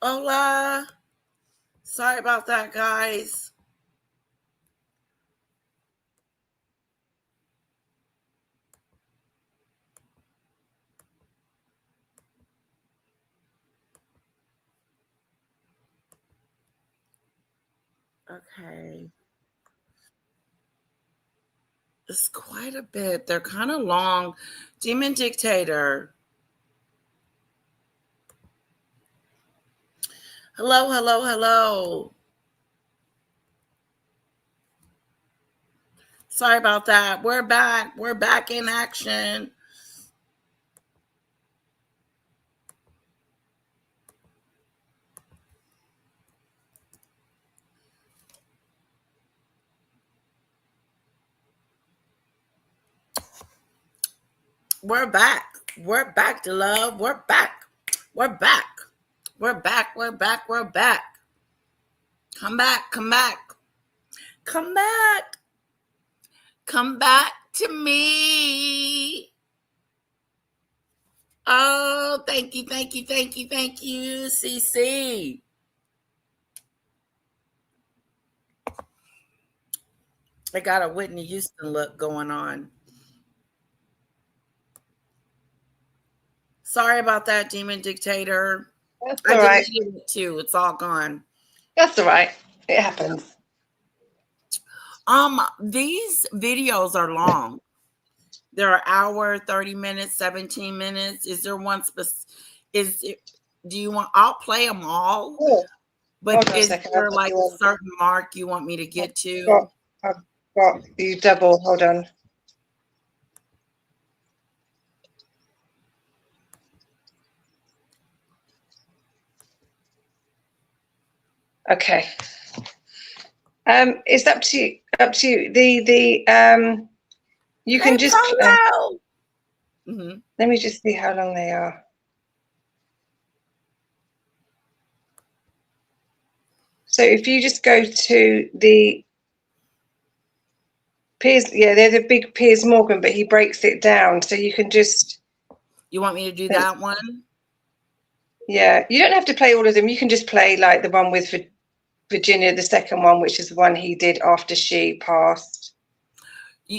Hola. Sorry about that, guys. Okay. It's quite a bit. They're kind of long. Demon Dictator. Hello, hello, hello. Sorry about that. We're back. We're back in action. We're back. We're back to love. We're back. We're back. We're back. We're back. We're back. Come back. Come back. Come back. Come back to me. Oh, thank you, thank you, thank you, thank you, CC. I got a Whitney Houston look going on. Sorry about that, Demon Dictator. That's I all right. deleted it too. It's all gone. That's all right. It happens. These videos are long. They're an hour, 30 minutes, 17 minutes. Is there one is it, do you want I'll play them all? Oh, But is there like a certain mark you want me to get to? I've got you double. Hold on. Okay. It's up to you. Up to you. You can just. Mm-hmm. Let me just see how long they are. So if you just go to the Piers, yeah, they're the big Piers Morgan, but he breaks it down, so you can just. You want me to do that one? Yeah, you don't have to play all of them. You can just play like the one with Virginia, the second one, which is the one he did after she passed.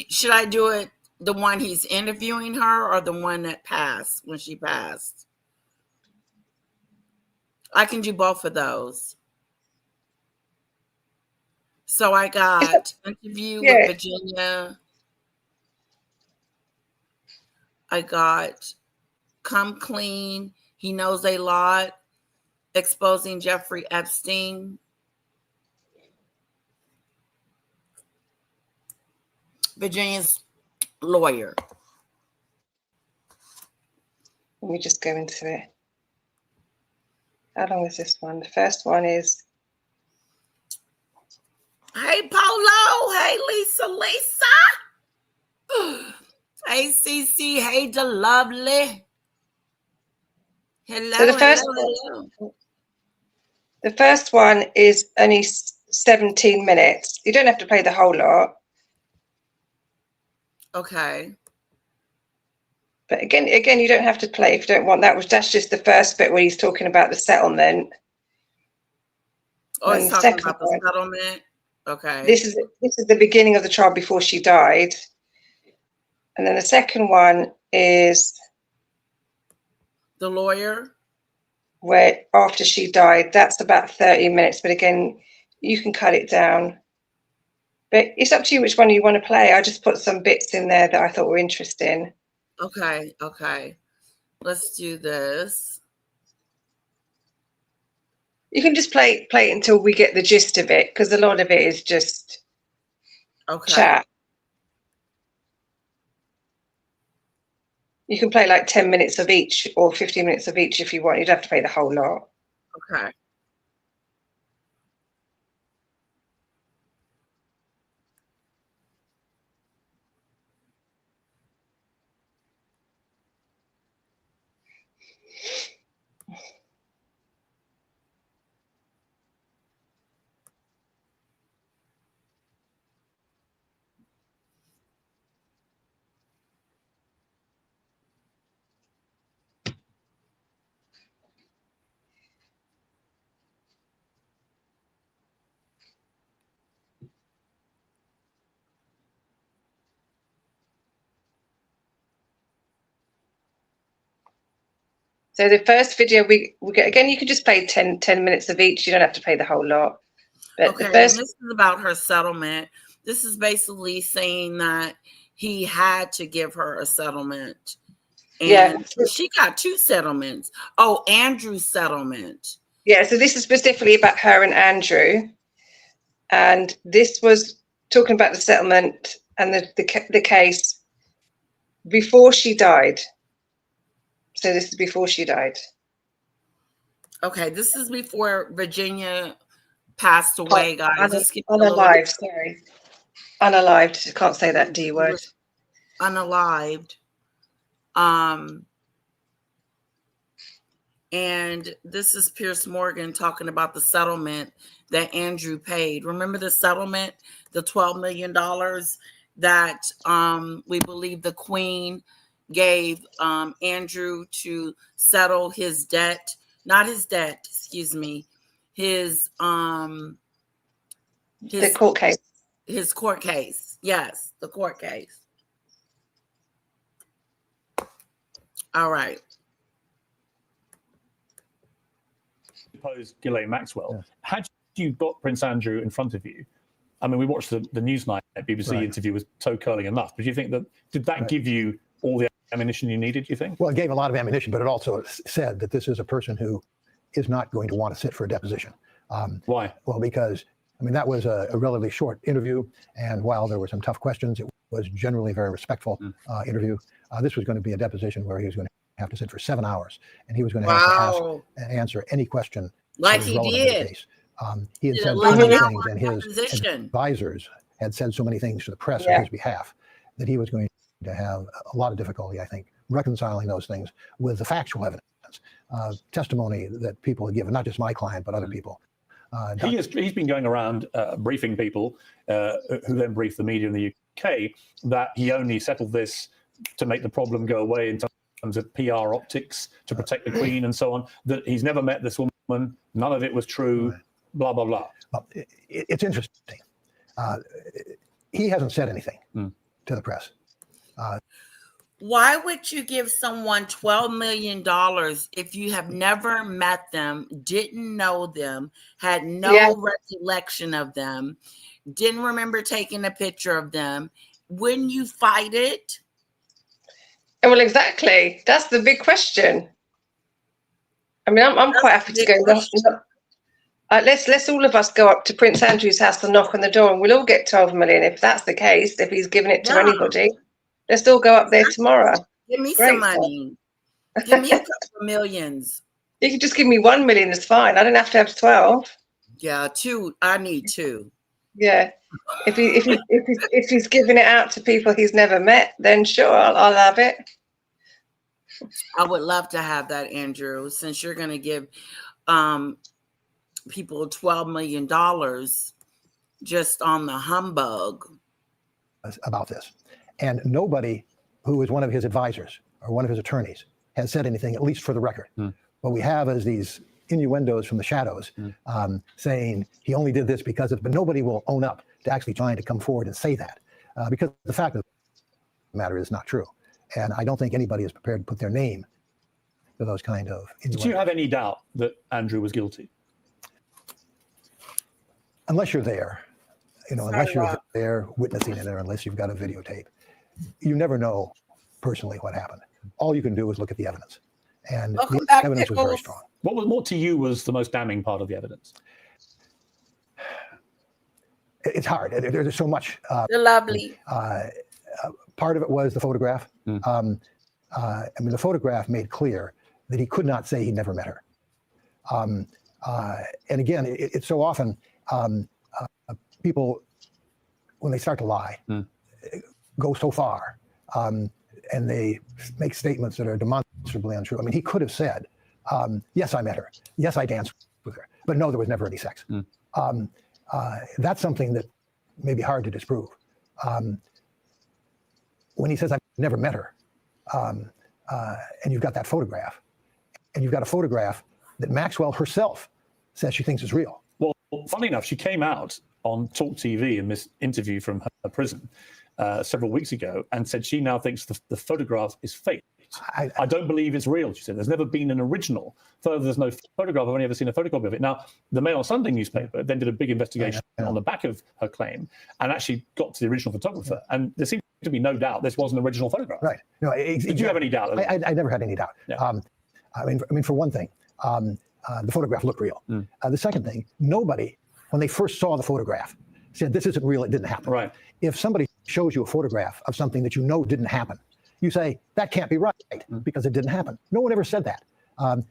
Should I do it the one he's interviewing her or the one that passed when she passed? I can do both of those. So I got interview with Virginia. I got Come Clean. He Knows a Lot. Exposing Jeffrey Epstein. Virginia's lawyer. Let me just go into it. How long is this one? The first one is. Hey, Polo. Hey, Lisa. Hey, CC. Hey, the lovely. Hello, So the first one is only 17 minutes. You don't have to play the whole lot. Okay. But again, you don't have to play if you don't want that. That's just the first bit where he's talking about the settlement. Oh, he's talking about the settlement. Okay. This is the beginning of the trial before she died, and then the second one is the lawyer, where after she died. That's about 30 minutes. But again, you can cut it down. But it's up to you which one you want to play. I just put some bits in there that I thought were interesting. Okay. Let's do this. You can just play it until we get the gist of it, because a lot of it is just chat. You can play like 10 minutes of each or 15 minutes of each if you want. You'd have to play the whole lot. Okay. So the first video we get, again, you can just play 10 minutes of each. You don't have to play the whole lot. But Okay, the first, and this is about her settlement. This is basically saying that he had to give her a settlement. And she got 2 settlements. Oh, Andrew's settlement. Yeah, so this is specifically about her and Andrew. And this was talking about the settlement and the case before she died. So this is before she died. Okay, this is before Virginia passed away, guys. Unalived, sorry. Unalived. Can't say that D word. Unalived. And this is Pierce Morgan talking about the settlement that Andrew paid. Remember the settlement, the $12 million that we believe the Queen gave Andrew to settle his debt, not his debt, excuse me, his the court case. His court case. Yes, the court case. All right. Suppose Ghislaine Maxwell, had you got Prince Andrew in front of you, I mean, we watched the Newsnight BBC interview with toe curling enough, but do you think that, did that give you all the ammunition you needed, do you think? Well, it gave a lot of ammunition, but it also said that this is a person who is not going to want to sit for a deposition. Why? Well, because, I mean, that was a relatively short interview, and while there were some tough questions, it was generally a very respectful interview. This was going to be a deposition where he was going to have to sit for 7 hours, and he was going to have to ask and answer any question like he did. He had said so many things, and his advisors had said so many things to the press on his behalf that he was going to have a lot of difficulty, I think, reconciling those things with the factual evidence, testimony that people had given, not just my client, but other people. He's been going around briefing people who then brief the media in the UK that he only settled this to make the problem go away in terms of PR optics, to protect the Queen and so on, that he's never met this woman, none of it was true, blah, blah, blah. Well, it's interesting. He hasn't said anything to the press. Why would you give someone $12 million if you have never met them, didn't know them, had no recollection of them, didn't remember taking a picture of them? Wouldn't you fight it? Well, exactly. That's the big question. I mean, I'm quite happy to go. Let's all of us go up to Prince Andrew's house and knock on the door, and we'll all get 12 million if that's the case. If he's giving it to anybody, let's all go up there tomorrow. Give me some money. Give me a couple of millions. You can just give me 1 million. It's fine. I don't have to have 12. Yeah, 2. I need 2. Yeah. If he's giving it out to people he's never met, then sure, I'll have it. I would love to have that, Andrew, since you're going to give people $12 million just on the humbug. About this. And nobody who is one of his advisors or one of his attorneys has said anything, at least for the record. What we have is these innuendos from the shadows saying he only did this because of, but nobody will own up to actually trying to come forward and say that because the fact of the matter is not true. And I don't think anybody is prepared to put their name to those kind of innuendos. Did you have any doubt that Andrew was guilty? Unless you're there, unless you're there witnessing it, or unless you've got a videotape, you never know personally what happened. All you can do is look at the evidence. And the evidence was very strong. What to you was the most damning part of the evidence? It's hard. There's so much. They're lovely. Part of it was the photograph. I mean, the photograph made clear that he could not say he never met her. And again, it's so often people, when they start to lie, go so far, and they make statements that are demonstrably untrue. I mean, he could have said, yes, I met her. Yes, I danced with her. But no, there was never any sex. That's something that may be hard to disprove. When he says, I've never met her, and you've got that photograph, and you've got a photograph that Maxwell herself says she thinks is real. Well, funnily enough, she came out on Talk TV in this interview from her prison several weeks ago and said she now thinks the photograph is faked. I don't believe it's real, she said. There's never been an original. Further, there's no photograph. I've only ever seen a photocopy of it. Now, the Mail on Sunday newspaper then did a big investigation on the back of her claim and actually got to the original photographer. And there seems to be no doubt this was an original photograph. Right. No, Did you have any doubt? I never had any doubt. Yeah. I mean, for one thing, the photograph looked real. The second thing, nobody, when they first saw the photograph, said, this isn't real, it didn't happen. Right. If somebody shows you a photograph of something that you know didn't happen, you say, that can't be right because it didn't happen. No one ever said that.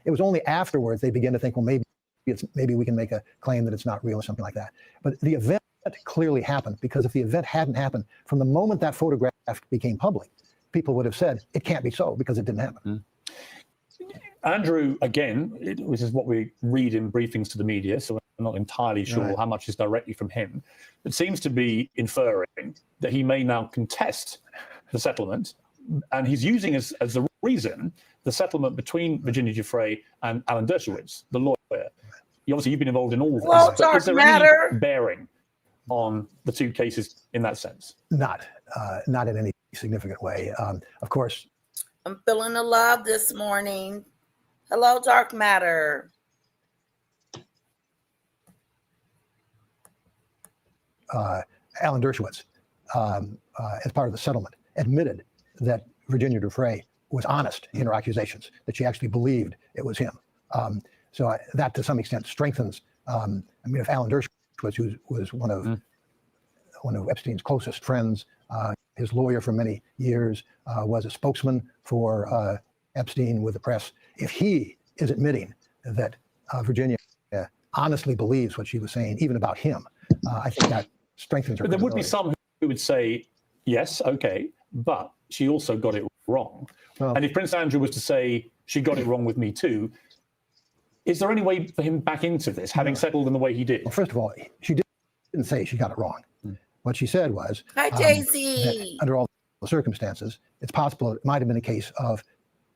It was only afterwards they began to think, well, maybe we can make a claim that it's not real or something like that. But the event clearly happened, because if the event hadn't happened, from the moment that photograph became public, people would have said, it can't be so because it didn't happen. Andrew, again, which is what we read in briefings to the media, so we're not entirely sure how much is directly from him, but seems to be inferring that he may now contest the settlement, and he's using as the reason the settlement between Virginia Giuffre and Alan Dershowitz, the lawyer. Obviously, you've been involved in all this. Well, but is there matter. any bearing on the two cases in that sense? Not in any significant way. Of course. I'm feeling the love this morning. Hello, Dark Matter. Alan Dershowitz, as part of the settlement, admitted that Virginia Giuffre was honest in her accusations, that she actually believed it was him. So that, to some extent, strengthens. If Alan Dershowitz, who was one of Epstein's closest friends, his lawyer for many years, was a spokesman for Epstein with the press. If he is admitting that Virginia honestly believes what she was saying, even about him, I think that strengthens her. But there would be some who would say, yes, okay, but she also got it wrong. Well, and if Prince Andrew was to say, she got it wrong with me too, is there any way for him back into this, having settled in the way he did? Well, first of all, she didn't say she got it wrong. What she said was, Hi, Daisy. under all the circumstances, it's possible it might have been a case of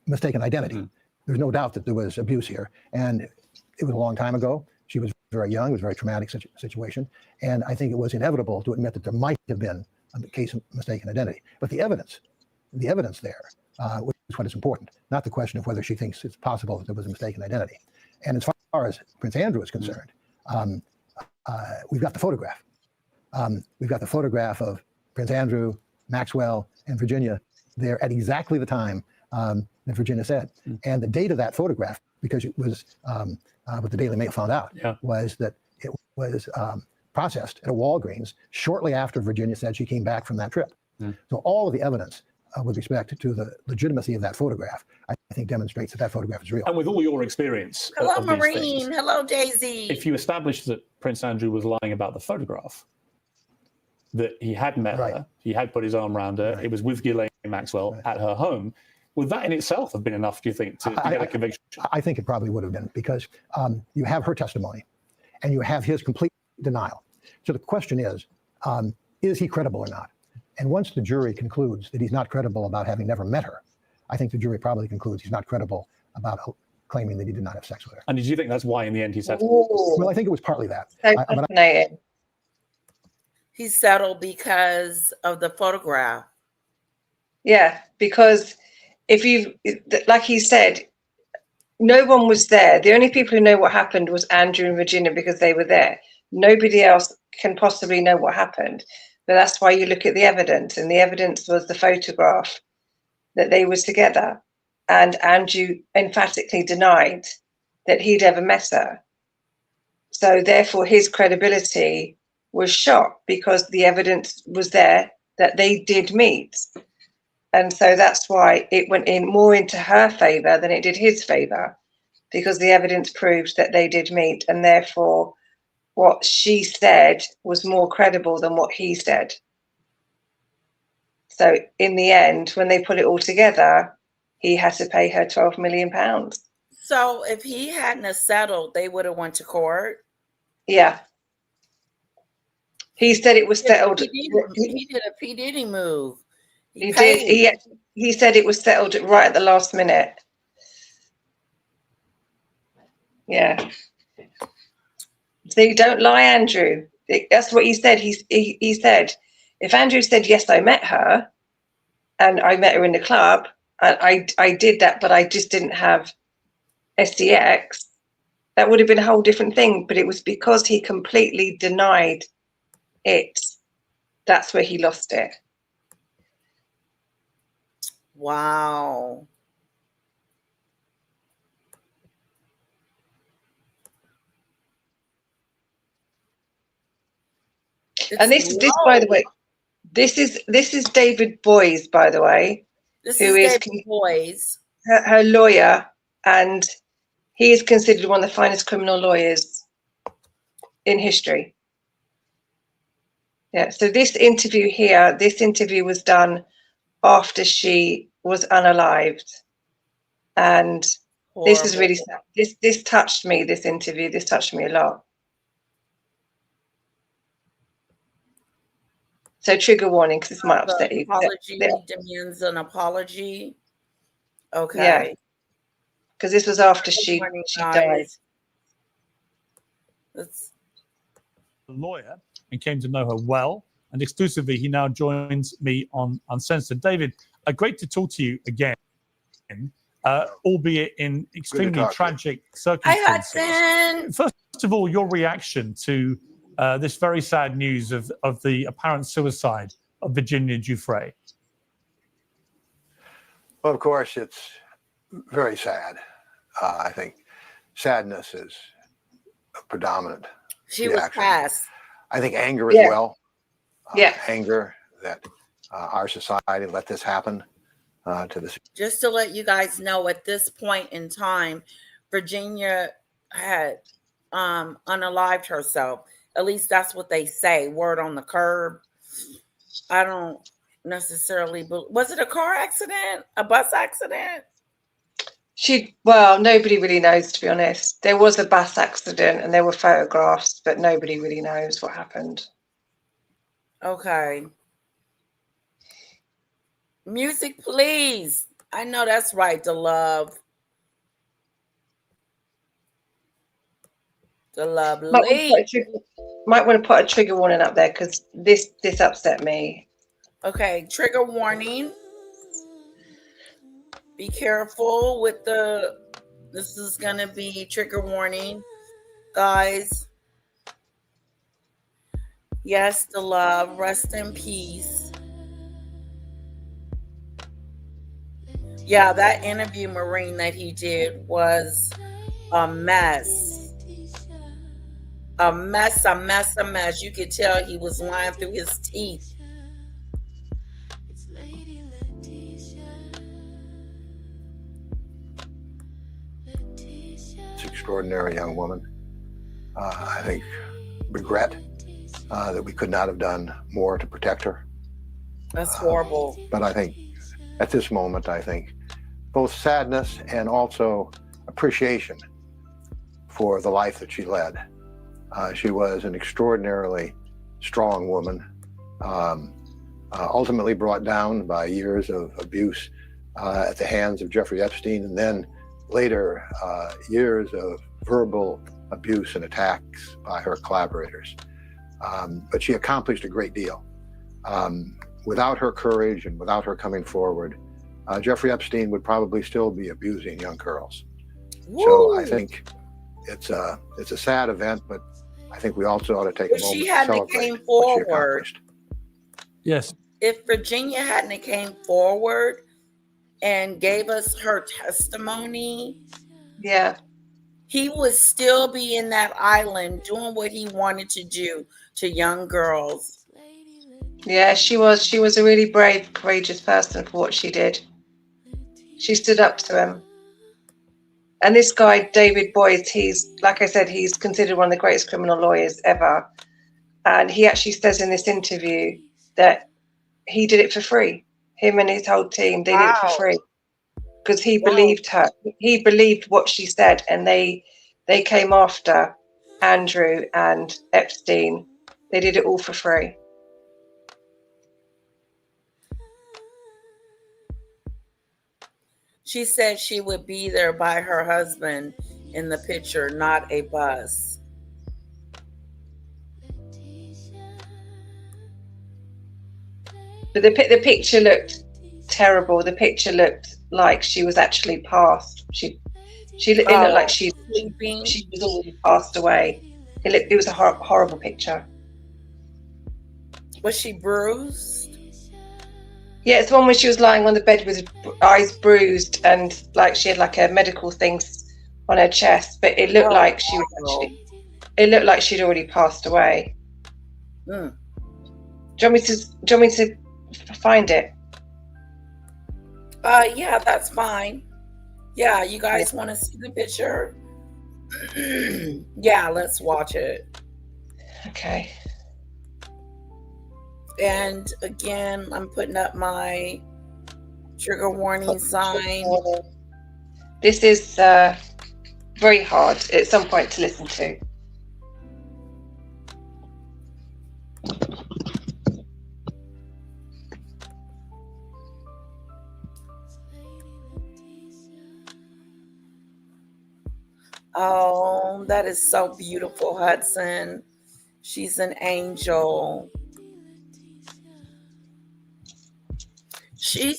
mistaken identity. There's no doubt that there was abuse here, and it was a long time ago. She was very young. It was a very traumatic situation, and I think it was inevitable to admit that there might have been a case of mistaken identity. But the evidence there, which is what is important, not the question of whether she thinks it's possible that there was a mistaken identity. And as far as Prince Andrew is concerned, we've got the photograph. We've got the photograph of Prince Andrew, Maxwell, and Virginia there at exactly the time that Virginia said. And the date of that photograph, because it was what the Daily Mail found out, was that it was processed at a Walgreens shortly after Virginia said she came back from that trip. So all of the evidence with respect to the legitimacy of that photograph, I think demonstrates that that photograph is real. And with all your experience Hello, of these Maureen. things, Hello, Daisy. if you establish that Prince Andrew was lying about the photograph, that he had met her, he had put his arm around her, it was with Ghislaine Maxwell at her home, would that in itself have been enough, do you think, to get a conviction? I think it probably would have been, because you have her testimony and you have his complete denial. So the question is he credible or not? And once the jury concludes that he's not credible about having never met her, I think the jury probably concludes he's not credible about claiming that he did not have sex with her. And did you think that's why in the end he settled? Well, I think it was partly that. So fascinating. He settled because of the photograph. Yeah, because if you, like he said, no one was there. The only people who know what happened was Andrew and Virginia, because they were there. Nobody else can possibly know what happened. But that's why you look at the evidence, and the evidence was the photograph that they was together. And Andrew emphatically denied that he'd ever met her. So therefore his credibility was shot, because the evidence was there that they did meet. And so that's why it went in more into her favor than it did his favor, because the evidence proved that they did meet, and therefore what she said was more credible than what he said. So in the end, when they put it all together, he had to pay her £12 million. So if he hadn't have settled, they would have went to court? Yeah. He said it was settled. He did a P. Diddy move. He did. He said it was settled right at the last minute. Yeah. So you don't lie, Andrew. That's what he said. He said, if Andrew said, yes, I met her, and I met her in the club, I did that, but I just didn't have SEX, that would have been a whole different thing. But it was because he completely denied it. That's where he lost it. Wow. And this, by the way, this is David Boys, by the way, who is David Boys, her lawyer, and he is considered one of the finest criminal lawyers in history. Yeah. So this interview was done after she was unalived, and this is really sad. This touched me. This interview. This touched me a lot. So trigger warning, because this might upset you. Apology demands an apology. Okay. Yeah. Because this was after she died. That's a lawyer and came to know her well. And exclusively, he now joins me on Uncensored. David, great to talk to you again, albeit in extremely tragic circumstances. Hi, Hudson. First of all, your reaction to this very sad news of the apparent suicide of Virginia Giuffre. Well, of course, it's very sad. I think sadness is a predominant reaction. Was passed. I think anger as well. Yeah. Anger that our society let this happen to this. Just to let you guys know, at this point in time, Virginia had unalived herself. At least that's what they say. Word on the curb. I don't necessarily believe. Was it a car accident? A bus accident? Nobody really knows, to be honest. There was a bus accident and there were photographs, but nobody really knows what happened. Okay. Music, please. I know that's right, the love. The lovely. Might want to put a trigger warning up there, because this upset me. Okay, trigger warning. Be careful with this is going to be trigger warning, guys. Yes, the love. Rest in peace. Yeah, that interview, Maureen, that he did was a mess. A mess. You could tell he was lying through his teeth. Extraordinary young woman. I think regret that we could not have done more to protect her. That's horrible. But I think at this moment, I think both sadness and also appreciation for the life that she led. She was an extraordinarily strong woman, ultimately brought down by years of abuse at the hands of Jeffrey Epstein, and then later years of verbal abuse and attacks by her collaborators. But she accomplished a great deal. Without her courage and without her coming forward, Jeffrey Epstein would probably still be abusing young girls. Woo! So I think it's a sad event, but I think we also ought to take a moment to celebrate came forward. what she accomplished. Yes. If Virginia hadn't came forward and gave us her testimony, he would still be in that island doing what he wanted to do to young girls. Yeah, she was a really brave, courageous person for what she did. She stood up to him. And this guy, David Boys, he's, like I said, he's considered one of the greatest criminal lawyers ever. And he actually says in this interview that he did it for free. Him and his whole team, they did it for free. Because he believed her. He believed what she said. And they came after Andrew and Epstein. They did it all for free. She said she would be there by her husband in the picture, not a bus. But the picture looked terrible. The picture looked like she was actually passed. It looked like she was already passed away. It was a horrible picture. Was she bruised? Yeah, it's the one where she was lying on the bed with her eyes bruised and like she had like a medical thing on her chest, but it looked like she was actually. It looked like she'd already passed away. Mm. Do you want me to find it? Yeah, that's fine. Yeah, you guys want to see the picture? Yeah, let's watch it. Okay. And again, I'm putting up my trigger warning sign. This is very hard at some point to listen to. Oh, that is so beautiful, Hudson. She's an angel. She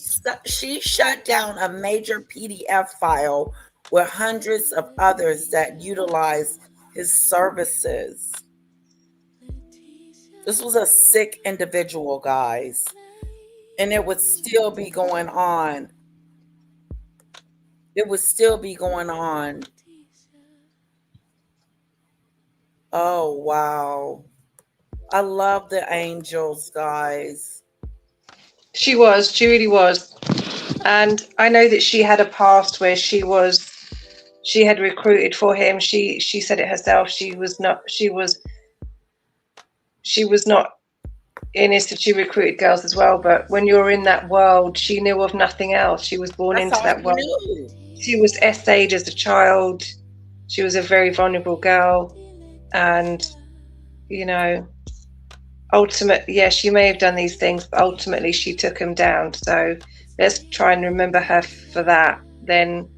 shut down a major PDF file with hundreds of others that utilized his services. This was a sick individual, guys. And it would still be going on. It would still be going on. Oh, wow. I love the angels, guys. She really was. And I know that she had a past where she had recruited for him. She said it herself. She was not innocent. She recruited girls as well. But when you're in that world, she knew of nothing else. She was born into that world. She was essayed as a child. She was a very vulnerable girl. And, you know, ultimately, she may have done these things, but ultimately she took him down. So let's try and remember her for that. Then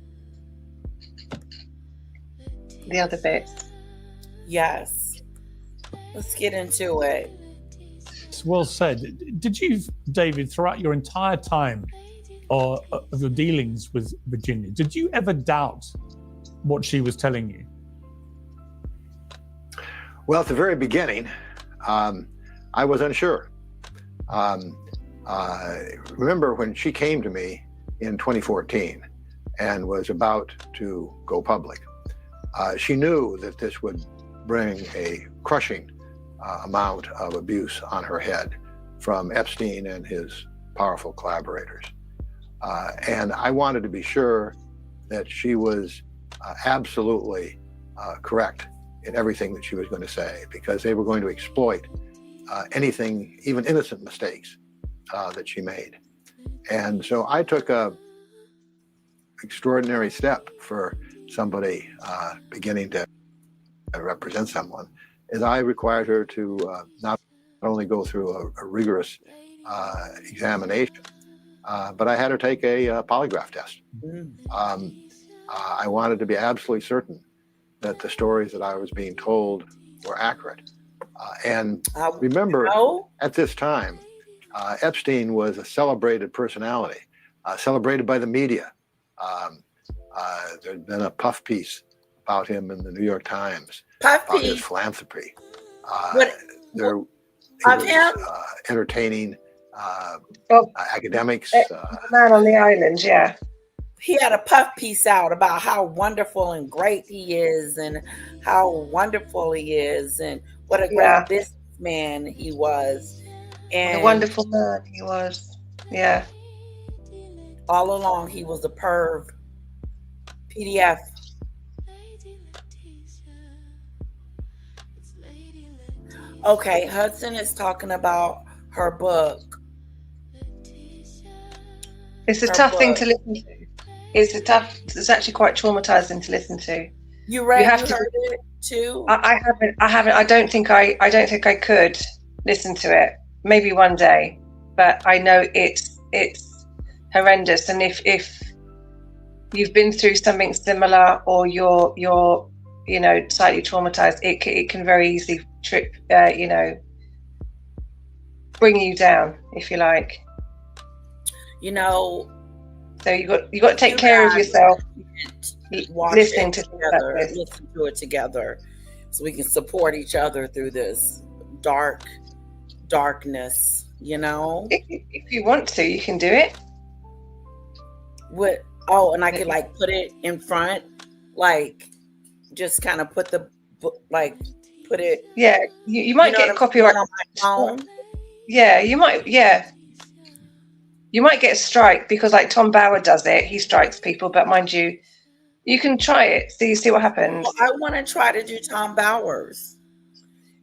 the other bits. Yes. Let's get into it. It's well said. Did you, David, throughout your entire time of your dealings with Virginia, did you ever doubt what she was telling you? Well, at the very beginning, I was unsure. Remember when she came to me in 2014 and was about to go public, she knew that this would bring a crushing amount of abuse on her head from Epstein and his powerful collaborators. And I wanted to be sure that she was absolutely correct in everything that she was going to say, because they were going to exploit anything, even innocent mistakes that she made. And so I took a extraordinary step for somebody beginning to represent someone, is I required her to not only go through a rigorous examination, but I had her take a polygraph test. I wanted to be absolutely certain that the stories that I was being told were accurate. And remember, at this time, Epstein was a celebrated personality, celebrated by the media. There'd been a puff piece about him in the New York Times, about his philanthropy. Entertaining academics. The man on the island, yeah. He had a puff piece out about how wonderful and great he is, and how wonderful he is, and what a great businessman he was. And a wonderful man he was. Yeah. All along he was a perv. PDF. Okay, Hudson is talking about her book. It's a tough thing to listen to. It's actually quite traumatizing to listen to. You heard it too? I haven't. I don't think I could listen to it. Maybe one day, but I know it's horrendous. And if you've been through something similar, or you're slightly traumatized, it can very easily bring you down, if you like. So you got to take You care of guys yourself. watch Listening it to things together, like this. listen to it together, so we can support each other through this darkness. You know, If you want to, you can do it. And I could like put it in front, like just kind of put it. Yeah, you might get copyright on my phone. Yeah, you might. Yeah, you might get a strike because like Tom Bauer does it. He strikes people, but mind you, you can try it. See what happens. Well, I want to try to do Tom Bauer's.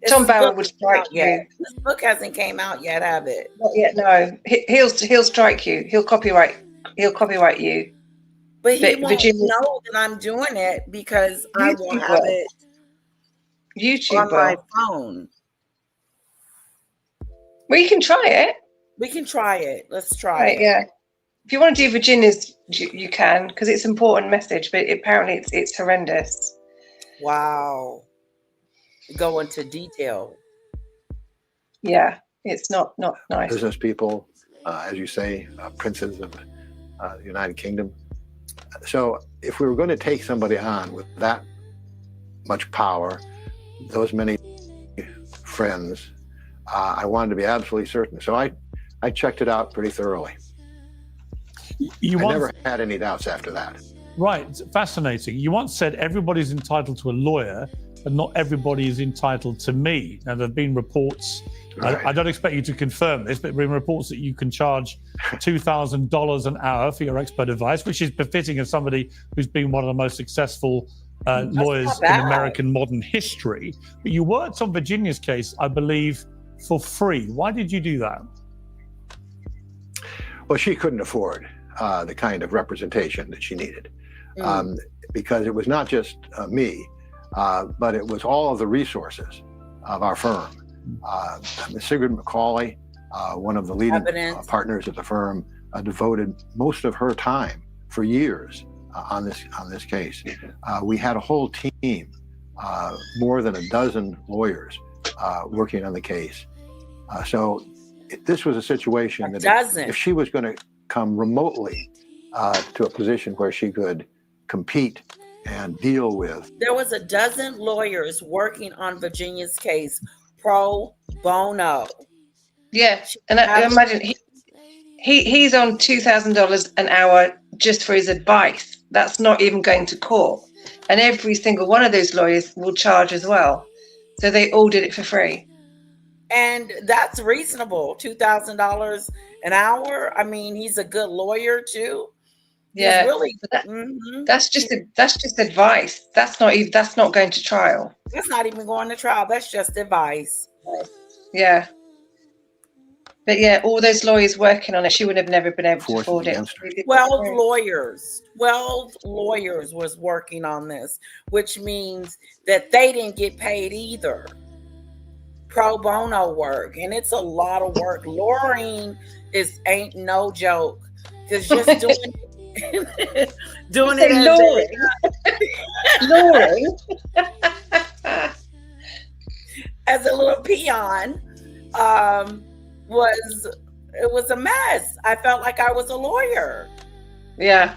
Tom Bauer would strike you. This book hasn't came out yet, have it? Not yet. No, he'll strike you. He'll copyright you. But he won't know that I'm doing it because I will have it YouTube on my phone. Well, you can try it. We can try it. Let's try it. Yeah. If you want to do Virginia's, you can, because it's an important message, but apparently it's horrendous. Wow. Go into detail. Yeah, it's not nice. Business people, as you say, princes of the United Kingdom. So if we were going to take somebody on with that much power, those many friends, I wanted to be absolutely certain. So I checked it out pretty thoroughly. I never had any doubts after that. Right, it's fascinating. You once said everybody's entitled to a lawyer, but not everybody is entitled to me. Now, there have been reports, right. I don't expect you to confirm this, but there have been reports that you can charge $2,000 an hour for your expert advice, which is befitting of somebody who's been one of the most successful lawyers in American modern history. But you worked on Virginia's case, I believe, for free. Why did you do that? Well, she couldn't afford the kind of representation that she needed, because it was not just me, but it was all of the resources of our firm. Sigrid McCauley, one of the leading partners of the firm, devoted most of her time for years on this case. We had a whole team, more than a dozen lawyers working on the case. So this was a situation that if she was going to come remotely to a position where she could compete and deal with. There was a dozen lawyers working on Virginia's case pro bono. Yeah, and I imagine he's on $2,000 an hour just for his advice. That's not even going to court. And every single one of those lawyers will charge as well. So they all did it for free. And that's reasonable, $2,000 an hour. I mean, he's a good lawyer too. Yeah, really. That's just advice. That's not going to trial. That's not even going to trial. That's just advice. Yeah. But yeah, all those lawyers working on it, she would have never been able to afford it. 12 lawyers was working on this, which means that they didn't get paid either. Pro bono work, and it's a lot of work. Lawyering ain't no joke, because just doing it as a little peon was a mess. I felt like I was a lawyer. Yeah.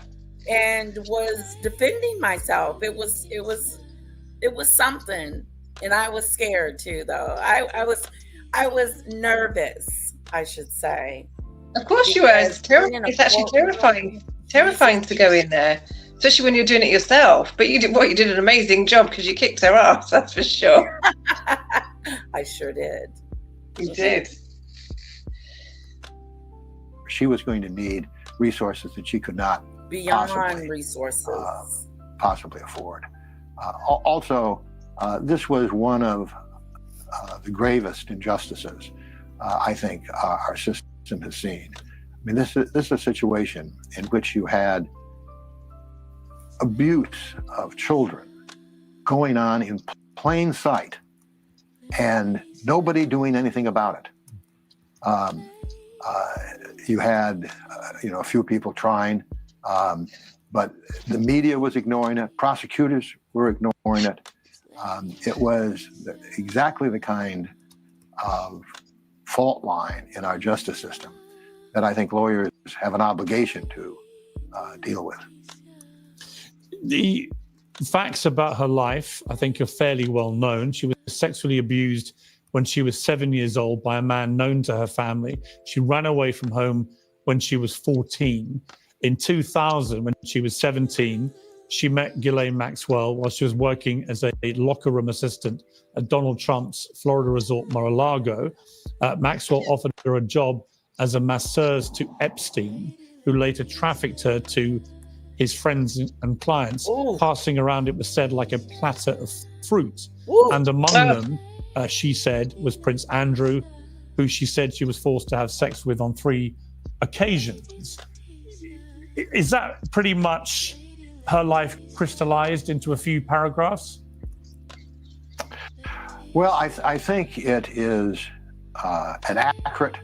And was defending myself. It was something. And I was scared too, though. I was nervous, I should say. Of course you were. It's actually terrifying to go in there, especially when you're doing it yourself. But you did an amazing job because you kicked her ass. That's for sure. I sure did. You did. She was going to need resources that she could not possibly afford. Also, this was one of the gravest injustices I think our system has seen. I mean, this is a situation in which you had abuse of children going on in plain sight and nobody doing anything about it. You had, a few people trying, but the media was ignoring it. Prosecutors were ignoring it. It was exactly the kind of fault line in our justice system that I think lawyers have an obligation to deal with. The facts about her life, I think, are fairly well known. She was sexually abused when she was 7 years old by a man known to her family. She ran away from home when she was 14. In 2000, when she was 17, she met Ghislaine Maxwell while she was working as a locker room assistant at Donald Trump's Florida resort Mar-a-Lago. Maxwell offered her a job as a masseuse to Epstein, who later trafficked her to his friends and clients, passing around, it was said, like a platter of fruit. And among them, she said, was Prince Andrew, who she said she was forced to have sex with on 3 occasions. Is that pretty much her life crystallized into a few paragraphs? Well, I think it is an accurate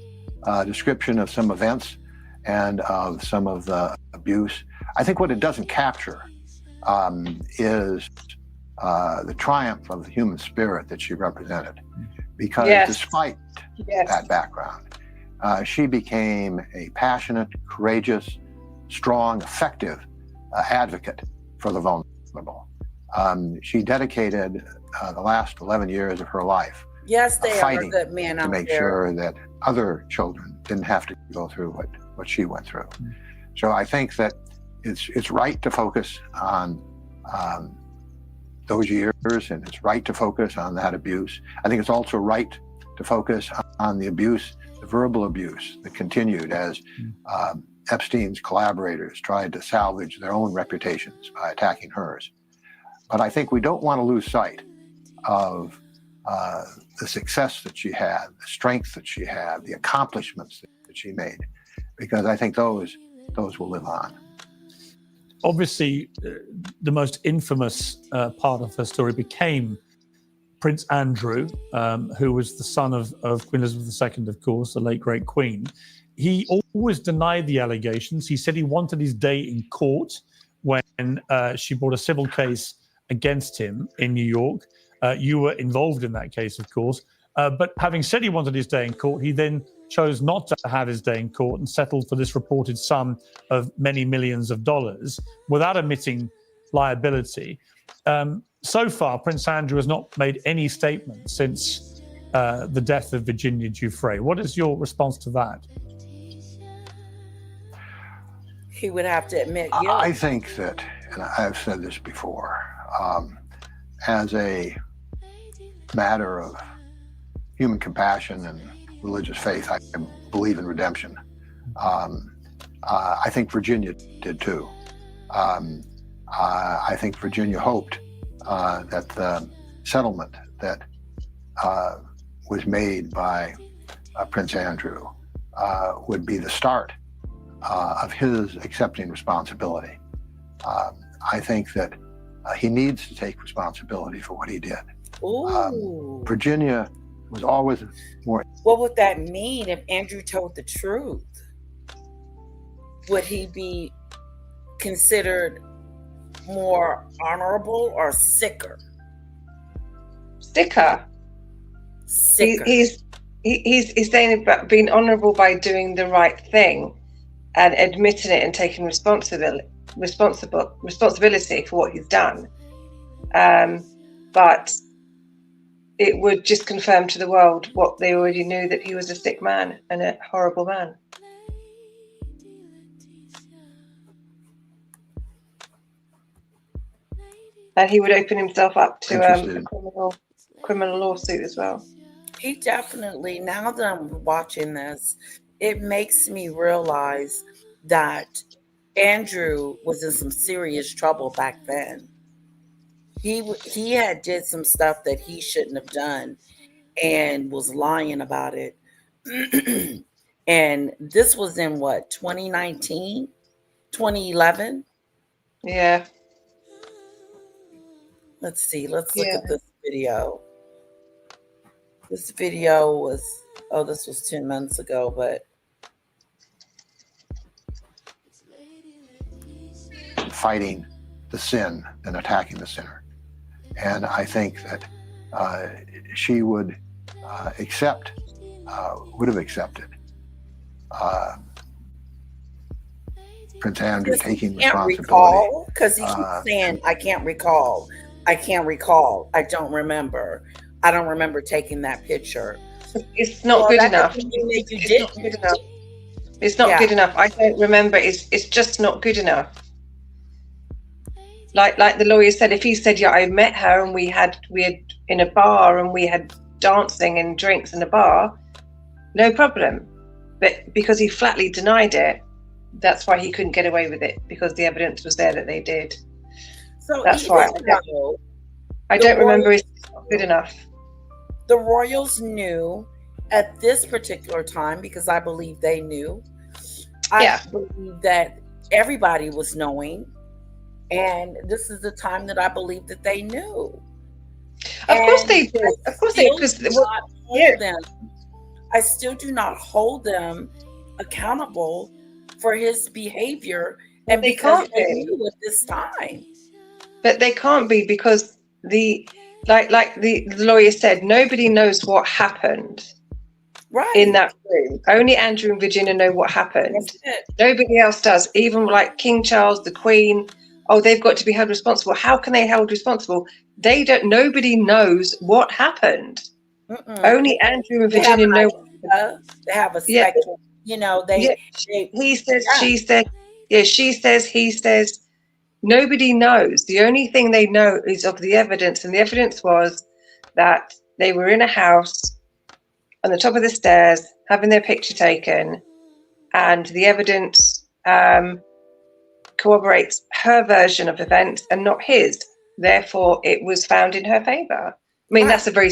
description of some events and of some of the abuse. I think what it doesn't capture is the triumph of the human spirit that she represented. Because despite that background, she became a passionate, courageous, strong, effective advocate for the vulnerable. She dedicated the last 11 years of her life fighting to make sure that other children didn't have to go through what she went through. So I think that it's right to focus on those years, and it's right to focus on that abuse. I think it's also right to focus on the abuse, the verbal abuse that continued as Epstein's collaborators tried to salvage their own reputations by attacking hers. But I think we don't want to lose sight of the success that she had, the strength that she had, the accomplishments that she made, because I think those will live on. Obviously, the most infamous part of her story became Prince Andrew, who was the son of Queen Elizabeth II, of course, the late great Queen. He always denied the allegations. He said he wanted his day in court when she brought a civil case against him in New York. You were involved in that case, of course. But having said he wanted his day in court, he then chose not to have his day in court and settled for this reported sum of many millions of dollars without admitting liability. So far, Prince Andrew has not made any statement since the death of Virginia Giuffre. What is your response to that? He would have to admit guilt. I think that, and I've said this before, as a matter of human compassion and religious faith, I believe in redemption. I think Virginia did too. I think Virginia hoped that the settlement that was made by Prince Andrew would be the start of his accepting responsibility. I think that he needs to take responsibility for what he did. Virginia was always more. What would that mean if Andrew told the truth? Would he be considered more honorable or sicker? Sicker. He's saying about being honorable by doing the right thing and admitting it and taking responsibility for what he's done. But it would just confirm to the world what they already knew, that he was a sick man and a horrible man. And he would open himself up to a criminal lawsuit as well. He definitely, now that I'm watching this, it makes me realize that Andrew was in some serious trouble back then. He had did some stuff that he shouldn't have done and was lying about it. And this was in what, 2019, 2011? Yeah. Let's see. Let's look at this video. This video was, this was 10 months ago, but. Fighting the sin and attacking the sinner. And I think that she would have accepted Prince Andrew taking Can't responsibility. recall because he keeps saying, "I can't recall. I can't recall. I don't remember. I don't remember taking that picture." It's not good enough. That you It's did. not good enough. It's not good enough. I don't remember. It's just not good enough. Like the lawyer said, if he said, "Yeah, I met her and we had in a bar and we had dancing and drinks in a bar," no problem. But because he flatly denied it, that's why he couldn't get away with it, because the evidence was there that they did. So that's why I don't remember. It's not good enough. The Royals knew at this particular time, because I believe they knew. I believe that everybody was knowing, and this is the time that I believe that they knew. Of course they did. Of course they did. I still do not hold them accountable for his behavior, and because they knew at this time. But they can't be, because like the lawyer said, nobody knows what happened in that room. Only Andrew and Virginia know what happened. Nobody else does. Even like King Charles, the Queen, they've got to be held responsible. How can they be held responsible? They don't. Nobody knows what happened. Only Andrew and Virginia know. They have a spectrum. You know, he says, she said, she says, he says. Nobody knows. The only thing they know is of the evidence, and the evidence was that they were in a house on the top of the stairs having their picture taken, and the evidence corroborates her version of events and not his. Therefore, it was found in her favor. I mean, that's a very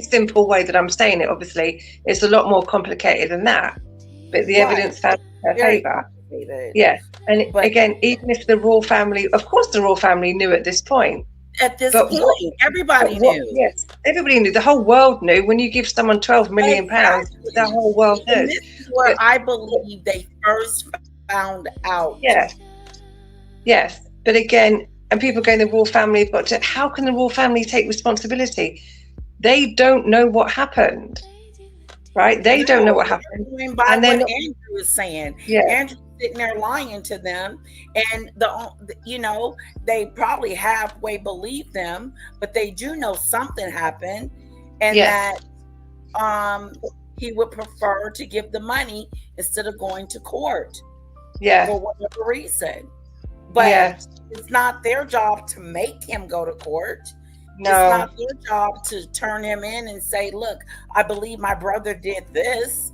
simple way that I'm saying it. Obviously, it's a lot more complicated than that, but the evidence found in her favor. Yeah, and again, even if the royal family, of course, the royal family knew at this point. At this point, everybody knew. Yes, everybody knew. The whole world knew. When you give someone £12 million, the whole world knew. This is where I believe they first found out. Yes, but again, and people going, the royal family, but how can the royal family take responsibility? They don't know what happened, right? They don't know what happened. And then Andrew is saying, Andrew sitting there lying to them, and they probably halfway believe them, but they do know something happened, and that he would prefer to give the money instead of going to court for whatever reason. But it's not their job to make him go to court. No. It's not their job to turn him in and say, "Look, I believe my brother did this."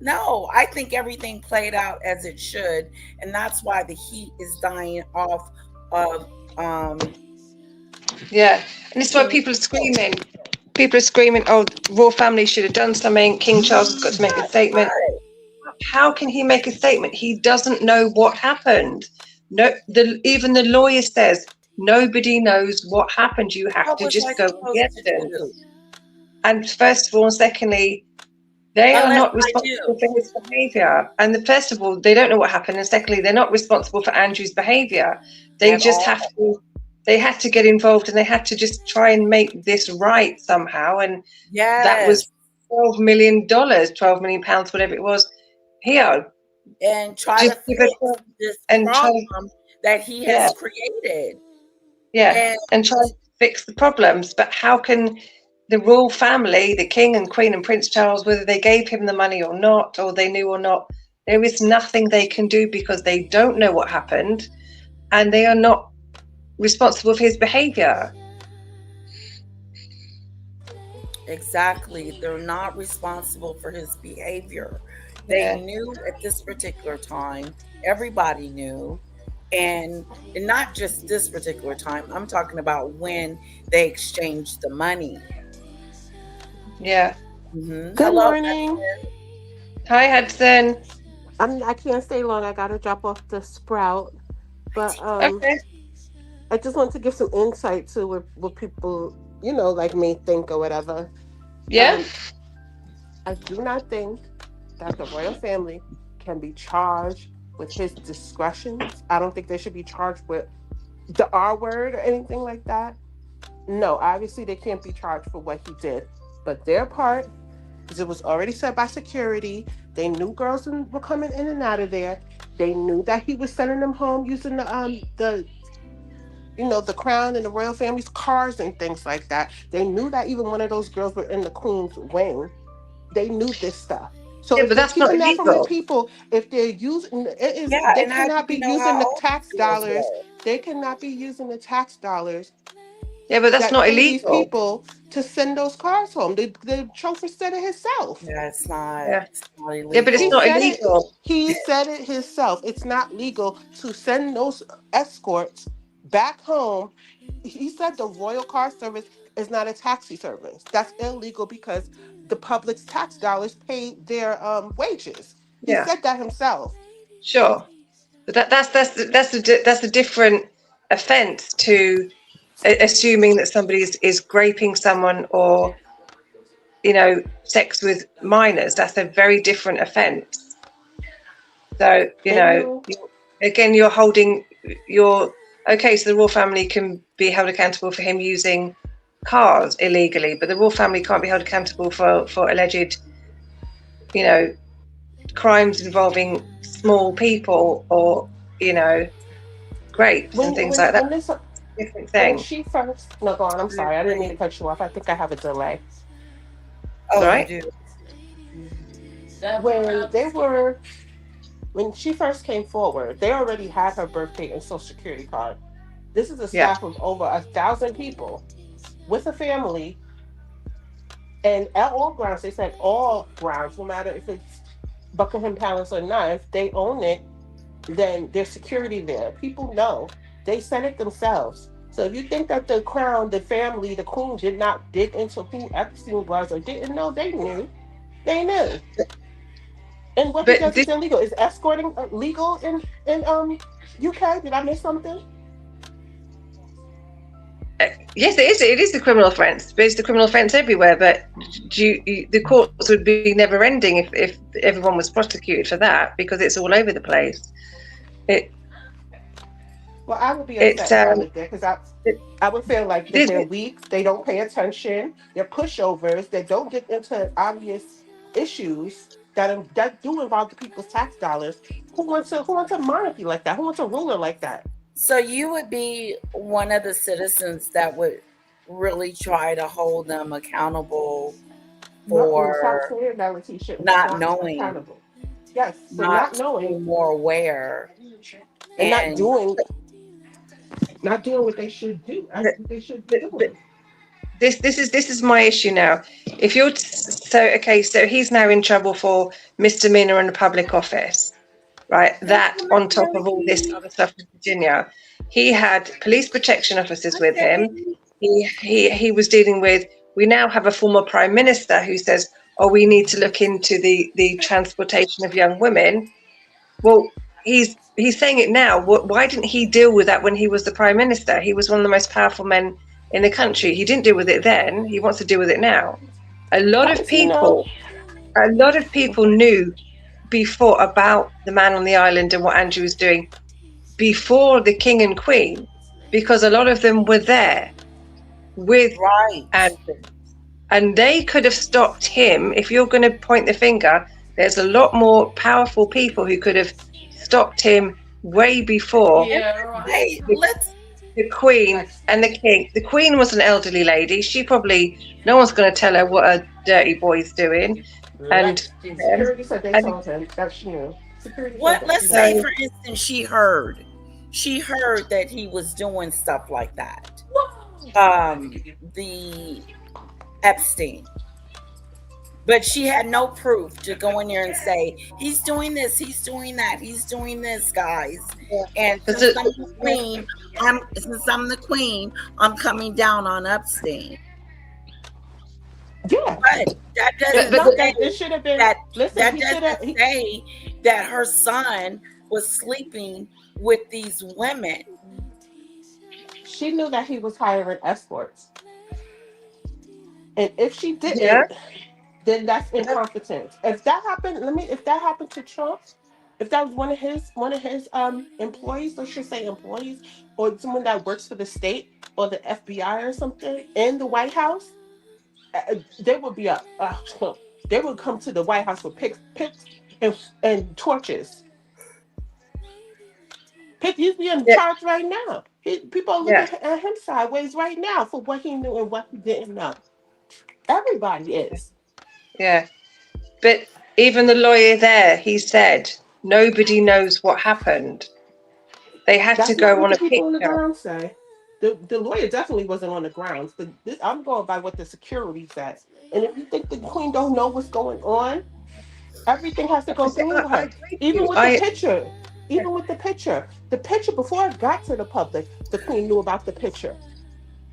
No, I think everything played out as it should, and that's why the heat is dying off of. And it's why people are screaming. People are screaming, "Oh, the royal family should have done something. King Charles has got to make a statement." How can he make a statement? He doesn't know what happened. No, even the lawyer says nobody knows what happened. You have to just go with the evidence. And first of all, and secondly, they are not responsible for his behavior. And first of all, they don't know what happened. And secondly, they're not responsible for Andrew's behavior. They just have to. They had to get involved, and they had to just try and make this right somehow. And that was $12 million, £12 million, whatever it was. Here, and try to fix this problem that he has created. And try to fix the problems. But how can the royal family, the king and queen and Prince Charles, whether they gave him the money or not, or they knew or not, there is nothing they can do, because they don't know what happened, and they are not responsible for his behavior. Exactly. They're not responsible for his behavior. They knew at this particular time, everybody knew, and not just this particular time. I'm talking about when they exchanged the money. Mm-hmm. Good morning. Hi, Hudson. I can't stay long. I gotta drop off the Sprout, but I just want to give some insight to what people, like me, think or whatever. I do not think that the royal family can be charged with his discretions. I don't think they should be charged with the R word or anything like that. No, obviously they can't be charged for what he did. But their part, as it was already said by security, They knew girls were coming in and out of there. They knew that he was sending them home using the crown and the royal family's cars and things like that. They knew that even one of those girls were in the queen's wing. They knew this stuff. So Yeah, if but they're that's not keeping that from the illegal. people, if they're using it is Yeah, they and how do cannot be you know using how the old tax these girls dollars. were? They cannot be using the tax dollars Yeah, but that's that not pay these illegal. people to send those cars home. The chauffeur said it himself. Yeah, Yeah, it's not yeah, but it's He illegal. not said it. illegal. He said it himself. It's not legal to send those escorts back home. He said the royal car service is not a taxi service. That's illegal because the public's tax dollars paid their wages. He Yeah, said that himself. sure. But that's a different offence to assuming that somebody is graping someone or sex with minors. That's a very different offence. So And you, again, you're holding your okay. So the royal family can be held accountable for him using cars illegally, but the royal family can't be held accountable for alleged crimes involving small people or grapes and when things when like that. when this Different when thing. she first no go on. I'm I sorry. I didn't mean to agree. cut you off. I think I have a delay. Oh, you Right? do. When they were when she first came forward, they already had her birth date and social security card. This is a Yeah. staff of over 1,000 people with a family, and at all grounds, they said all grounds, no matter if it's Buckingham Palace or not, if they own it, then there's security there. People know. They said it themselves. So if you think that the crown, the family, the queen did not dig into who Epstein was or didn't know, they knew. They knew. And what he But does this, is illegal. Is escorting legal in UK? Did I miss something? yes, it is. It is a criminal offence. But it's the criminal offence everywhere. But the courts would be never ending if everyone was prosecuted for that because it's all over the place. It Well, I would be it's upset if I lived there because I would feel like it that is. they're weak, they don't pay attention, they're pushovers, they don't get into obvious issues that do involve the people's tax dollars. Who wants a monarchy like that? Who wants a ruler like that? So you would be one of the citizens that would really try to hold them accountable No, stop for saying that, Letitia. not Not knowing, accountable. Yes, for not not knowing being more aware, and not and doing what they should do. But, What they should be but doing. this is my issue now. If you're so he's now in trouble for misdemeanor in a public office, right? That on top of all this other stuff in Virginia, he had police protection officers with him. He was dealing with. We now have a former prime minister who says, "Oh, we need to look into the transportation of young women." Well, he's saying it now. Why didn't he deal with that when he was the prime minister? He was one of the most powerful men in the country. He didn't deal with it then. He wants to deal with it now. A lot of Guys, you know, people knew before about the man on the island and what Andrew was doing before the king and queen, because a lot of them were there with right. Andrew, and they could have stopped him. If you're going to point the finger, there's a lot more powerful people who could have stopped him way before Hey, let's the queen and the king. The queen was an elderly lady. She probably, no one's going to tell her what a dirty boy's doing. And security said they told him that she knew. Security said that let's she say knew. for instance she heard that he was doing stuff like that. The Epstein. But she had no proof to go in there and say, he's doing this, he's doing that, he's doing this, guys. And since I'm the queen, I'm coming down on Epstein. Yeah. But that doesn't No, say it should have been. that Listen, that he should have. doesn't say that her son was sleeping with these women. She knew that he was hiring escorts, and if she didn't, yeah, then that's incompetence. If that happened, if that happened to Trump, if that was one of his employees, let's just say employees, or someone that works for the state or the FBI or something in the White House, they would be they would come to the White House with and torches. He's being Yeah, charged right now. People are looking yeah, at him sideways right now for what he knew and what he didn't know. Everybody is. yeah. But even the lawyer there, he said nobody knows what happened. They had to That's not go what on the a people on the picture. ground say. The lawyer definitely wasn't on the grounds, but I'm going by what the security says. And if you think the queen don't know what's going on, everything has to go through I her. agree with Even you. with the picture. Even with the picture before it got to the public, the queen knew about the picture.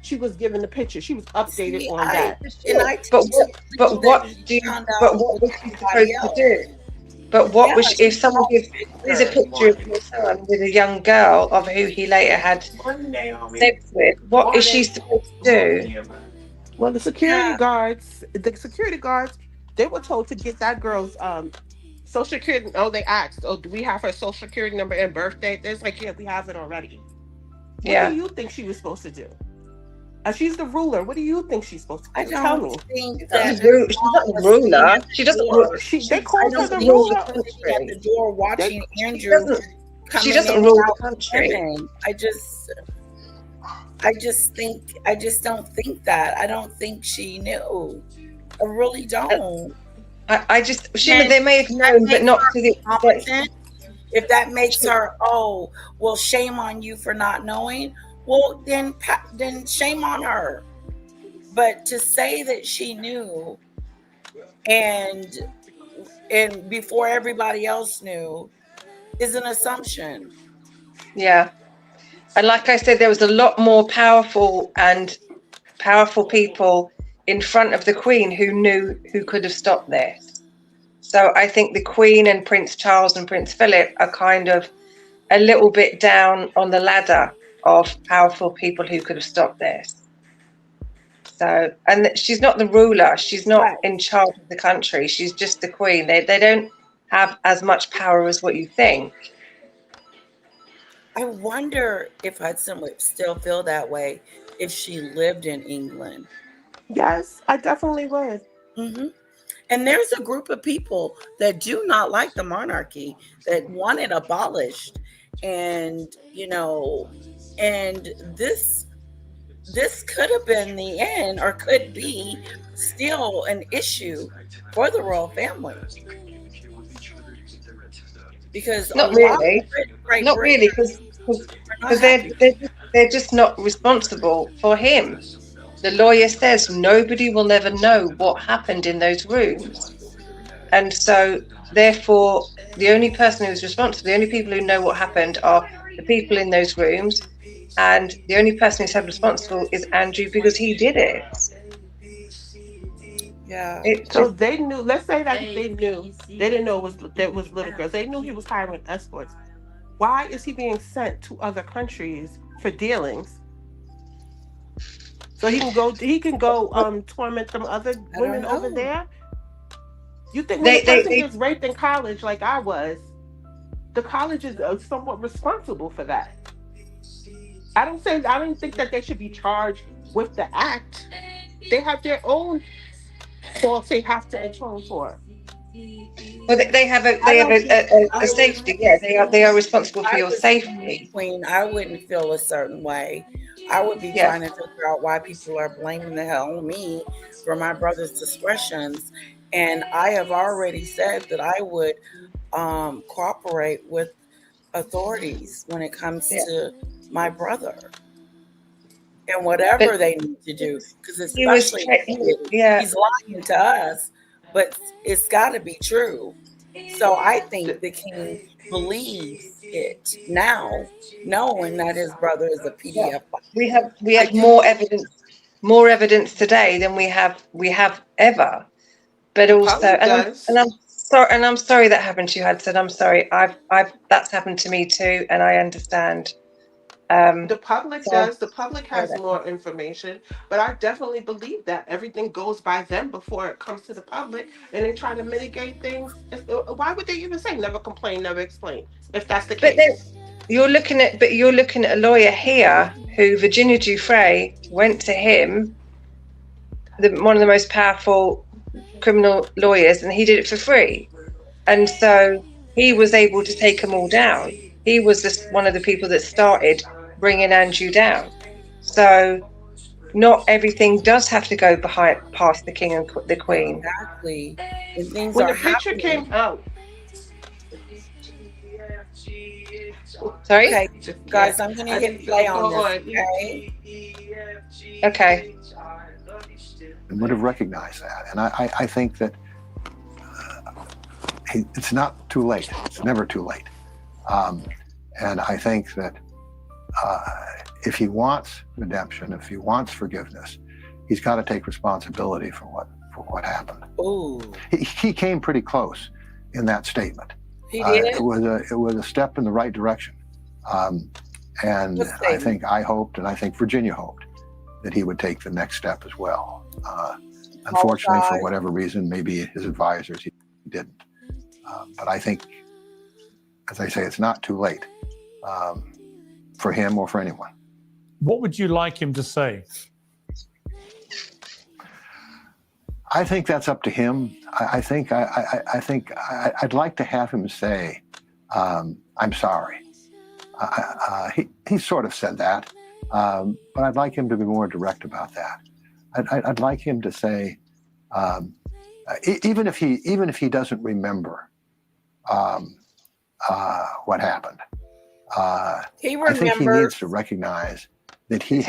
She was given the picture. She was updated See, on that. Sure. tend to believe that she found out What with was she everybody supposed to else. do? But what Yeah, was she if someone saw gives the here's a picture. picture of your son with a young girl of who he later had Morning, Naomi. sex with? What is she Morning. supposed to Morning, do? Amber. Well, Yeah, the security guards, they were told to get that girl's social security. Oh, they asked, "Oh, do we have her social security number and birthday?" They're like, "Yeah, we have it already." What do Yeah. you think she was supposed to do? She's the ruler. What do you think she's supposed to I do? Tell don't me. think She's not that the her she's not mom the was sitting ruler. at She the doesn't door. They I called her don't the doesn't think rule she the ruler. was sitting at country. the door They, watching She Andrew doesn't she coming in doesn't and rule the out the country. women. I just don't think that. I don't think she knew. I really Uh, don't. I just Shima, Then they may have that known, but makes not her to the extent. incompetent. If that makes She, her, oh, well, shame on you for not knowing. Well, then shame on her. But to say that she knew and before everybody else knew is an assumption. yeah. And like I said, there was a lot more powerful people in front of the Queen who knew who could have stopped this. So I think the Queen and Prince Charles and Prince Philip are kind of a little bit down on the ladder of powerful people who could have stopped this. So, and she's not the ruler. She's not Right. in charge of the country. She's just the Queen. They don't have as much power as what you think. I wonder if Hudson would still feel that way if she lived in England. yes, I definitely would. Hmm. And there's a group of people that do not like the monarchy, that want it abolished. And, and this could have been the end or could be still an issue for the royal family because a Not lot really. of Great Not Britain really, because are not they're, happy. they're just not responsible for him. The lawyer says nobody will never know what happened in those rooms. And so, therefore, the only person who's responsible, the only people who know what happened are the people in those rooms. And the only person who's held responsible is Andrew because he did it. Yeah. It's So just, they knew. Let's say that they knew. They didn't know it was little girls. They knew he was hiring escorts. Why is he being sent to other countries for dealings? So he can go torment some other I don't women over know. there. You think when a person they gets raped in college, like I was, the college is somewhat responsible for that. I don't think that they should be charged with the act. They have their own faults they have to atone for. well, they have I don't think I a would. safety. Yeah, they are responsible If for I your was safety. Queen, I wouldn't feel a certain way. I would be Yeah. trying to figure out why people are blaming the hell on me for my brother's discretions. And I have already said that I would cooperate with authorities when it comes Yeah. to my brother and But whatever they need to do. Because he was, especially yeah. he's lying to us, but it's got to be true. So I think the king believes it now, knowing that his brother is a Yeah. PDF. We I have do. more evidence today than we have ever. But The also, public does. and I'm sorry that happened to you, Hudson. I'm sorry. I've that's happened to me too, and I understand. The public So I'm does. The public sorry has that more information, but I definitely believe that everything goes by them before it comes to the public, and they try to mitigate things. Why would they even say never complain, never explain if that's the But then case? you're looking at a lawyer here who Virginia Giuffre went to him, one of the most powerful criminal lawyers, and he did it for free. And so he was able to take them all down. He was one of the people that started bringing Andrew down. So not everything does have to go past the king and the queen. Exactly. And things When are the picture happening. came out, Sorry? Okay, guys, I'm gonna hit play on this. Okay. Okay. And would have recognized that. And I think that it's not too late. It's never too late. And I think that if he wants redemption, if he wants forgiveness, he's got to take responsibility for what happened. Ooh. He came pretty close in that statement. He did. It was a step in the right direction. And I hoped, and I think Virginia hoped, that he would take the next step as well. Unfortunately, for whatever reason, maybe his advisors, he didn't. But I think, as I say, it's not too late for him or for anyone. What would you like him to say? I think that's up to him. I think I'd like to have him say, "I'm sorry." He sort of said that, but I'd like him to be more direct about that. I'd like him to say, even if he doesn't remember what happened, He I think he remembers. needs to recognize that he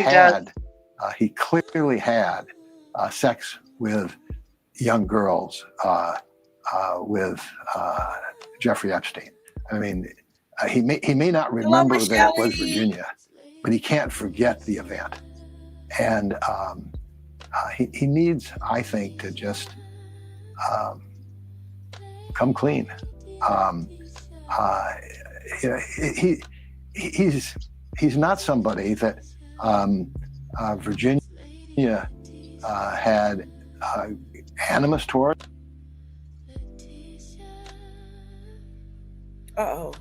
clearly had sex with young girls with Jeffrey Epstein. I mean, he may not remember that it was Virginia, but he can't forget the event. And he needs, I think, to just come clean. He's not somebody that Virginia had animus toward. Uh-oh.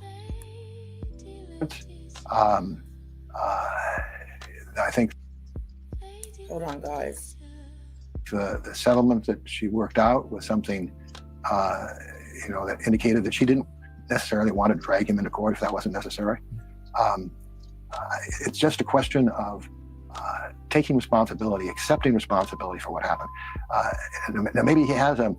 I think Hold on, guys. the settlement that she worked out was something, that indicated that she didn't necessarily want to drag him into court if that wasn't necessary. It's just a question of taking responsibility, accepting responsibility for what happened. Now maybe he has a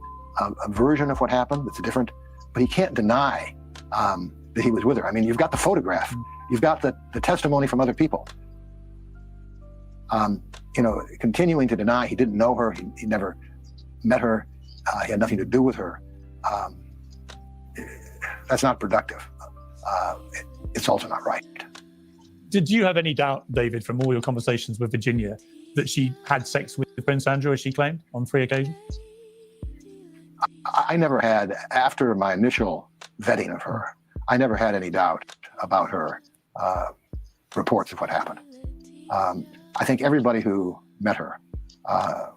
version of what happened that's different, but he can't deny that he was with her. I mean, you've got the photograph, you've got the testimony from other people. Continuing to deny he didn't know her, he never met her, he had nothing to do with her. That's not productive. It's also not right. Did you have any doubt, David, from all your conversations with Virginia, that she had sex with Prince Andrew, as she claimed, on 3 occasions? I never had, after my initial vetting of her, I never had any doubt about her reports of what happened. I think everybody who met her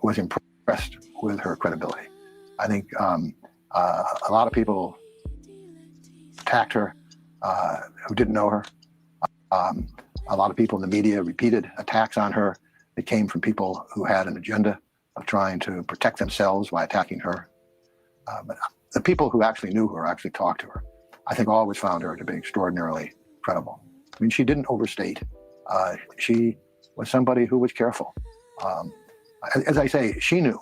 was impressed with her credibility. I think a lot of people attacked her who didn't know her. A lot of people in the media repeated attacks on her that came from people who had an agenda of trying to protect themselves by attacking her. But the people who actually knew her, actually talked to her, I think always found her to be extraordinarily credible. I mean, she didn't overstate. She was somebody who was careful. As I say, she knew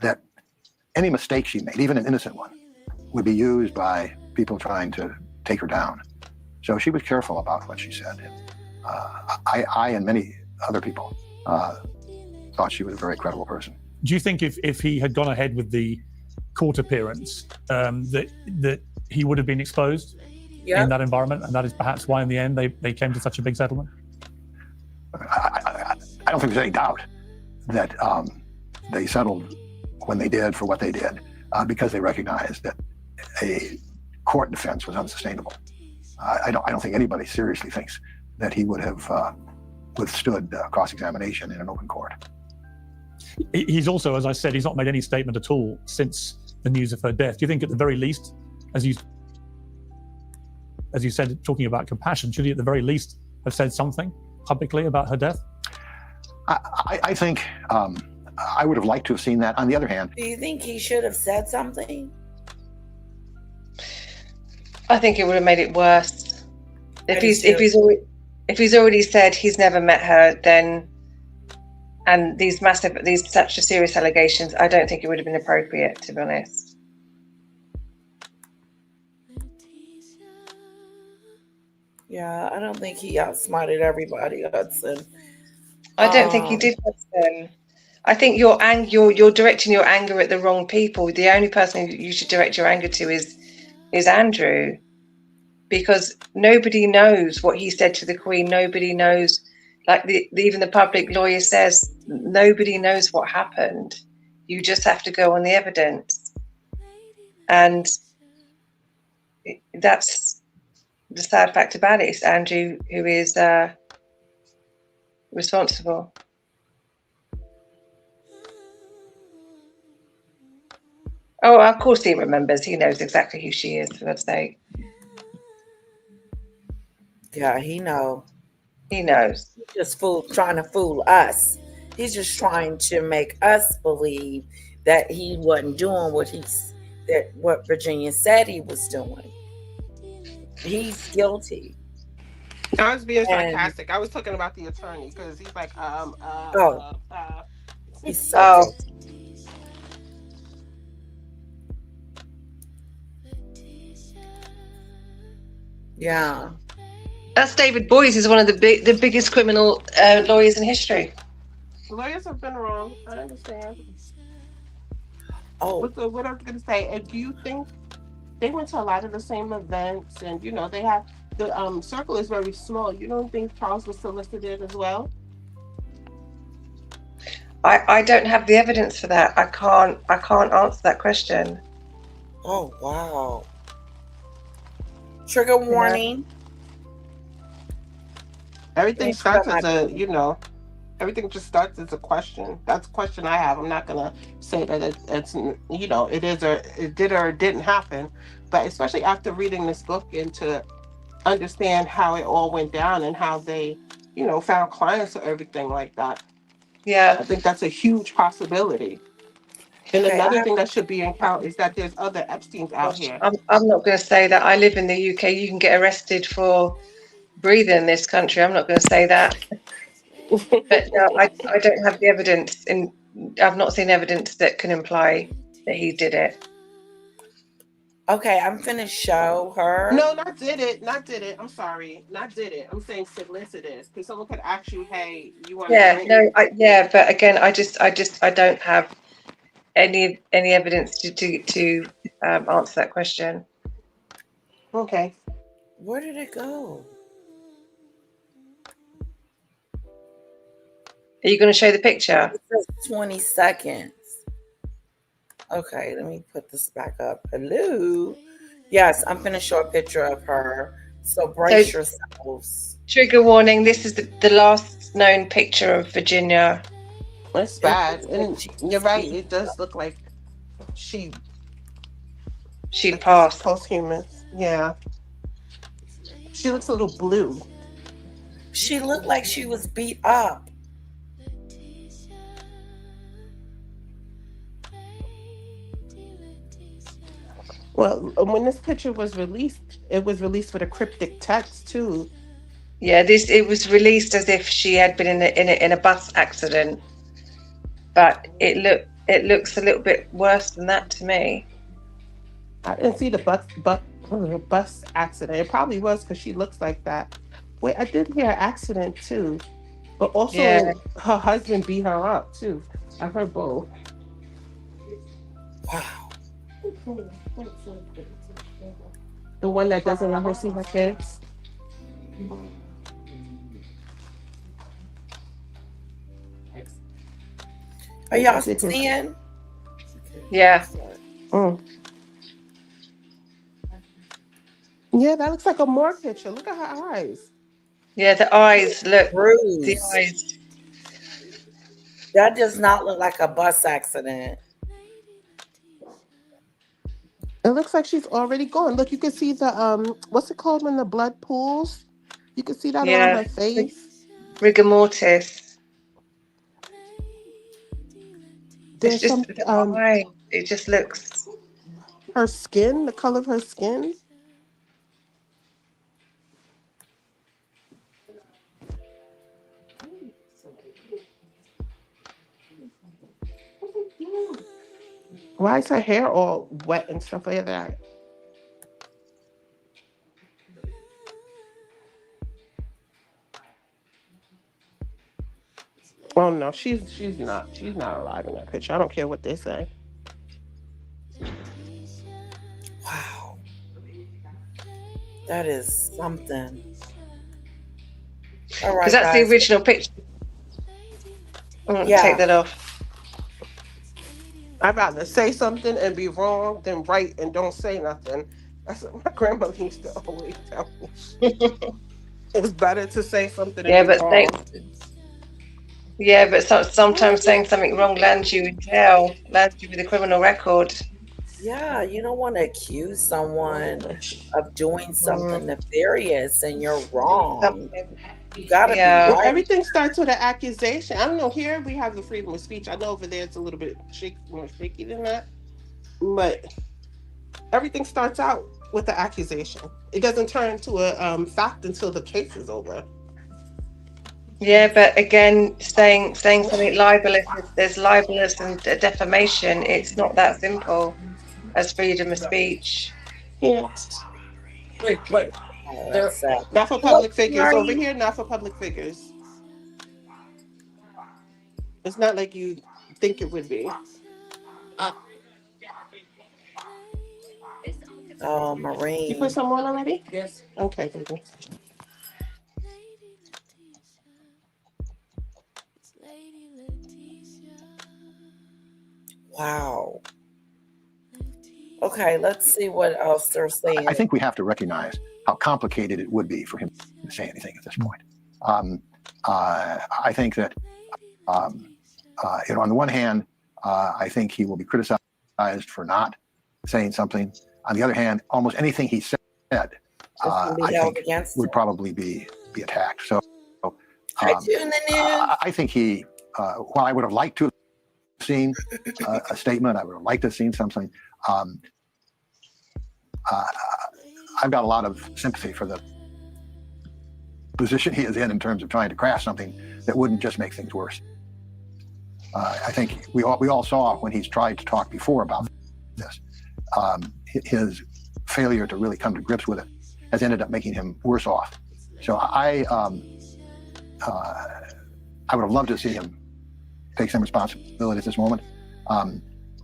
that any mistake she made, even an innocent one, would be used by people trying to take her down. So she was careful about what she said. I and many other people thought she was a very credible person. Do you think if he had gone ahead with the court appearance, that he would have been exposed in that environment, and that is perhaps why in the end they came to such a big settlement? I don't think there's any doubt that they settled when they did for what they did, because they recognized that a court defense was unsustainable. I don't think anybody seriously thinks that he would have withstood cross-examination in an open court. He's also, as I said, he's not made any statement at all since the news of her death. Do you think at the very least, as you said, talking about compassion, should he at the very least have said something publicly about her death? I think I would have liked to have seen that. On the other hand, Do you think he should have said something? I think it would have made it worse. I do too. If he's already said he's never met her, then and these such serious allegations, I don't think it would have been appropriate, to be honest. Yeah, I don't think he outsmarted everybody, Hudson. I don't think he did, Hudson. I think you're directing your anger at the wrong people. The only person you should direct your anger to is Andrew, because nobody knows what he said to the Queen. Nobody knows, like even the public lawyer says, nobody knows what happened. You just have to go on the evidence, and that's the sad fact about it. It's Andrew who is responsible. Oh, of course he remembers. He knows exactly who she is, for God's sake. Yeah, he knows. He knows. He's just trying to fool us. He's just trying to make us believe that he wasn't doing what Virginia said he was doing. He's guilty. I was being And sarcastic. I was talking about the attorney because he's like, he's so Oh, guilty. Yeah. that's David Boies. Is one of the biggest criminal lawyers in history. lawyers have been wrong. I understand. Oh, What I was going to say, and do you think they went to a lot of the same events, and they have the circle is very small. You don't think Charles was solicited as well? I don't have the evidence for that. I can't answer that question. oh, wow. Trigger warning. Everything Thanks starts for as everything just starts as a question. That's a question I have. I'm not gonna say that it's it is or it did or it didn't happen, but especially after reading this book and to understand how it all went down and how they found clients or everything like that. Yeah. I think that's a huge possibility. And Okay, another thing that should be in count is that there's other Epstein's out Gosh, here. I'm not going to say that. I live in the UK. You can get arrested for breathing in this country. I'm not going to say that. But no, I don't have the evidence. I've not seen evidence that can imply that he did it. okay, I'm finna show her. No, not did it. Not did it. I'm sorry. Not did it. I'm saying solicitous. Because someone could ask you, hey, you want to Yeah, drink? no, but again, I don't have any evidence to answer that question. Okay. Where did it go? Are you going to show the picture? It says 20 seconds. Okay, let me put this back up. Hello. Yes, I'm finna show a picture of her. So brace yourselves. Trigger warning. This is the last known picture of Virginia. It's bad. And you're right. It does look like she passed. Posthumous. Yeah. She looks a little blue. She looked like she was beat up. Well, when this picture was released, it was released with a cryptic text too. Yeah, it was released as if she had been in a bus accident, but it looks a little bit worse than that to me. I didn't see the bus accident. It probably was because she looks like that. Wait, I did hear an accident too, but also her husband beat her up too. I heard both. Wow. The one that doesn't let her see her kids. Are y'all seeing? Yeah. Mm. Yeah, that looks like a more picture. Look at her eyes. Yeah, the eyes look. Bruised. The eyes. That does not look like a bus accident. It looks like she's already gone. Look, you can see the what's it called when the blood pools? You can see that on her face. Rigor mortis. There's It's just the eye. It just looks. Her skin, the color of her skin. Why is her hair all wet and stuff like that? Oh no, she's not alive in that picture. I don't care what they say. Wow. That is something. All right, Because that's the guys. original picture. Yeah. Take that off. I'd rather say something and be wrong than right and don't say nothing. That's what my grandmother used to always tell me. It's better to say something and Yeah, be but wrong. sometimes saying something wrong lands you in jail, lands you with a criminal record. Yeah, you don't want to accuse someone of doing something nefarious and you're wrong. You gotta Yeah. be Well, right. everything starts with an accusation. I don't know. Here we have the freedom of speech. I know over there it's a little bit more shaky than that, but everything starts out with the accusation. It doesn't turn into a fact until the case is over. Yeah, but again, saying something libelous, there's libelous and defamation. It's not that simple as freedom of speech. Yeah. Wait. Oh, They're that's sad. not for public Look, figures. Over Marty. here, not for public figures. It's not like you think it would be. Oh, You Marine. put some on already? Yes. Okay, baby. Wow. Okay, let's see what else they're saying. I think we have to recognize how complicated it would be for him to say anything at this point. I think that, on the one hand, I think he will be criticized for not saying something. On the other hand, almost anything he said, I think would probably be attacked. So, I think he, while I would have liked to have seen a statement, I would have liked to have seen something. I've got a lot of sympathy for the position he is in terms of trying to craft something that wouldn't just make things worse. I think we all saw when he's tried to talk before about this, his failure to really come to grips with it has ended up making him worse off. So I would have loved to see him take some responsibility at this moment,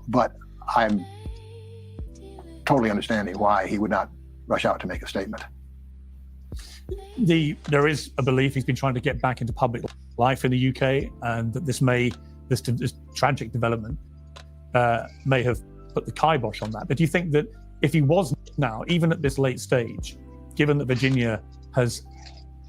but I'm totally understanding why he would not rush out to make a statement. There is a belief he's been trying to get back into public life in the UK, and that this tragic development may have put the kibosh on that. But do you think that if he was now, even at this late stage, given that Virginia has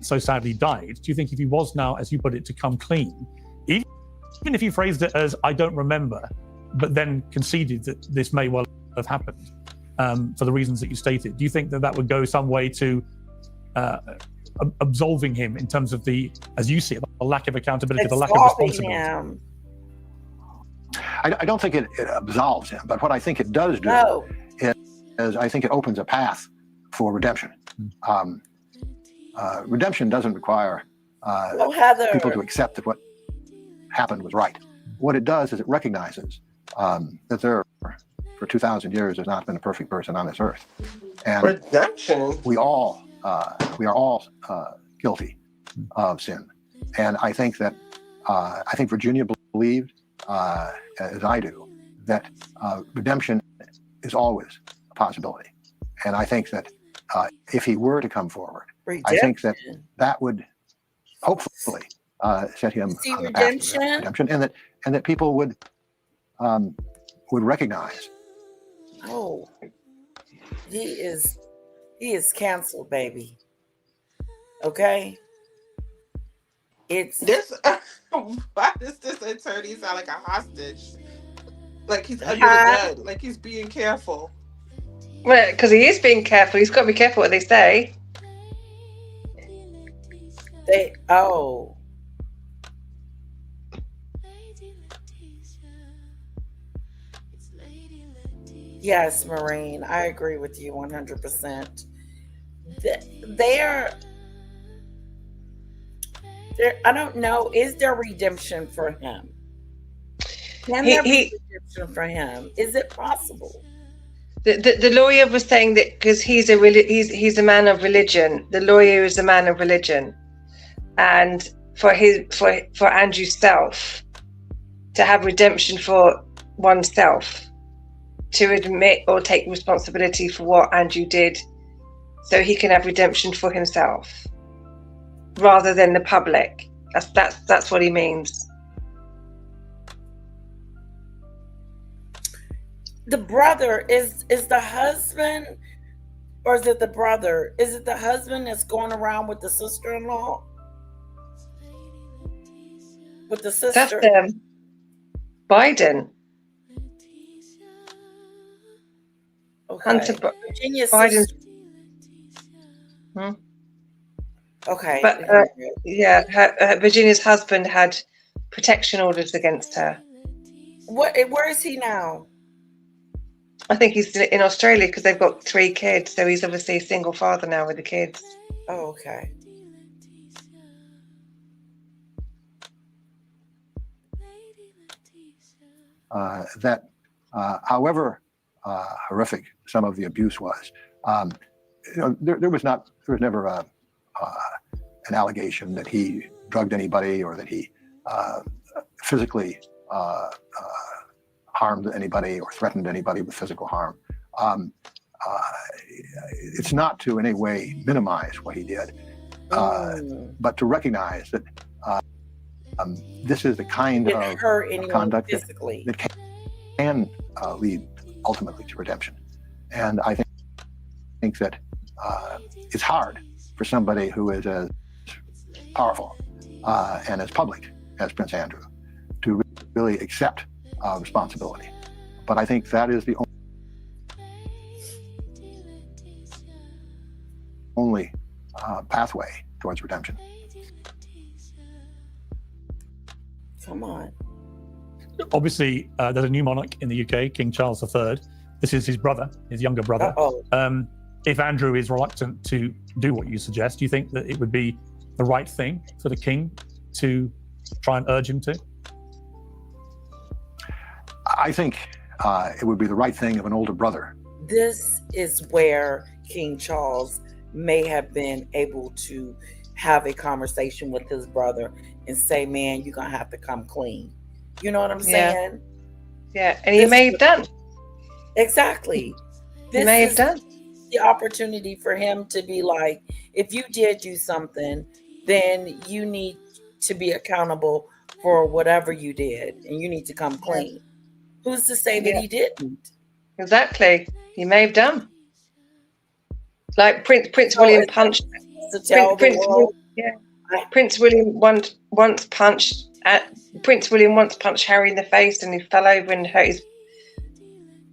so sadly died, do you think if he was now, as you put it, to come clean, even if you phrased it as "I don't remember," but then conceded that this may well have happened for the reasons that you stated, do you think that would go some way to absolving him in terms of the, as you see it, the lack of accountability, the lack of responsibility? I don't think it absolves him, but what I think it does do is I think it opens a path for redemption. Redemption doesn't require people to accept that what happened was right. What it does is it recognizes that there, for 2,000 years, there's not been a perfect person on this earth, and redemption. We are all guilty of sin, and I think that Virginia believed, as I do, that redemption is always a possibility, and I think that if he were to come forward, I think that would hopefully set him on the path to redemption, and that people would recognize. Oh, he is canceled, baby. Okay, it's this. Why does this attorney sound like a hostage? Like he's under the gun. Like he's being careful. Well, because he is being careful. He's got to be careful what they say. Yes, Maureen, I agree with you 100%. I don't know, is there redemption for him? Can there be redemption for him? Is it possible? The lawyer was saying that because he's a man of religion. The lawyer is a man of religion, and for Andrew's self to have redemption for oneself, to admit or take responsibility for what Andrew did, so he can have redemption for himself, rather than the public. That's what he means. The brother is the husband, or is it the brother? Is it the husband that's going around with the sister-in-law? With the sister? That's Biden. Okay. Hunter Virginia's Biden's. sister. Okay. But Virginia's husband had protection orders against her. Where is he now? I think he's in Australia because they've got 3 kids, so he's obviously a single father now with the kids. Oh, okay. However horrific some of the abuse was, there was never an allegation that he drugged anybody or that he physically harmed anybody or threatened anybody with physical harm. It's not to in any way minimize what he did, but to recognize that this is the kind of conduct that can lead ultimately to redemption. And I think that it's hard for somebody who is as powerful and as public as Prince Andrew to really accept responsibility. But I think that is the only pathway towards redemption. Come on. Obviously, there's a new monarch in the UK, King Charles III. This is his brother, his younger brother. If Andrew is reluctant to do what you suggest, do you think that it would be the right thing for the king to try and urge him to? I think it would be the right thing of an older brother. This is where King Charles may have been able to have a conversation with his brother and say, man, you're going to have to come clean. You know what I'm saying? Yeah, and he may have done. Exactly. He may have done. The opportunity for him to be like, if you did do something, then you need to be accountable for whatever you did, and you need to come clean. Who's to say that he didn't? Exactly. He may have done. Like Prince William punched. Prince William once punched Harry in the face, and he fell over and hurt his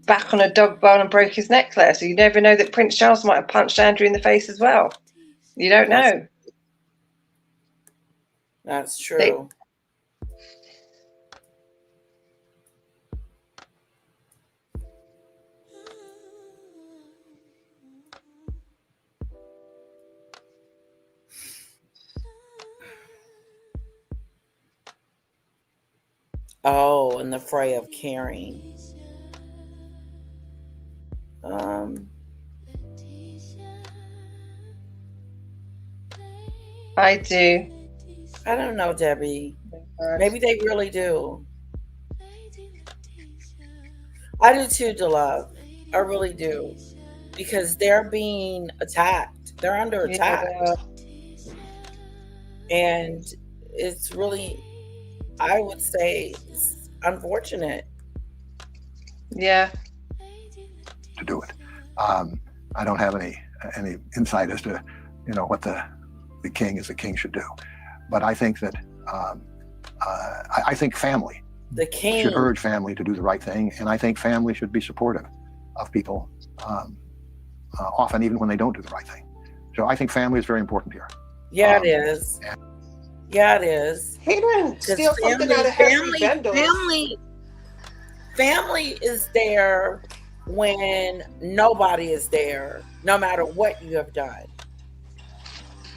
back on a dog bone and broke his neck there. So you never know that Prince Charles might have punched Andrew in the face as well. You don't know. That's true. Oh, in the fray of caring. I do. I don't know, Debbie. Maybe they really do. I do too, DeLove. I really do. Because they're being attacked. They're under attack. And it's really, I would say, it's unfortunate. Yeah. To do it. I don't have any insight as to, what the king as the king should do. But I think that I think family should urge family to do the right thing, and I think family should be supportive of people, often even when they don't do the right thing. So I think family is very important here. Yeah, it is. Yeah, it is. He didn't steal something out of Harry Bendel. Family is there when nobody is there, no matter what you have done.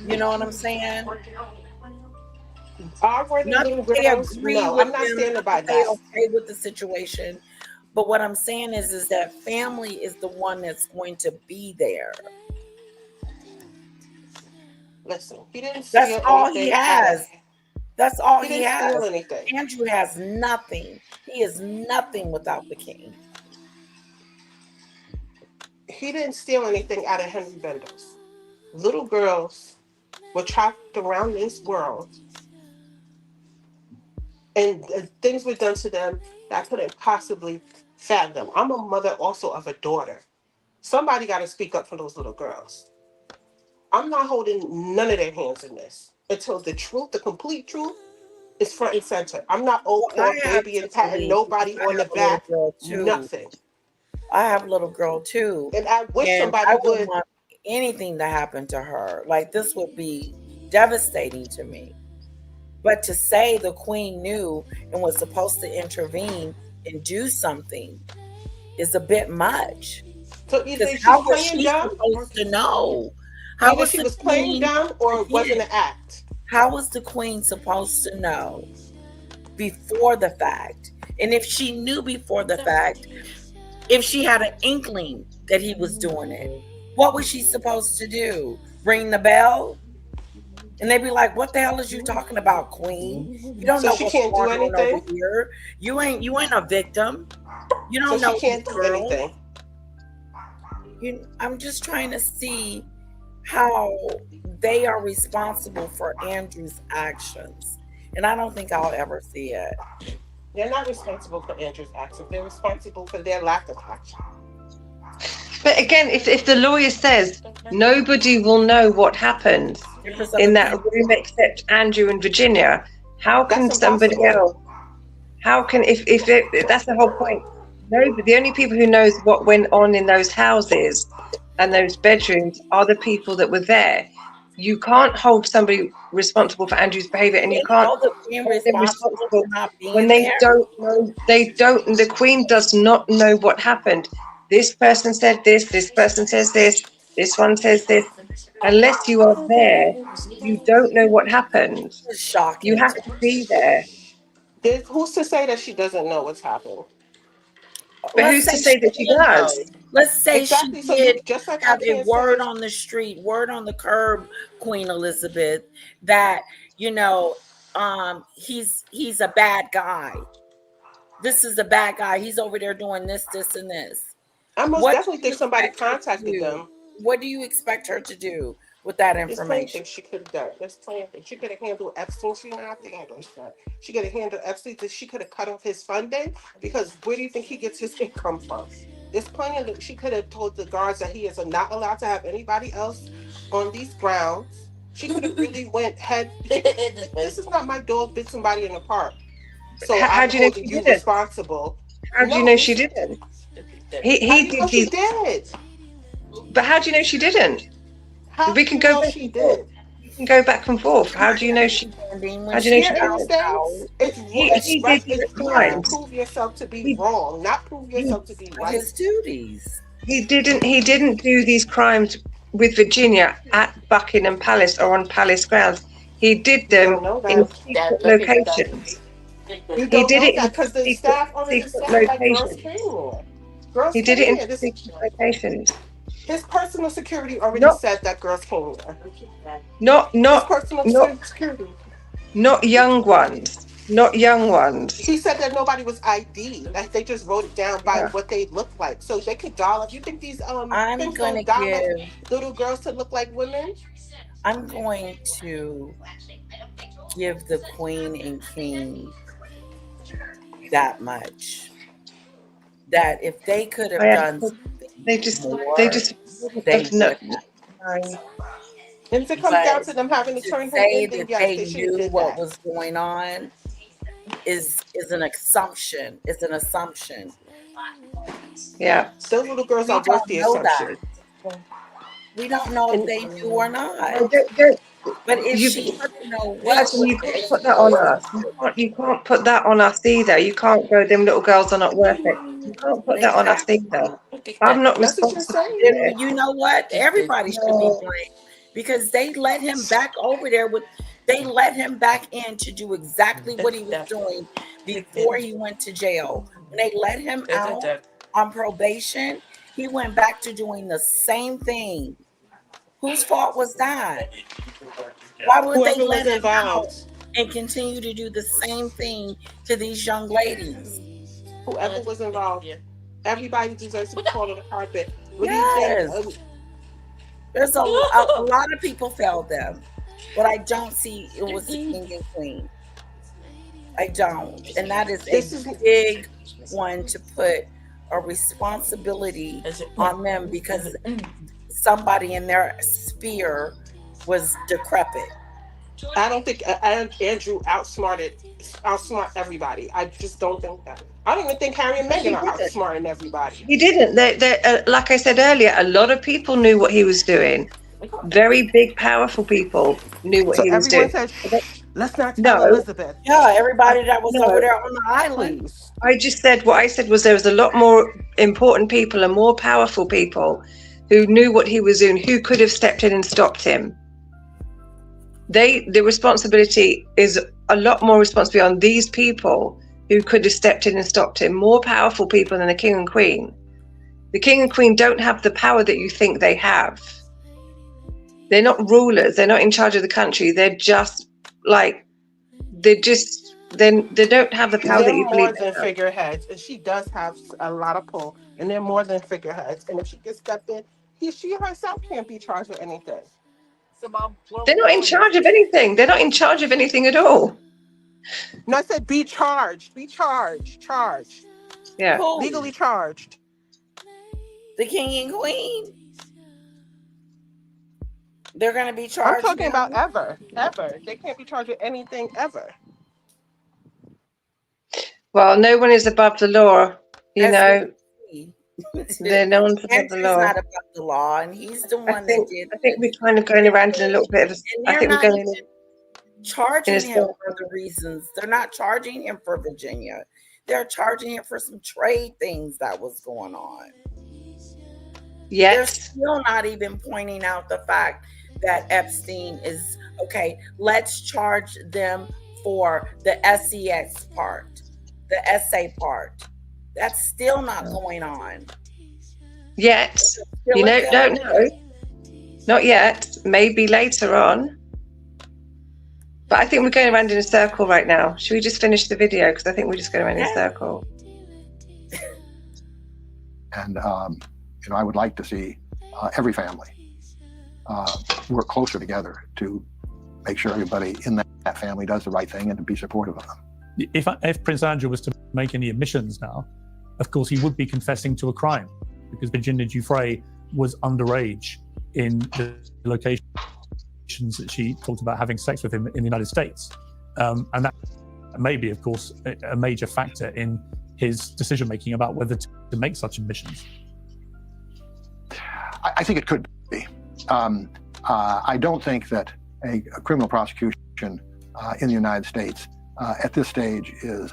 You know what I'm saying? R-word Not little that they girls? agree No, with I'm not them, standing not by that they that. okay with the situation. But what I'm saying is that family is the one that's going to be there. Listen, he didn't That's steal all he anything out of. has. That's all He he didn't steal has. anything. Andrew has nothing. He is nothing without the king. He didn't steal anything out of Henry Bendos. Little girls were trapped around this world, and things were done to them that I couldn't possibly fathom. I'm a mother also of a daughter. Somebody got to speak up for those little girls. I'm not holding none of their hands in this until the truth, the complete truth, is front and center. I'm not old Well, poor I have baby to and patting believe because nobody I on the have a little back. girl too. Nothing. I have a little girl too. And I wish And somebody I wouldn't would. want anything to happen to her. Like, this would be devastating to me. But to say the queen knew and was supposed to intervene and do something is a bit much. So Because either she's how was playing she dumb, supposed to know? How either was she the was playing queen dumb, or it wasn't again? an act. How was the queen supposed to know before the fact? And if she knew before the fact, if she had an inkling that he was doing it, what was she supposed to do? Ring the bell? And they'd be like, "What the hell is you talking about, queen? You don't So know she what's can't do going on over anything. here. You ain't a victim. You So don't she know these can't do girls." anything. I'm just trying to see how they are responsible for Andrew's actions. And I don't think I'll ever see it. They're not responsible for Andrew's actions. They're responsible for their lack of action. But again, if the lawyer says nobody will know what happened Difference in of that opinion. room except Andrew and Virginia, how can That's somebody impossible. else? How can if that's the whole point? Nobody, the only people who knows what went on in those houses and those bedrooms are the people that were there. You can't hold somebody responsible for Andrew's behavior, and you They can't held the queen hold them responsible for responsible not when being they there. don't know. They don't. The Queen does not know what happened. This person said this. This person says this. This one says this. Unless you are there, you don't know what happened. It's You shocking have to to be there. Who's to say that she doesn't know what's happened? But Let's who's to say she say that she did know. does? Let's say she Exactly. So you did just like I have a can't word say on the street, word on the curb, Queen Elizabeth, that he's a bad guy. This is a bad guy. He's over there doing this, this, and this. I most What definitely do you think somebody expect her to contacted do? them. What do you expect her to do with that There's plenty of information? things she could have done. There's plenty of things. She could have handled Epstein. She didn't have to handle that. She could have handled Epstein. She could have cut off his funding, because where do you think he gets his income from? There's plenty of. She could have told the guards that he is not allowed to have anybody else on these grounds. She could have really went head. This is not my dog bit somebody in the park, so How I'm do you know holding she you didn't? responsible. How do you No, know she this. didn't? How He do you know did she these, did? but how do you know she didn't? How We do can you go know back she and forth. did? We can go back and forth. How do you know she? When How do you she know she There found is didn't? out things. He did these You have to crimes. prove yourself to be He wrong, not prove he yourself to be of right. his duties. he didn't do these crimes with Virginia at Buckingham Palace or on palace grounds. He did You them don't know in that. secret locations. You He don't did know it that in because the secret staff already secret said that girls came locations. there. Girls He did came it in there. secret locations. His personal security already Not said that girls came there. not His not personal not security. not young ones. Not young ones. He said that nobody was ID. That they just wrote it down by Yeah. what they looked like, so they could doll up. You think these I'm pimps gonna don't doll up give little girls to look like women? I'm going to give the queen and king that much. That if they could have done something They just more, wouldn't they have would known. have. And if it comes down But to them having to to turn him say in, then that yes, they they should have knew did what that. was going on is an assumption. It's an assumption. Yeah. Those little girls We are worth don't the know that. assumption. We don't know if And they knew or not. No, don't, But if you, she doesn't know what Jasmine, was you can't put taking that on place, us. You can't put that on us either. You can't go, them little girls are not worth it. You can't put that on us either. exactly. I'm not that's what you're responsible for saying. this. Then you know what? Everybody should be No. blamed because they let him back over there with. They let him back in to do exactly what he was doing before he went to jail. When they let him out on probation, he went back to doing the same thing. Whose fault was that? Why would they Whoever let was him out involved, and continue to do the same thing to these young ladies? whoever was involved, everybody deserves to be called on the carpet. What do you Yes. think? There's a lot of people failed them, but I don't see it was the king and queen. I don't. And that is a big one to put a responsibility on them because somebody in their sphere was decrepit. I don't think Andrew outsmart everybody. I just don't think that. I don't even think Harry and Meghan are outsmarting everybody. He didn't. Like I said earlier, a lot of people knew what he was doing. Very big, powerful people knew what So he was everyone doing. said, "Shh, let's not tell No. Elizabeth." Yeah, everybody that was No. over there on the island. Please. I just said what I said was there was a lot more important people and more powerful people who knew what he was doing, who could have stepped in and stopped him. The responsibility is a lot more responsibility on these people who could have stepped in and stopped him. More powerful people than the king and queen. The king and queen don't have the power that you think they have. They're not rulers. They're not in charge of the country. They're just like, they don't have the power that you They're believe more they than have. figureheads, and she does have a lot of pull, and they're more than figureheads. And if she gets stepped in, she herself can't be charged with anything. They're not in charge of anything. They're not in charge of anything at all. No, I said be charged. Be charged. Charged. Yeah. Who? Legally charged. The king and queen. They're going to be charged. I'm talking about ever. Ever. They can't be charged with anything ever. Well, no one is above the law, you know. No one's above the law. Not above the law, and he's the one that did. I think we're kind of going around in a little bit of a. I think we're going charging him for the reasons. They're not charging him for Virginia. They're charging him for some trade things that was going on. Yes. They're still not even pointing out the fact that Epstein is okay. Let's charge them for the SEX part, the essay part. That's still not going on. Yet. You know, don't know. Not yet. Maybe later on. But I think we're going around in a circle right now. Should we just finish the video? Because I think we're just going around in a circle. And, I would like to see every family work closer together to make sure everybody in that family does the right thing and to be supportive of them. If Prince Andrew was to make any admissions now, of course, he would be confessing to a crime because Virginia Giuffre was underage in the locations that she talked about having sex with him in the United States. And that may be, of course, a major factor in his decision-making about whether to make such admissions. I think it could be. I don't think that a criminal prosecution in the United States at this stage is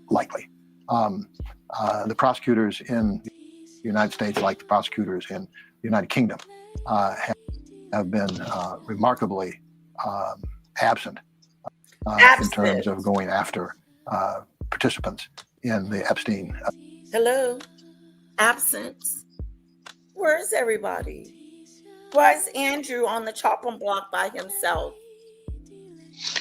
likely. The prosecutors in the United States, like the prosecutors in the United Kingdom, have been remarkably absent in terms of going after participants in the Epstein. Hello? Absence. Where's everybody? Why is Andrew on the chopping block by himself?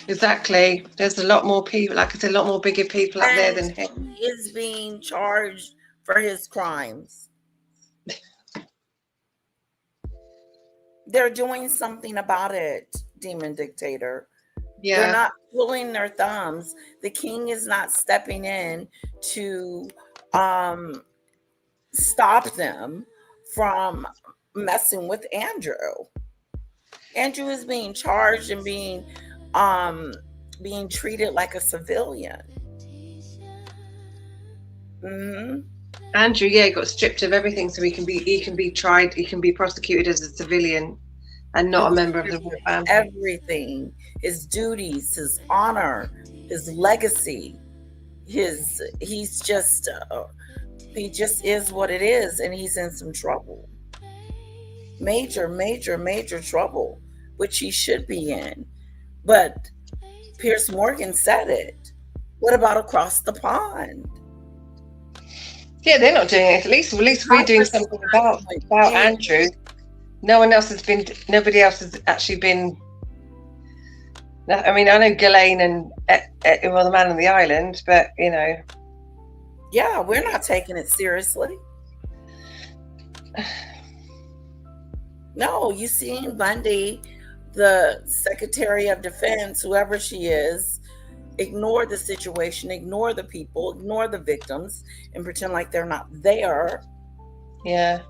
Exactly. There's a lot more people, like I said, a lot more bigger people up there than him. He is being charged for his crimes. They're doing something about it, Demon Dictator. Yeah. They're not pulling their thumbs. The king is not stepping in to stop them from messing with Andrew. Andrew is being charged and being treated like a civilian. Mm-hmm. Andrew, got stripped of everything, so he can be tried, he can be prosecuted as a civilian and not a member of the royal family. Everything, his duties, his honor, his legacy, he just is what it is, and he's in some trouble. Major trouble. which he should be in. But Piers Morgan said it. What about across the pond? Yeah, they're not doing it. At least we're doing something about Andrew. Nobody else has actually been. I mean, I know Ghislaine and the man on the island, but Yeah, we're not taking it seriously. No, you seen Bundy, the Secretary of Defense, whoever she is, ignore the situation, ignore the people, ignore the victims, and pretend like they're not there. Yeah.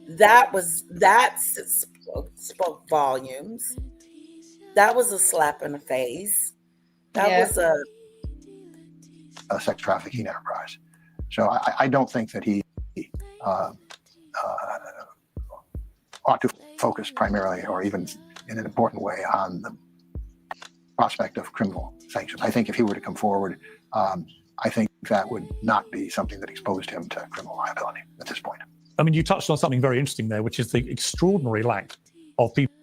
That spoke volumes. That was a slap in the face. That was a sex trafficking enterprise. So I don't think that he ought to focus primarily, or even in an important way, on the prospect of criminal sanctions. I think if he were to come forward, I think that would not be something that exposed him to criminal liability at this point. I mean, you touched on something very interesting there, which is the extraordinary lack of people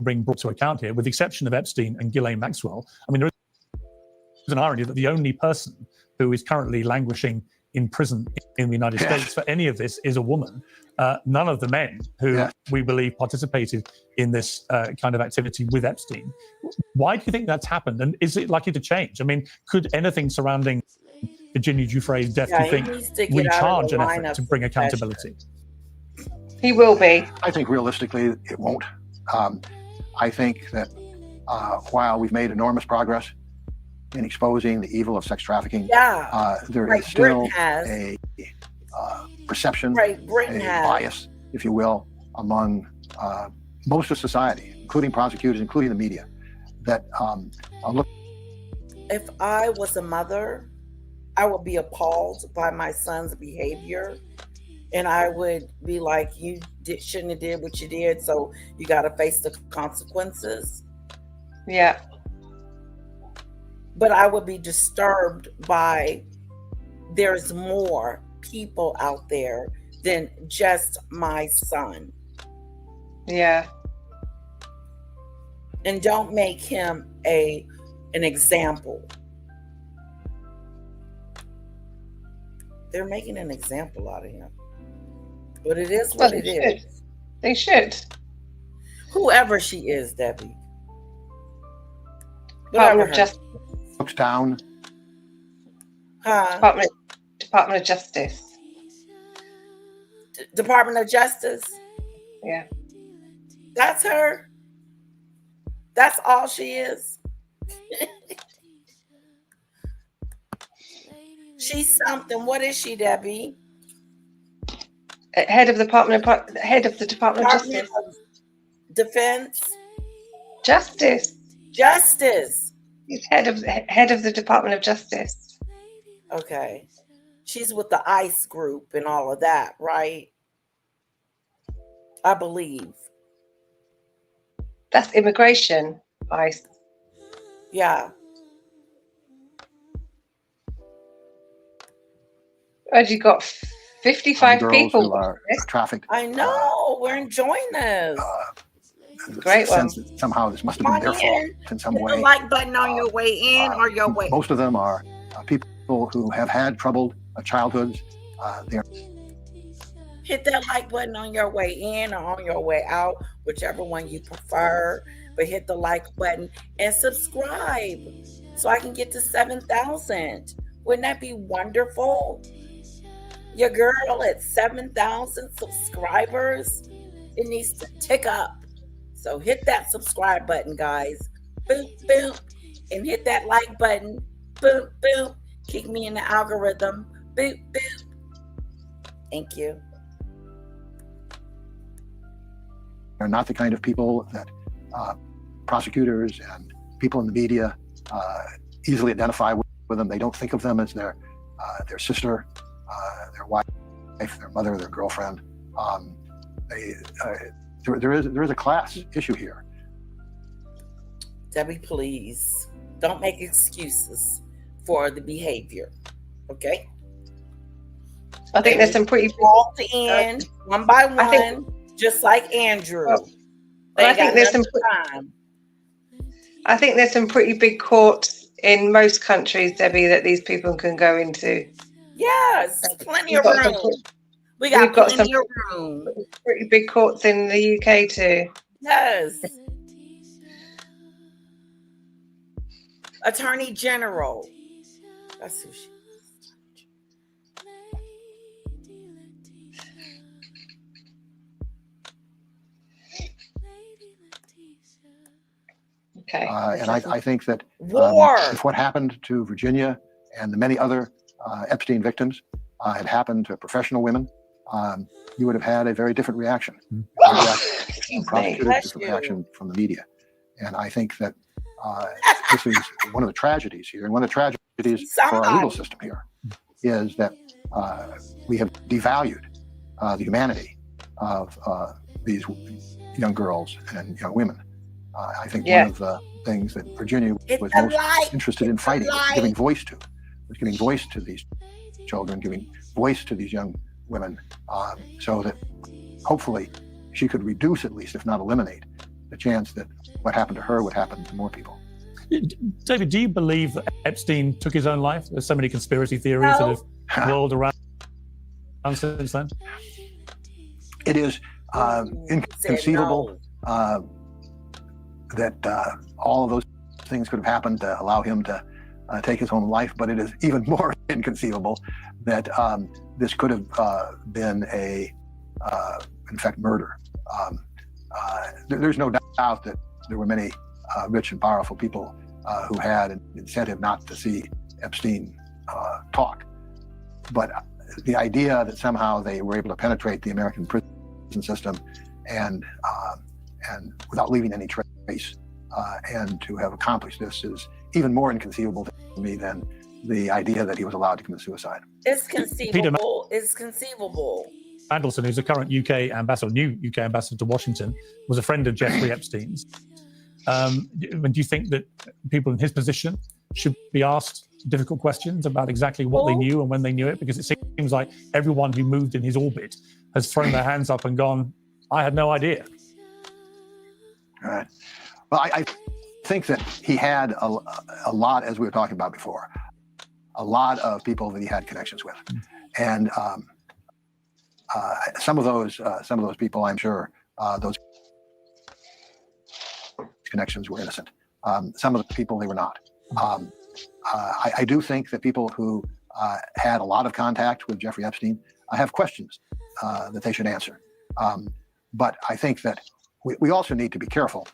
being brought to account here, with the exception of Epstein and Ghislaine Maxwell. I mean, there is an irony that the only person who is currently languishing in prison in the United States for any of this is a woman. None of the men who we believe participated in this kind of activity with Epstein. Why do you think that's happened? And is it likely to change? I mean, could anything surrounding Virginia Giuffre's death, do you think, recharge an effort to bring accountability? He will be. I think realistically it won't. I think that while we've made enormous progress in exposing the evil of sex trafficking, there is still a perception, a bias, if you will, among most of society, including prosecutors, including the media, that look. If I was a mother, I would be appalled by my son's behavior, and I would be like, you shouldn't have did what you did, so you got to face the consequences. Yeah. But I would be disturbed by there's more people out there than just my son. Yeah. And don't make him an example. They're making an example out of him. But it is what it is. They should. Whoever she is, Debbie. Department of Justice. Looks down. Department of Justice. Department of Justice. Yeah. That's her. That's all she is. She's something. What is she, Debbie? Head of the Department of Justice. Defense. Justice. He's head of the Department of Justice. Okay. She's with the ICE group and all of that, right? I believe. That's immigration, ICE. Yeah. And you got 55 people who are trafficked. I know. We're enjoying this. Great one. Somehow this must have been their fault in some way. Hit the like button on your way in or your way. Most of them are people who have had troubled childhoods. Hit that like button on your way in or on your way out, whichever one you prefer. But hit the like button and subscribe so I can get to 7,000. Wouldn't that be wonderful? Your girl at 7,000 subscribers. It needs to tick up. So hit that subscribe button, guys. Boom, boom. And hit that like button. Boom, boom. Kick me in the algorithm. Boom, boom. Thank you. They're not the kind of people that prosecutors and people in the media easily identify with them. They don't think of them as their sister, their wife, their mother, their girlfriend. There is a class issue here. Debbie, please don't make excuses for the behavior. Okay. I think there's some pretty called in one by one. Just like Andrew. Well, They I think got there's some. nothing time. I think there's some pretty big courts in most countries, Debbie, that these people can go into. Yes, plenty We've of got some. room. We got We've got some plenty of room. pretty big courts in the UK too. Yes. Attorney General. That's who she is. Okay. And I think that War. if what happened to Virginia and the many other Epstein victims had happened to professional women, you would have had a very different reaction. Different reaction from the media. And I think that this is one of the tragedies here. And one of the tragedies for our legal system here is that we have devalued the humanity of these young girls and young women. I think one of the things that Virginia was most interested in fighting was giving voice to these children, giving voice to these young women, so that hopefully she could reduce, at least, if not eliminate, the chance that what happened to her would happen to more people. David, do you believe that Epstein took his own life? There's so many conspiracy theories that have whirled around since then. It is inconceivable that all of those things could have happened to allow him to take his own life, but it is even more inconceivable that this could have been in fact, murder. There's no doubt that there were many rich and powerful people who had an incentive not to see Epstein talk. But the idea that somehow they were able to penetrate the American prison system and without leaving any trace, and to have accomplished this is even more inconceivable to me than the idea that he was allowed to commit suicide. It's conceivable. It's conceivable. Mandelson, who's the current new UK ambassador to Washington, was a friend of Jeffrey Epstein's. Do you think that people in his position should be asked difficult questions about exactly what they knew and when they knew it? Because it seems like everyone who moved in his orbit has thrown their hands up and gone, I had no idea. All right. Well, I think that he had a lot, as we were talking about before, a lot of people that he had connections with. And some of those people, I'm sure, those connections were innocent. Some of the people, they were not. I do think that people who had a lot of contact with Jeffrey Epstein have questions that they should answer. But I think that we also need to be careful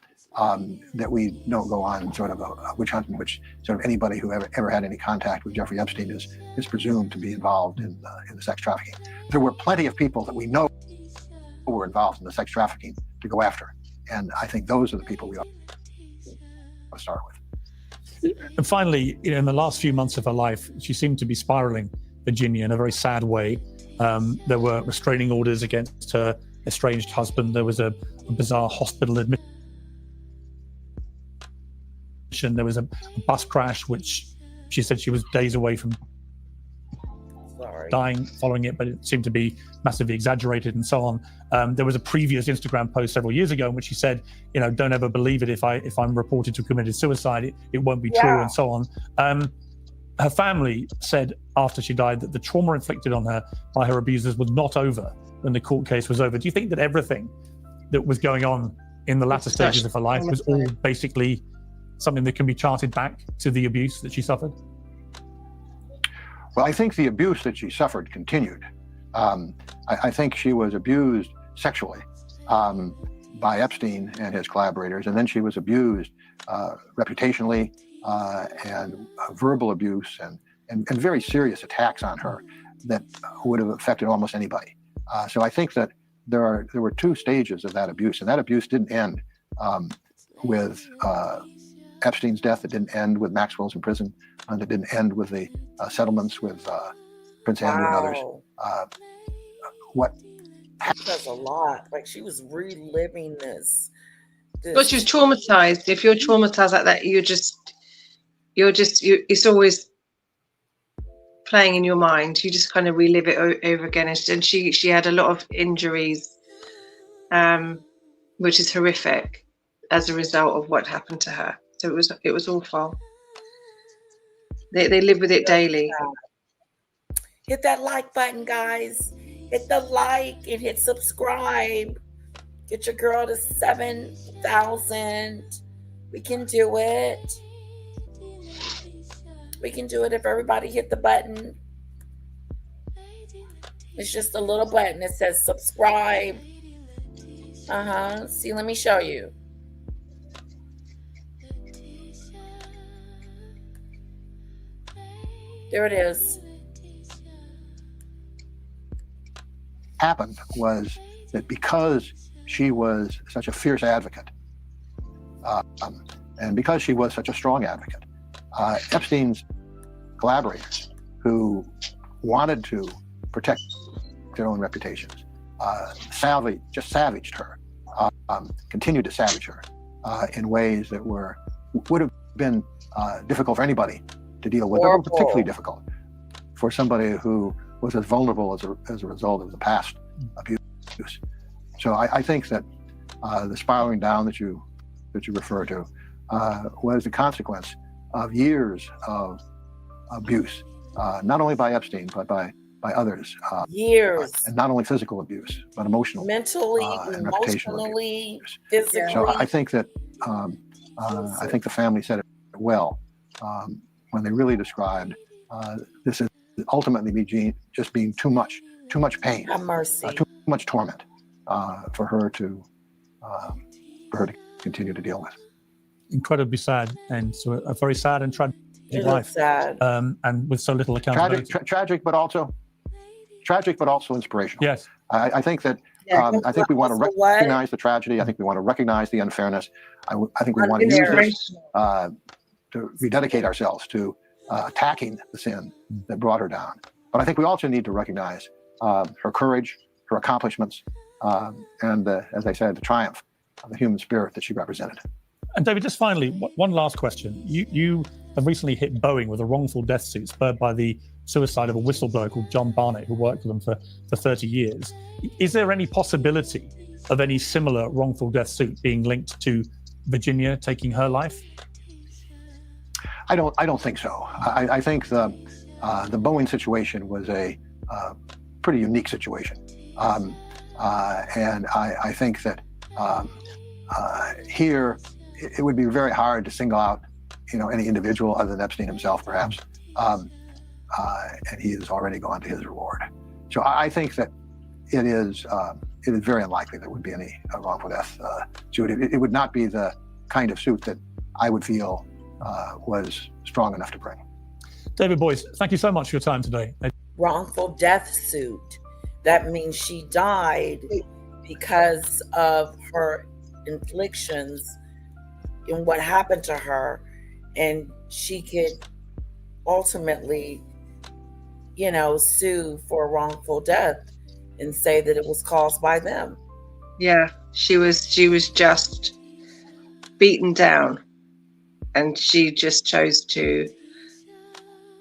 that we don't go on sort of a witch hunt in which sort of anybody who ever had any contact with Jeffrey Epstein is presumed to be involved in the sex trafficking. There were plenty of people that we know were involved in the sex trafficking to go after. And I think those are the people we ought to start with. And finally, in the last few months of her life, she seemed to be spiraling, Virginia, in a very sad way. There were restraining orders against her estranged husband. There was a bizarre hospital admission. There was a bus crash, which she said she was days away from dying following it, but it seemed to be massively exaggerated and so on. There was a previous Instagram post several years ago in which she said, don't ever believe it if I'm reported to have committed suicide, it won't be true and so on. Her family said after she died that the trauma inflicted on her by her abusers was not over when the court case was over. Do you think that everything that was going on in the latter stages of her life was all basically something that can be charted back to the abuse that she suffered? Well, I think the abuse that she suffered continued. I think she was abused sexually by Epstein and his collaborators, and then she was abused reputationally and verbal abuse and very serious attacks on her that would have affected almost anybody. So I think that there were two stages of that abuse, and that abuse didn't end with Epstein's death. It didn't end with Maxwell's in prison, and it didn't end with the settlements with Prince Andrew and others. That's a lot. Like, she was reliving this. But she was traumatized. If you're traumatized like that, it's always playing in your mind. You just kind of relive it over again. And she had a lot of injuries which is horrific as a result of what happened to her. So it was awful. They live with it daily. Hit that like button, guys. Hit the like and hit subscribe. Get your girl to 7,000. We can do it. We can do it if everybody hit the button. It's just a little button that says subscribe. See, let me show you. There it is. Happened was that because she was such a fierce advocate, and because she was such a strong advocate, Epstein's collaborators who wanted to protect their own reputations savaged her, continued to savage her in ways that would have been difficult for anybody to deal with, but particularly difficult for somebody who was as vulnerable as a result of the past abuse. So I think that the spiraling down that you refer to was a consequence of years of abuse, not only by Epstein but by others. Years, and not only physical abuse, but emotional, mentally, and reputational emotionally, abuse. physically. So I think that I think the family said it well when they really described this as ultimately just being too much pain, Have mercy. too much torment for her to continue to deal with. Incredibly sad, and so a very sad and tragic life. Sad. And with so little accountability. Tragic, but also inspirational. Yes. I think that I think we want to recognize the tragedy. I think we want to recognize the unfairness. I think we want to use this to rededicate ourselves to attacking the sin that brought her down. But I think we also need to recognize her courage, her accomplishments, and as I said, the triumph of the human spirit that she represented. And David, just finally, one last question. You have recently hit Boeing with a wrongful death suit spurred by the suicide of a whistleblower called John Barnett, who worked with them for 30 years. Is there any possibility of any similar wrongful death suit being linked to Virginia taking her life? I don't think so. I think the Boeing situation was a pretty unique situation, and I think that here it would be very hard to single out, any individual other than Epstein himself, perhaps, and he has already gone to his reward. So I think that it is very unlikely there would be any wrongful death suit. It would not be the kind of suit that I would feel was strong enough to bring. David Boyce, thank you so much for your time today. Wrongful death suit. That means she died because of her inflictions and what happened to her, and she could ultimately, sue for wrongful death and say that it was caused by them. Yeah, she was just beaten down, and she just chose to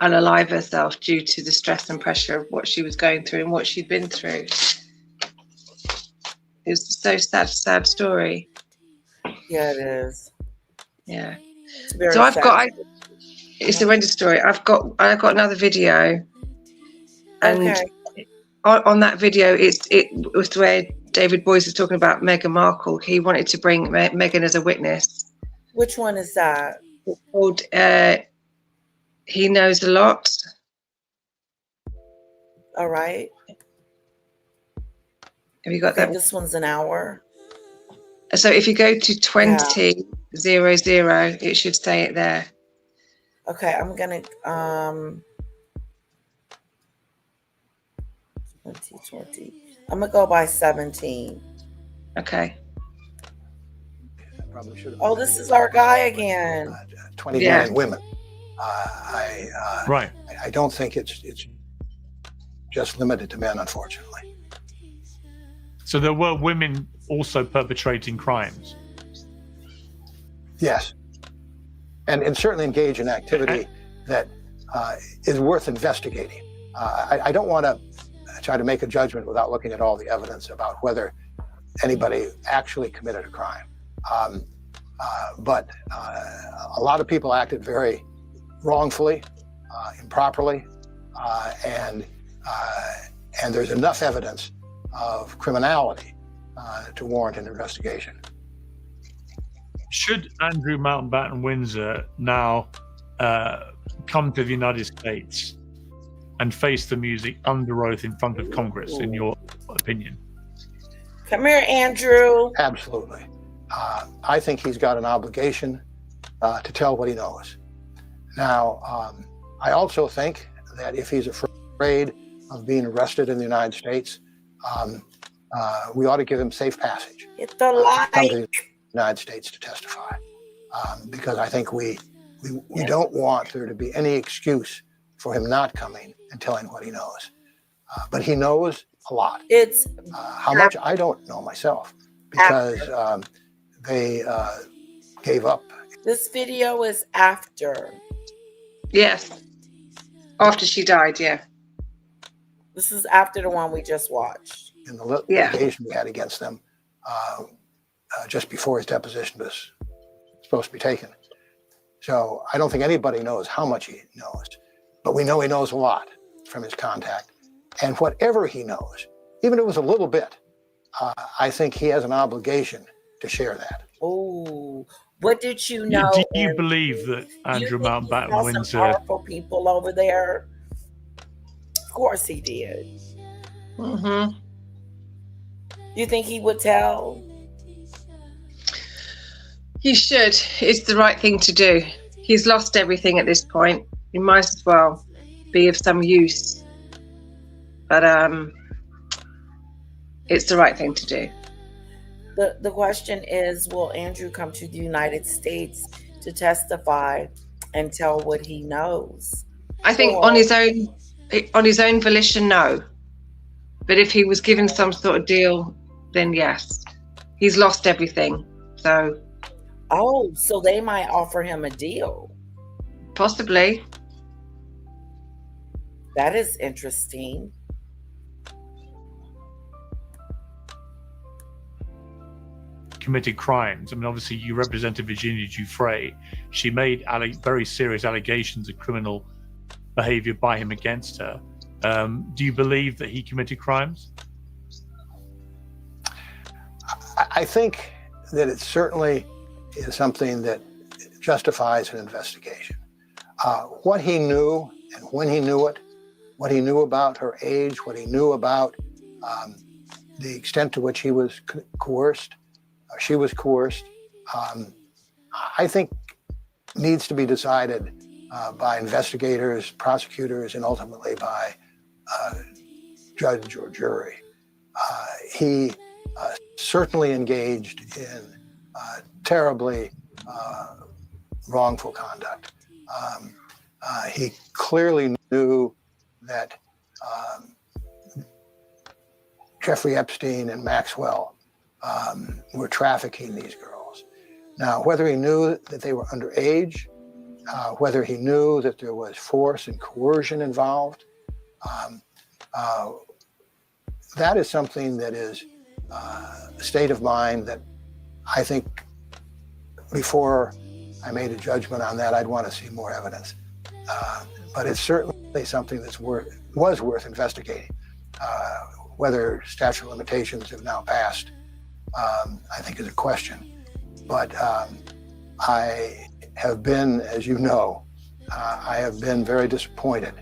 unalive herself due to the stress and pressure of what she was going through and what she'd been through. It's so sad story. Yeah, it is. Yeah. It's very So sad. It's a horrendous story. I got another video, and on that video, it was where David Boyce was talking about Meghan Markle. He wanted to bring Meghan as a witness. Which one is that? It's called He Knows a Lot. All right. Have you got that? This one's an hour. So if you go to 2000, it should say it there. Okay, I'm gonna 2020. I'm gonna go by 17. Okay. Oh, this is our guy again. 29 women. Right. I don't think it's just limited to men, unfortunately. So there were women also perpetrating crimes. Yes, and certainly engage in activity that is worth investigating. I don't want to try to make a judgment without looking at all the evidence about whether anybody actually committed a crime. But a lot of people acted very wrongfully, improperly, and there's enough evidence of criminality to warrant an investigation. Should Andrew Mountbatten Windsor now come to the United States and face the music under oath in front of Congress, in your opinion? Come here, Andrew. Absolutely. I think he's got an obligation to tell what he knows. Now, I also think that if he's afraid of being arrested in the United States, we ought to give him safe passage. Hit the light. Come to the United States to testify, because I think we don't want there to be any excuse for him not coming and telling what he knows. But he knows a lot. It's how much I don't know myself, because they gave up. This video is after. Yes. After she died, yeah. This is after the one we just watched. In the litigation we had against them just before his deposition was supposed to be taken. So I don't think anybody knows how much he knows, but we know he knows a lot from his contact. And whatever he knows, even if it was a little bit, I think he has an obligation to share that. Oh, what did you know? Do you believe that Andrew Mountbatten Windsor? Some powerful people over there. Of course he did. Mm-hmm. You think he would tell? He should. It's the right thing to do. He's lost everything at this point. He might as well be of some use. But it's the right thing to do. The question is, will Andrew come to the United States to testify and tell what he knows? I think on his own volition, no. But if he was given some sort of deal, then yes. He's lost everything. So. Oh, so they might offer him a deal. Possibly. That is interesting. Committed crimes. I mean, obviously, you represented Virginia Giuffre. She made very serious allegations of criminal behavior by him against her. Do you believe that he committed crimes? I think that it certainly is something that justifies an investigation. What he knew and when he knew it, what he knew about her age, what he knew about the extent to which he was coerced, she was coerced, I think needs to be decided by investigators, prosecutors, and ultimately by judge or jury. He certainly engaged in terribly wrongful conduct. He clearly knew that Jeffrey Epstein and Maxwell were trafficking these girls. Now, whether he knew that they were underage, whether he knew that there was force and coercion involved, that is something that is a state of mind that I think before I made a judgment on that, I'd want to see more evidence. But it's certainly something that's was worth investigating. Whether statute of limitations have now passed, I think is a question. But I have been, as you know, I have been very disappointed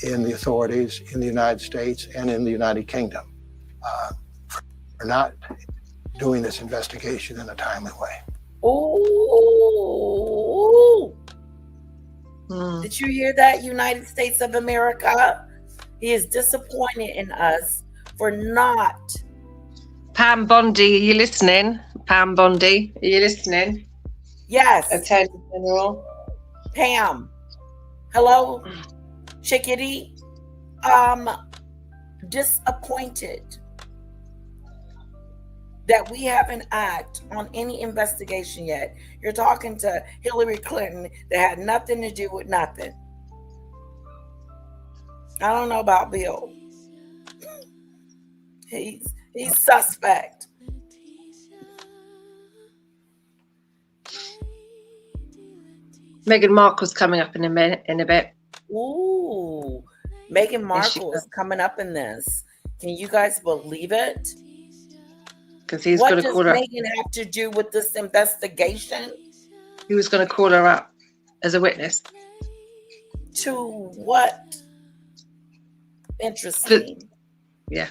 in the authorities in the United States and in the United Kingdom for not doing this investigation in a timely way. Oh, did you hear that, United States of America? He is disappointed in us for not. Pam Bondi, are you listening? Pam Bondi, are you listening? Yes. Attorney General. Pam. Hello, Chickadee. Disappointed that we haven't acted on any investigation yet. You're talking to Hillary Clinton that had nothing to do with nothing. I don't know about Bill. He's suspect. Meghan Markle's coming up in a bit. Ooh, Meghan Markle is coming up in this. Can you guys believe it? Because he's What going to does call her up. Meghan have to do with this investigation? He was going to call her up as a witness. To what? Interesting. Yeah.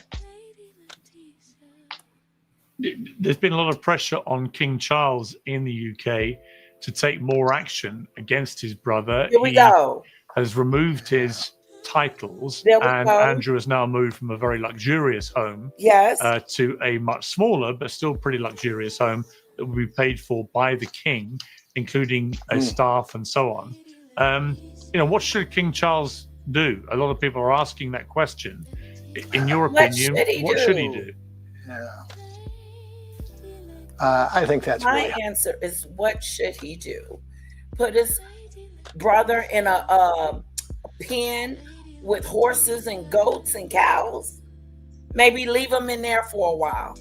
There's been a lot of pressure on King Charles in the UK to take more action against his brother. Here we go. Has removed his titles, There we and go. Andrew has now moved from a very luxurious home Yes. to a much smaller but still pretty luxurious home that will be paid for by the king, including a staff and so on. What should King Charles do? A lot of people are asking that question. In your opinion, what should he do? Yeah. I think that's my really answer is, what should he do? Put his brother in a pen with horses and goats and cows? Maybe leave him in there for a while.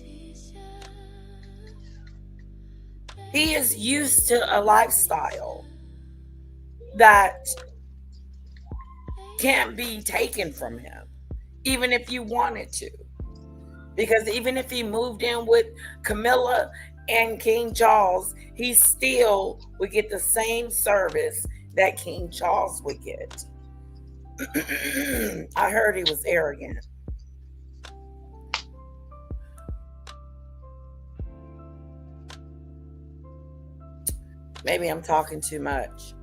He is used to a lifestyle that can't be taken from him, even if you wanted to. Because even if he moved in with Camilla and King Charles, he still would get the same service that King Charles would get. I heard he was arrogant. Maybe I'm talking too much.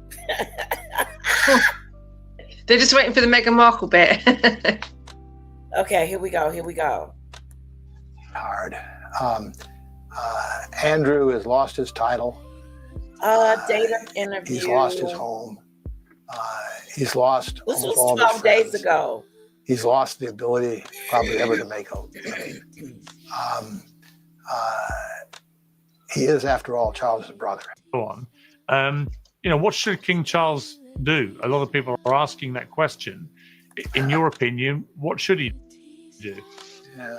They're just waiting for the Meghan Markle bit. Okay, here we go. hard. Andrew has lost his title. Data interview. He's lost his home. He's lost This almost was all 12 his friends. days ago. He's lost the ability probably ever to make a living. He is, after all, Charles' brother. Go on. What should King Charles do? A lot of people are asking that question. In your opinion, what should he do? Yeah.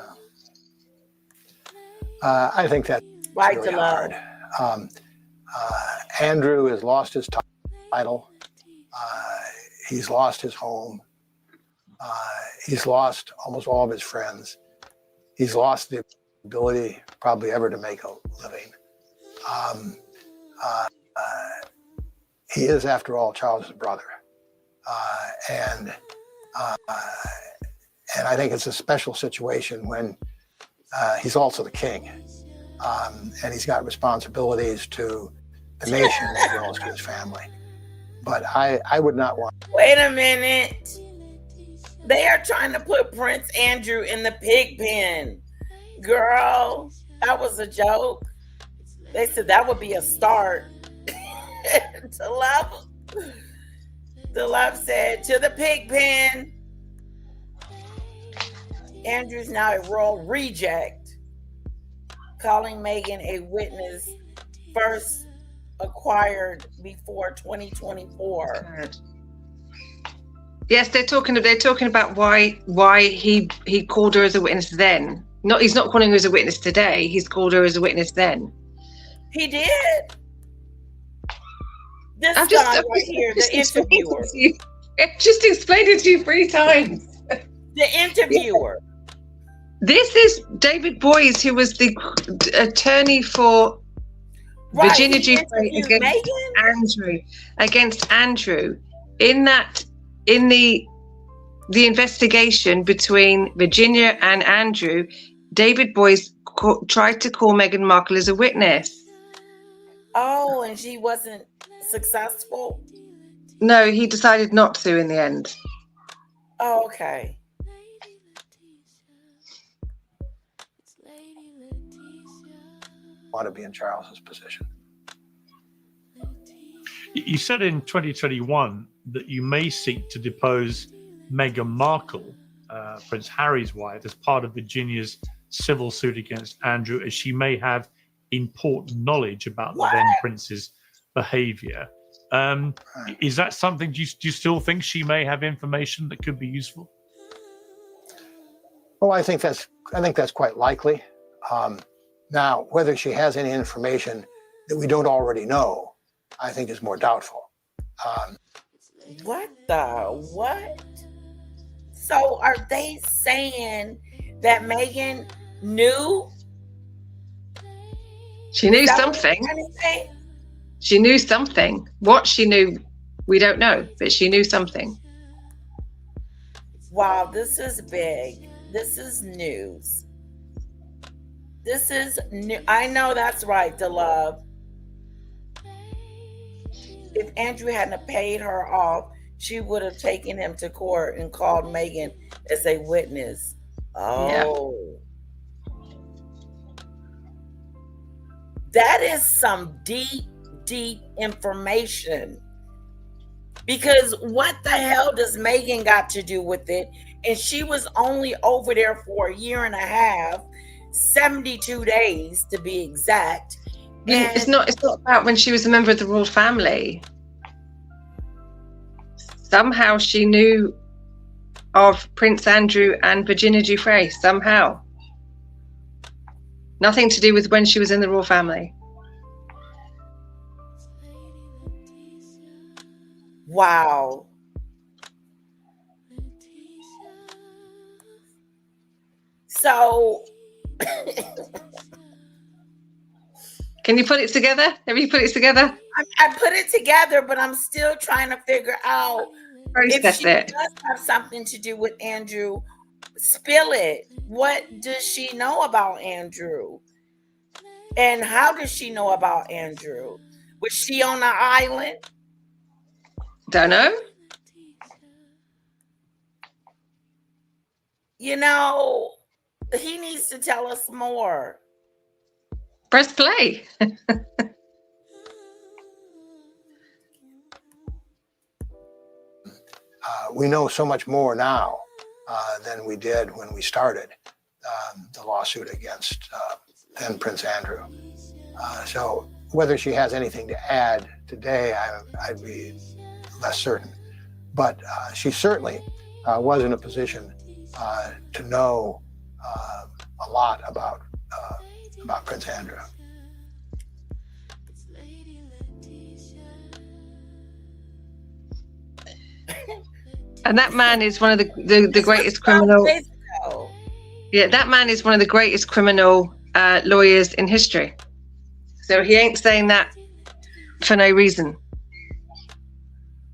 I think that's Right really to love. hard. Andrew has lost his title. He's lost his home. He's lost almost all of his friends. He's lost the ability probably ever to make a living. He is, after all, Charles' brother. And I think it's a special situation when he's also the king. And he's got responsibilities to the nation as well as to his family. But I would not want. Wait a minute. They are trying to put Prince Andrew in the pig pen. Girl, that was a joke. They said that would be a start. The love said, to the pig pen. Andrew's now a royal reject, calling Meghan a witness first acquired before 2024. Yes, they're talking about why he called her as a witness then. He's not calling her as a witness today. He's called her as a witness then. He did. This guy right here, the interviewer. I've just explained it to you 3 times. The interviewer. This is David Boyes, who was the attorney for Virginia Giuffre against Andrew in the investigation between Virginia and Andrew. David Boyes tried to call Meghan Markle as a witness. Oh, and she wasn't successful? No, he decided not to in the end. Oh, okay. Want to be in Charles's position. You said in 2021 that you may seek to depose Meghan Markle, Prince Harry's wife, as part of Virginia's civil suit against Andrew, as she may have important knowledge about the then prince's behavior. Is that something, do you still think she may have information that could be useful? Oh, I think that's quite likely. Now, whether she has any information that we don't already know, I think is more doubtful. What the what? So are they saying that Megan knew? She knew Is that what something. you're trying to say? She knew something. What she knew, we don't know, but she knew something. Wow, this is big. This is news. This is new. I know that's right, the love. If Andrew hadn't paid her off, she would have taken him to court and called Megan as a witness. Oh. That is some deep, deep information. Because what the hell does Megan got to do with it? And she was only over there for a year and a half, 72 days to be exact. And It's not about when she was a member of the royal family. Somehow she knew of Prince Andrew and Virginia Giuffre, somehow. Nothing to do with when she was in the royal family. wow. So Can you put it together? Have you put it together? I put it together, but I'm still trying to figure out if Process she it. does have something to do with Andrew. Spill it. What does she know about Andrew? And how does she know about Andrew? Was she on the island? Don't know. You know, he needs to tell us more. Press play. We know so much more now than we did when we started the lawsuit against then Prince Andrew. So whether she has anything to add today, I'd be less certain. But she certainly was in a position to know a lot about Prince Andrew. And that man is one of the greatest criminal. Yeah, that man is one of the greatest criminal lawyers in history. So he ain't saying that for no reason.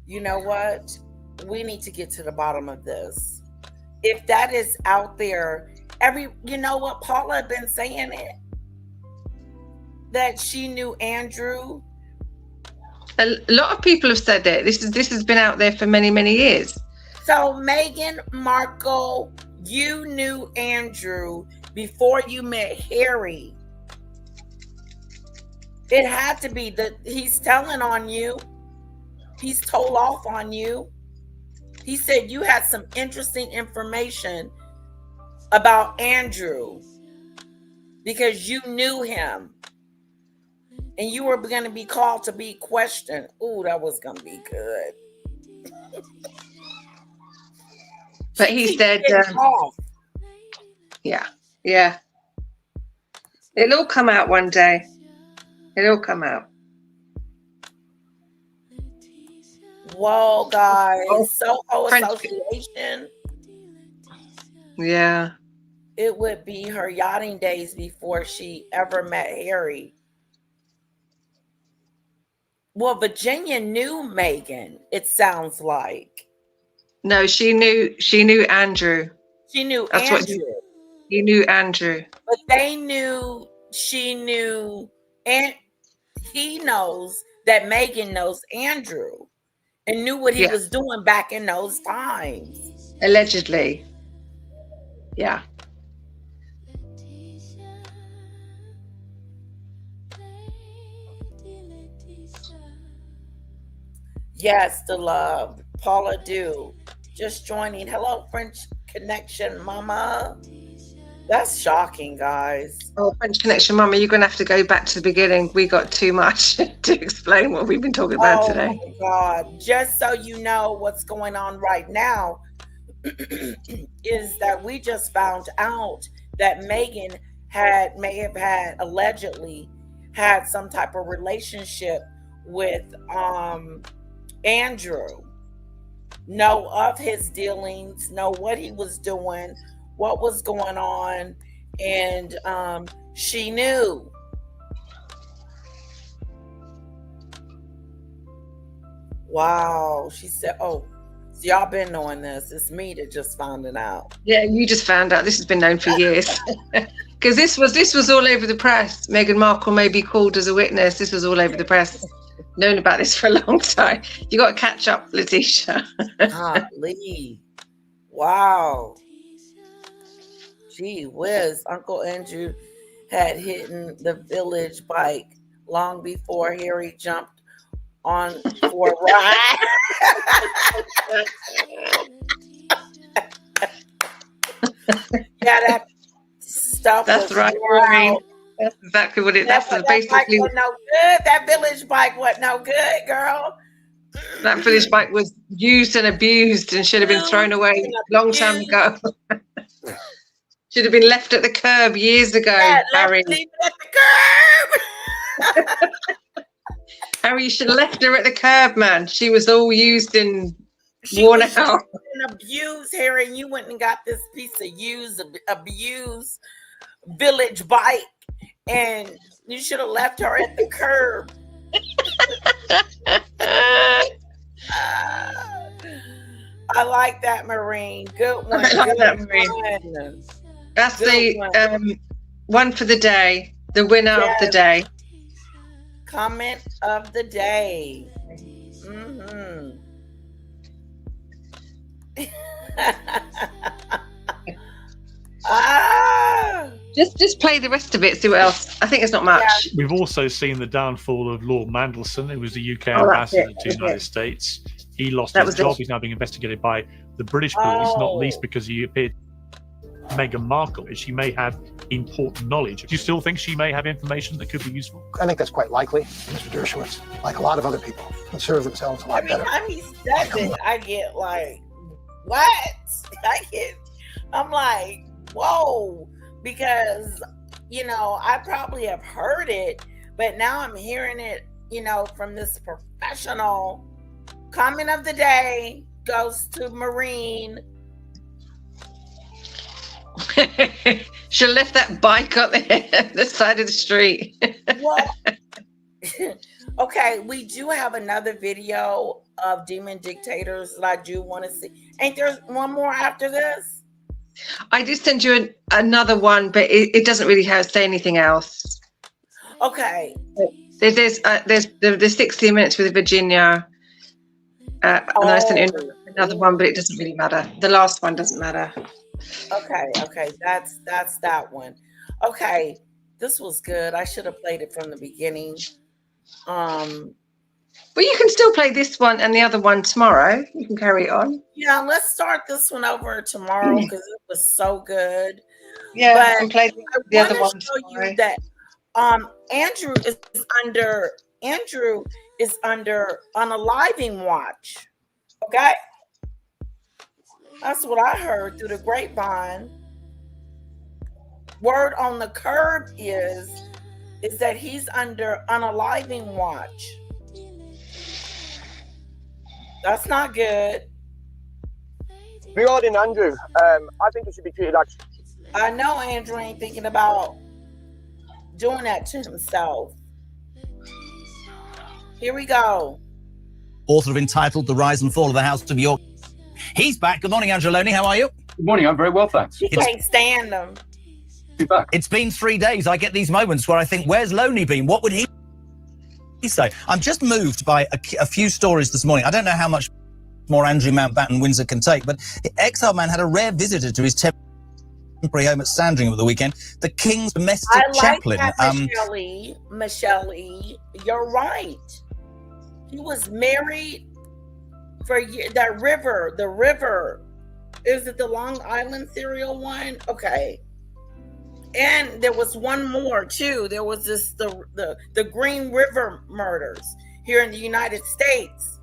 You know what? We need to get to the bottom of this. If that is out there, you know what? Paula had been saying it. That she knew Andrew. A lot of people have said it. This has been out there for many, many years. So Meghan Markle, you knew Andrew before you met Harry. It had to be that he's telling on you. He's told off on you. He said you had some interesting information about Andrew because you knew him. And you were going to be called to be questioned. Ooh, that was going to be good. But he said, yeah. It'll all come out one day. It'll all come out. Whoa, guys. Soho Association. Yeah. It would be her yachting days before she ever met Harry. Well, Virginia knew Meghan, it sounds like. No, she knew Andrew. She knew That's Andrew. He knew Andrew. But she knew, and he knows that Meghan knows Andrew and knew what he was doing back in those times. Allegedly. Yeah. Yes, the love. Paula Do. Just joining. Hello, French Connection, Mama. That's shocking, guys. Oh, French Connection, Mama, you're going to have to go back to the beginning. We got too much to explain what we've been talking about today. Oh, my God. Just so you know what's going on right now, is that we just found out that Megan may have had allegedly had some type of relationship with Andrew. Know of his dealings, know what he was doing, what was going on, and she knew. Wow. She said, oh, so y'all been knowing this. It's me that just found it out. Yeah, you just found out. This has been known for years. Because this was all over the press. Meghan Markle may be called as a witness. This was all over the press. Known about this for a long time. You got to catch up, Letitia. Golly. Wow. Gee whiz. Uncle Andrew had hidden the village bike long before Harry jumped on for a ride. Yeah, that stuff. That's right, Maureen. That's exactly what it. That's basically. Bike no good. That village bike wasn't no good, girl. That village bike was used and abused and should have been thrown away a long time ago. Should have been left at the curb years ago, Harry. Leave it at the curb. Harry, you should have left her at the curb, man. She was all used and worn out. And abused, Harry, and you went and got this piece of abused village bike, and you should have left her at the curb. I like that, Maureen. Good one. I like that, Maureen. That's the one for the day, the winner of the day. Comment of the day. Just play the rest of it, see what else. I think it's not much. Yeah. We've also seen the downfall of Lord Mandelson, who was the UK ambassador to the United States. He lost his job. He's now being investigated by the British police, not least because he appeared Meghan Markle. She may have important knowledge. Do you still think she may have information that could be useful? I think that's quite likely. Mr. Dershowitz, like a lot of other people, consider themselves a lot better. Every time he says it, I get like, what? I'm like, whoa, because, I probably have heard it, but now I'm hearing it, from this professional. Comment of the day goes to Maureen. She'll lift that bike up the side of the street. Well, okay, we do have another video of demon dictators that I do want to see. Ain't there one more after this? I did send you another one, but it doesn't really say anything else. Okay. There's the 60 minutes with Virginia. And I sent you another one, but it doesn't really matter. The last one doesn't matter. Okay, that's that one. Okay, this was good. I should have played it from the beginning. But you can still play this one and the other one tomorrow. You can carry it on. Yeah, let's start this one over tomorrow because it was so good. Yeah, but I can play the other one. Show you that Andrew is under unaliving watch. Okay. That's what I heard through the grapevine. Word on the curb is that he's under unaliving watch. That's not good. Regarding Andrew, I think he should be treated like... I know Andrew ain't thinking about doing that to himself. Here we go. Author of entitled The Rise and Fall of the House of York. He's back. Good morning, Angeloni. How are you? Good morning. I'm very well, thanks. He can't stand them. Be back. It's been 3 days. I get these moments where I think, where's Loney been? What would he say? I'm just moved by a few stories this morning. I don't know how much more Andrew Mountbatten Windsor can take, but Exile Man had a rare visitor to his temporary home at Sandringham at the weekend. The King's domestic chaplain. Michelle E. You're right. He was married for that river. The river. Is it the Long Island serial one? Okay. And there was one more too. There was the Green River murders here in the United States.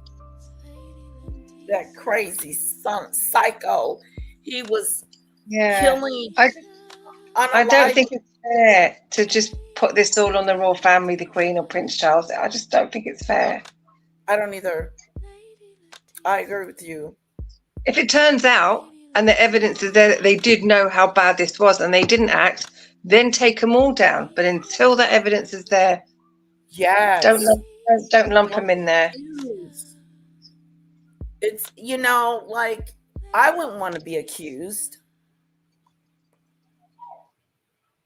that crazy psycho. He was killing. I don't think it's fair to just put this all on the royal family, the Queen or Prince Charles. I just don't think it's fair. I don't either. I agree with you. If it turns out and the evidence is there that they did know how bad this was and they didn't act, then take them all down. But until that evidence is there, don't lump them in there. It's, like, I wouldn't want to be accused.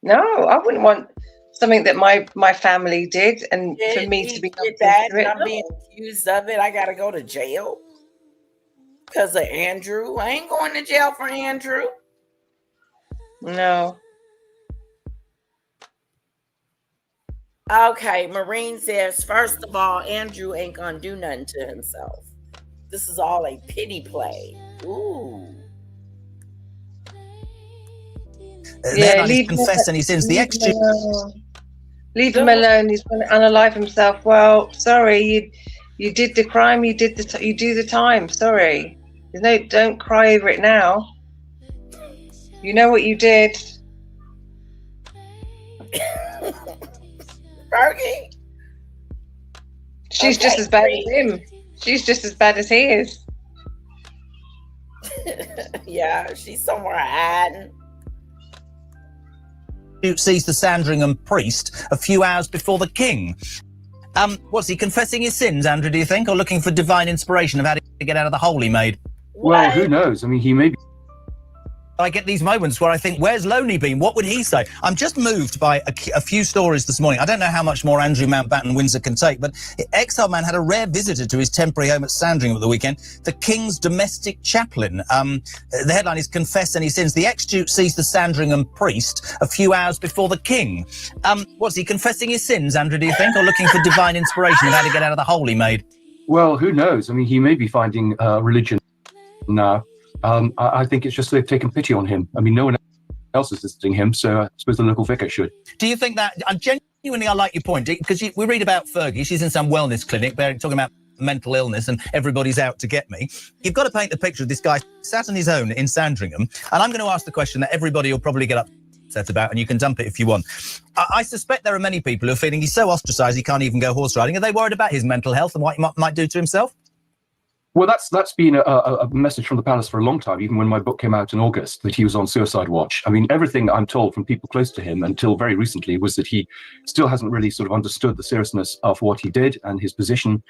No, I wouldn't want something that my family did and for me to be did that and I'm being accused of it. I gotta go to jail because of Andrew. I ain't going to jail for Andrew. No. Okay, Marine says, first of all, Andrew ain't gonna do nothing to himself. This is all a pity play. Ooh. Yeah, he's confessed any sins. The leave him alone. He's going to unalive himself. Well, sorry, you did the crime. You do the time. Sorry. Don't cry over it now. You know what you did. Fergie. She's just as bad as him. She's just as bad as he is. Yeah, she's somewhere hiding. Sees the Sandringham priest a few hours before the king. Was he confessing his sins, Andrew, do you think, or looking for divine inspiration of how to get out of the hole he made? Well, who knows? I mean, he may be. I get these moments where I think, where's Lonely been? What would he say? I'm just moved by a few stories this morning. I don't know how much more Andrew Mountbatten Windsor can take, but Exile Man had a rare visitor to his temporary home at Sandringham at the weekend, the King's domestic chaplain. The headline is Confess Any Sins. The ex-duke sees the Sandringham priest a few hours before the king. Was he confessing his sins, Andrew, do you think, or looking for divine inspiration of how to get out of the hole he made? Well, who knows? I mean, he may be finding religion now. I think it's just they've taken pity on him. I mean, no one else is visiting him, so I suppose the local vicar should. Do you think that, genuinely, I like your point, because we read about Fergie, she's in some wellness clinic, they're talking about mental illness and everybody's out to get me. You've got to paint the picture of this guy sat on his own in Sandringham, and I'm going to ask the question that everybody will probably get upset about, and you can dump it if you want. I suspect there are many people who are feeling he's so ostracised he can't even go horse riding. Are they worried about his mental health and what he might do to himself? Well, that's been a message from the palace for a long time, even when my book came out in August, that he was on suicide watch. I mean, everything I'm told from people close to him until very recently was that he still hasn't really sort of understood the seriousness of what he did and his position.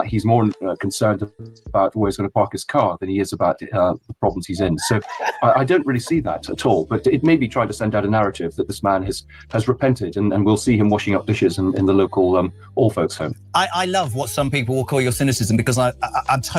He's more concerned about where he's going to park his car than he is about the problems he's in. So I don't really see that at all. But it may be trying to send out a narrative that this man has repented, and we'll see him washing up dishes in the local all folks home. I love what some people will call your cynicism, because I'm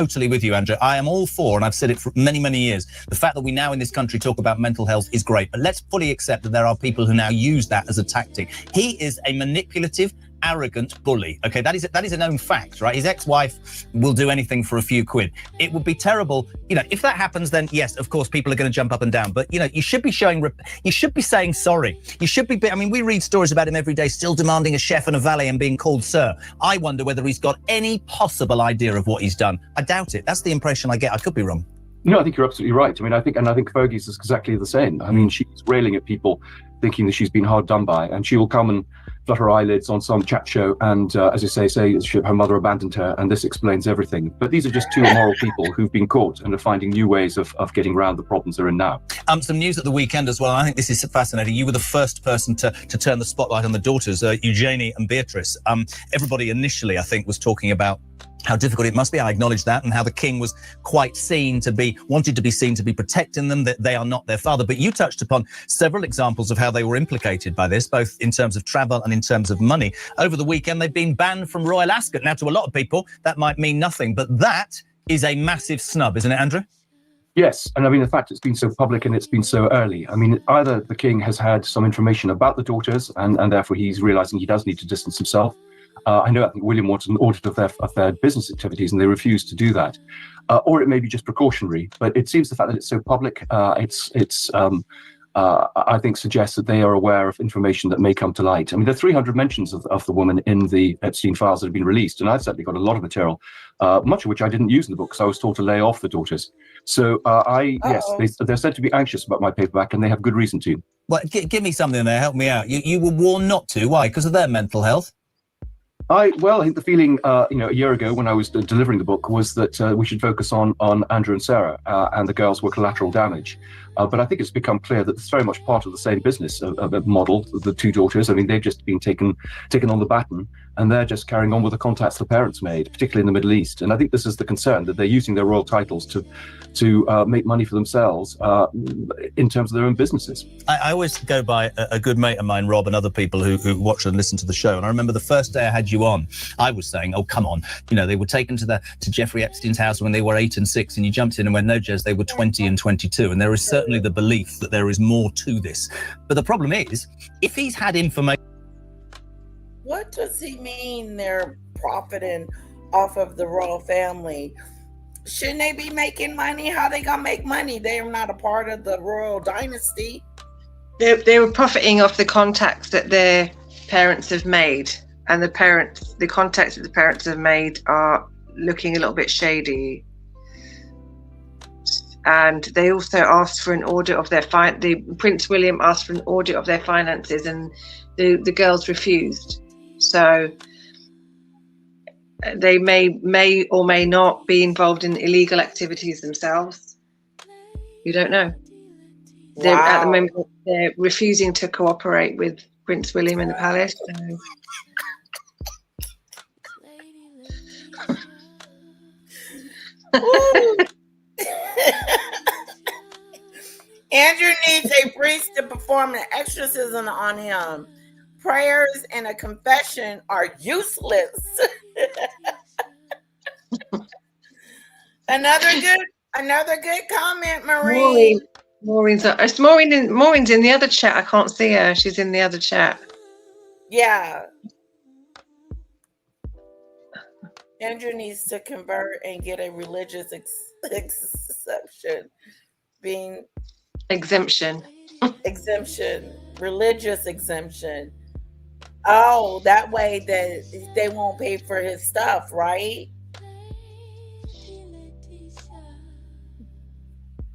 totally with you, Andrew. I am all for, and I've said it for many, many years, the fact that we now in this country talk about mental health is great, but let's fully accept that there are people who now use that as a tactic. He is a manipulative, arrogant bully. Okay, that is a known fact, right? His ex-wife will do anything for a few quid. It would be terrible, if that happens, then yes, of course, people are going to jump up and down. But you should be saying sorry. You should be. I mean, we read stories about him every day, still demanding a chef and a valet and being called sir. I wonder whether he's got any possible idea of what he's done. I doubt it. That's the impression I get. I could be wrong. No, I think you're absolutely right. I mean, I think Fergie's is exactly the same. I mean, she's railing at people, thinking that she's been hard done by, and she will come and flutter her eyelids on some chat show and, as you say her mother abandoned her, and this explains everything. But these are just two immoral people who've been caught and are finding new ways of getting around the problems they're in now. Some news at the weekend as well. I think this is fascinating. You were the first person to turn the spotlight on the daughters, Eugenie and Beatrice. Everybody initially, I think, was talking about how difficult it must be. I acknowledge that, and how the king was wanted to be seen to be protecting them, that they are not their father. But you touched upon several examples of how they were implicated by this, both in terms of travel and in terms of money. Over the weekend, they've been banned from Royal Ascot. Now, to a lot of people, that might mean nothing, but that is a massive snub, isn't it, Andrew? Yes, and I mean, the fact it's been so public and it's been so early. I mean, either the king has had some information about the daughters and therefore he's realising he does need to distance himself. I think William wanted an audit of their business activities, and they refused to do that. Or it may be just precautionary. But it seems the fact that it's so public, it's I think suggests that they are aware of information that may come to light. I mean, there are 300 mentions of the woman in the Epstein files that have been released, and I've certainly got a lot of material, much of which I didn't use in the book because I was told to lay off the daughters. So they're said to be anxious about my paperback, and they have good reason to. Well, give me something there. Help me out. You were warned not to. Why? Because of their mental health? I think the feeling, a year ago when I was delivering the book was that we should focus on Andrew and Sarah, and the girls were collateral damage. But I think it's become clear that it's very much part of the same business of a model, the two daughters. I mean, they've just been taken on the baton, and they're just carrying on with the contacts the parents made, particularly in the Middle East. And I think this is the concern, that they're using their royal titles to make money for themselves in terms of their own businesses. I always go by a good mate of mine, Rob, and other people who watch and listen to the show. And I remember the first day I had you on, I was saying, oh, come on. They were taken to Jeffrey Epstein's house when they were 8 and 6, and you jumped in and went, no, Jez, they were 20 and 22. And there is certainly the belief that there is more to this. But the problem is, if he's had information... What does he mean they're profiting off of the royal family? Shouldn't they be making money? How they gonna make money? They are not a part of the royal dynasty. They were profiting off the contacts that their parents have made, and the contacts that the parents have made are looking a little bit shady. And they also asked for an audit of their Prince William asked for an audit of their finances, and the girls refused. So they may or may not be involved in illegal activities themselves. You don't know. Wow. At the moment, they're refusing to cooperate with Prince William in the palace. So. Andrew needs a priest to perform an exorcism on him. Prayers and a confession are useless. Another good comment, Maureen. Maureen's in the other chat. I can't see her. She's in the other chat. Yeah. Andrew needs to convert and get a religious exemption. Religious exemption. Oh, that way that they won't pay for his stuff, right?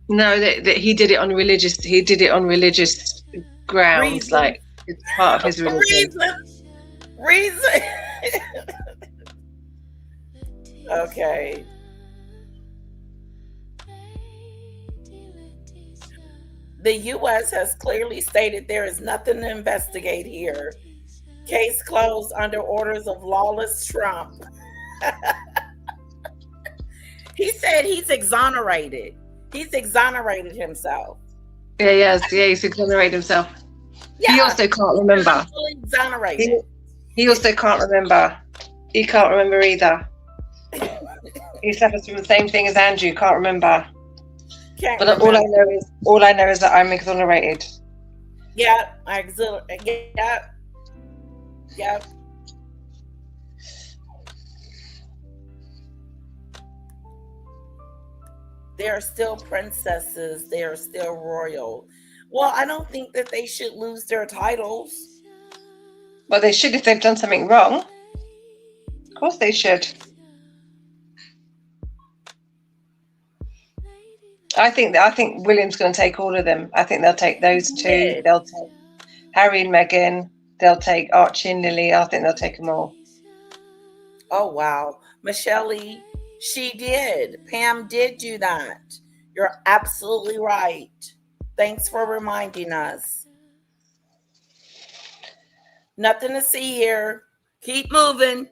No, that he did it on religious. He did it on religious grounds, reason. Like it's part of his religion. Reason. Okay. The U.S. has clearly stated there is nothing to investigate here. Case closed under orders of lawless Trump. He said he's exonerated. He's exonerated himself. Yeah, he's exonerated himself. Yeah. He also can't remember. He's exonerated. He also can't remember. He can't remember either. He suffers from the same thing as Andrew. Can't remember. All I know is that I'm exonerated. Yeah, Yeah. They are still princesses. They are still royal. Well, I don't think that they should lose their titles. Well, they should if they've done something wrong. Of course they should. I think William's going to take all of them. I think they'll take those two. Yeah. They'll take Harry and Meghan. They'll take Archie and Lily. I think they'll take them all. Oh, wow. Michelle, she did. Pam did do that. You're absolutely right. Thanks for reminding us. Nothing to see here. Keep moving.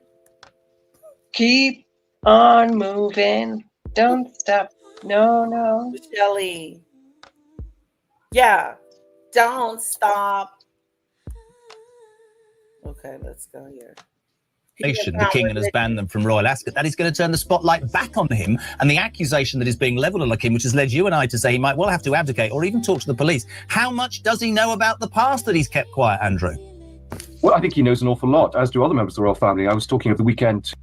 Keep on moving. Don't stop. No. Michelle. Yeah. Don't stop. Okay, let's go here. The king has banned them from royal ascot. That is going to turn the spotlight back on him, and the accusation that is being levelled on the king, which has led you and I to say he might well have to abdicate or even talk to the police. How much does he know about the past that he's kept quiet, Andrew? Well, I think he knows an awful lot, as do other members of the royal family. I was talking over the weekend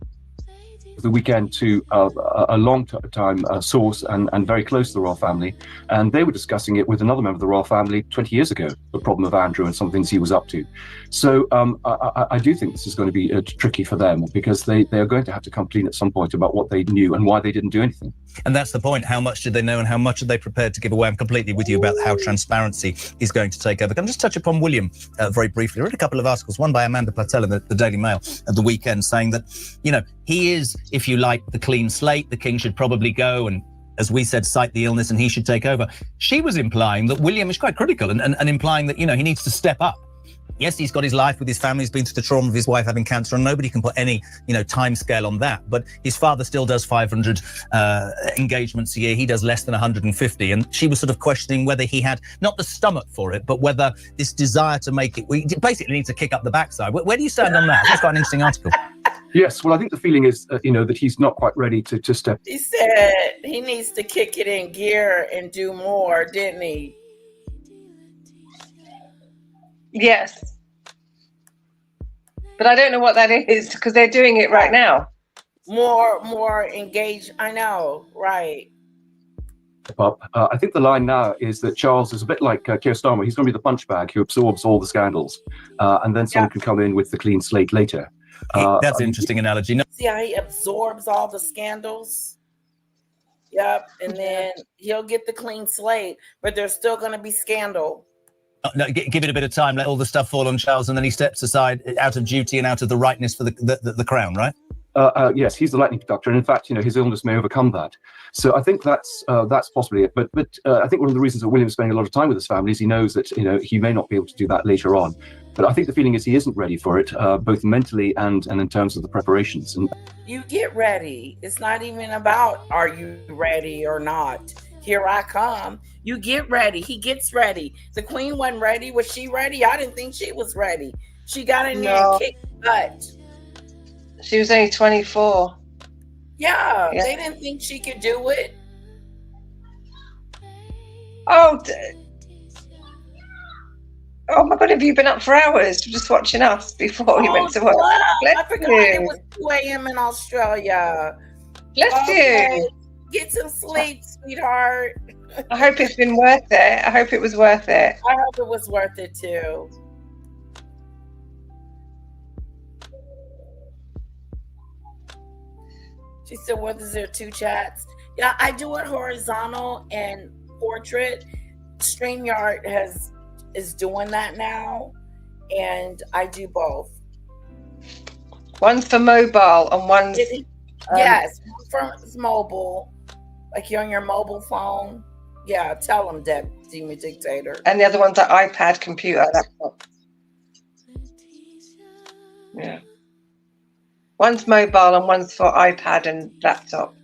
the weekend to a long-time source and very close to the royal family, and they were discussing it with another member of the royal family 20 years ago, the problem of Andrew and some things he was up to. So I do think this is going to be tricky for them, because they are going to have to come clean at some point about what they knew and why they didn't do anything. And that's the point. How much did they know and how much are they prepared to give away? I'm completely with you about how transparency is going to take over. Can I just touch upon William very briefly? I read a couple of articles, one by Amanda Patel in the Daily Mail at the weekend, saying that, you know, he is, if you like, the clean slate. The king should probably go and, as we said, cite the illness and he should take over. She was implying that William is quite critical and implying that, you know, he needs to step up. Yes, he's got his life with his family. He's been through the trauma of his wife having cancer, and nobody can put any, you know, time scale on that. But his father still does 500 engagements a year. He does less than 150. And she was sort of questioning whether he had not the stomach for it, but whether this desire to make it. We basically need to kick up the backside. Where do you stand on that? That's quite an interesting article. Yes, well, I think the feeling is, you know, that he's not quite ready to step. He said he needs to kick it in gear and do more, didn't he? Yes. But I don't know what that is, because they're doing it right now. More engaged. I know, right. Up. I think the line now is that Charles is a bit like Keir Starmer. He's going to be the punch bag who absorbs all the scandals, and then someone can come in with the clean slate later. That's an interesting analogy. No. See how he absorbs all the scandals? Yep, and then he'll get the clean slate, but there's still going to be scandal. No, give it a bit of time, let all the stuff fall on Charles, and then he steps aside out of duty and out of the rightness for the crown, right? Yes, he's the lightning conductor, and in fact, you know, his illness may overcome that. So I think that's possibly it. But I think one of the reasons that William's spending a lot of time with his family is he knows that, you know, he may not be able to do that later on. But I think the feeling is he isn't ready for it, both mentally and in terms of the preparations. And you get ready. It's not even about are you ready or not. Here I come. You get ready. He gets ready. The queen wasn't ready. Was she ready? I didn't think she was ready. She got in there and kicked butt. She was only 24. Yeah, they didn't think she could do it. Oh my God, have you been up for hours just watching us before you went to work? I forgot it was 2 a.m. in Australia. Bless you. Get some sleep, sweetheart. I hope it's been worth it. I hope it was worth it. I hope it was worth it too. She said, what is there, 2 chats? Yeah, I do it horizontal and portrait. StreamYard is doing that now, and I do both. One's for mobile and one's yes, for mobile, like you're on your mobile phone. Yeah, tell them that, Demon Dictator. And the other one's an iPad, computer, laptop. Yeah. One's mobile and one's for iPad and laptop.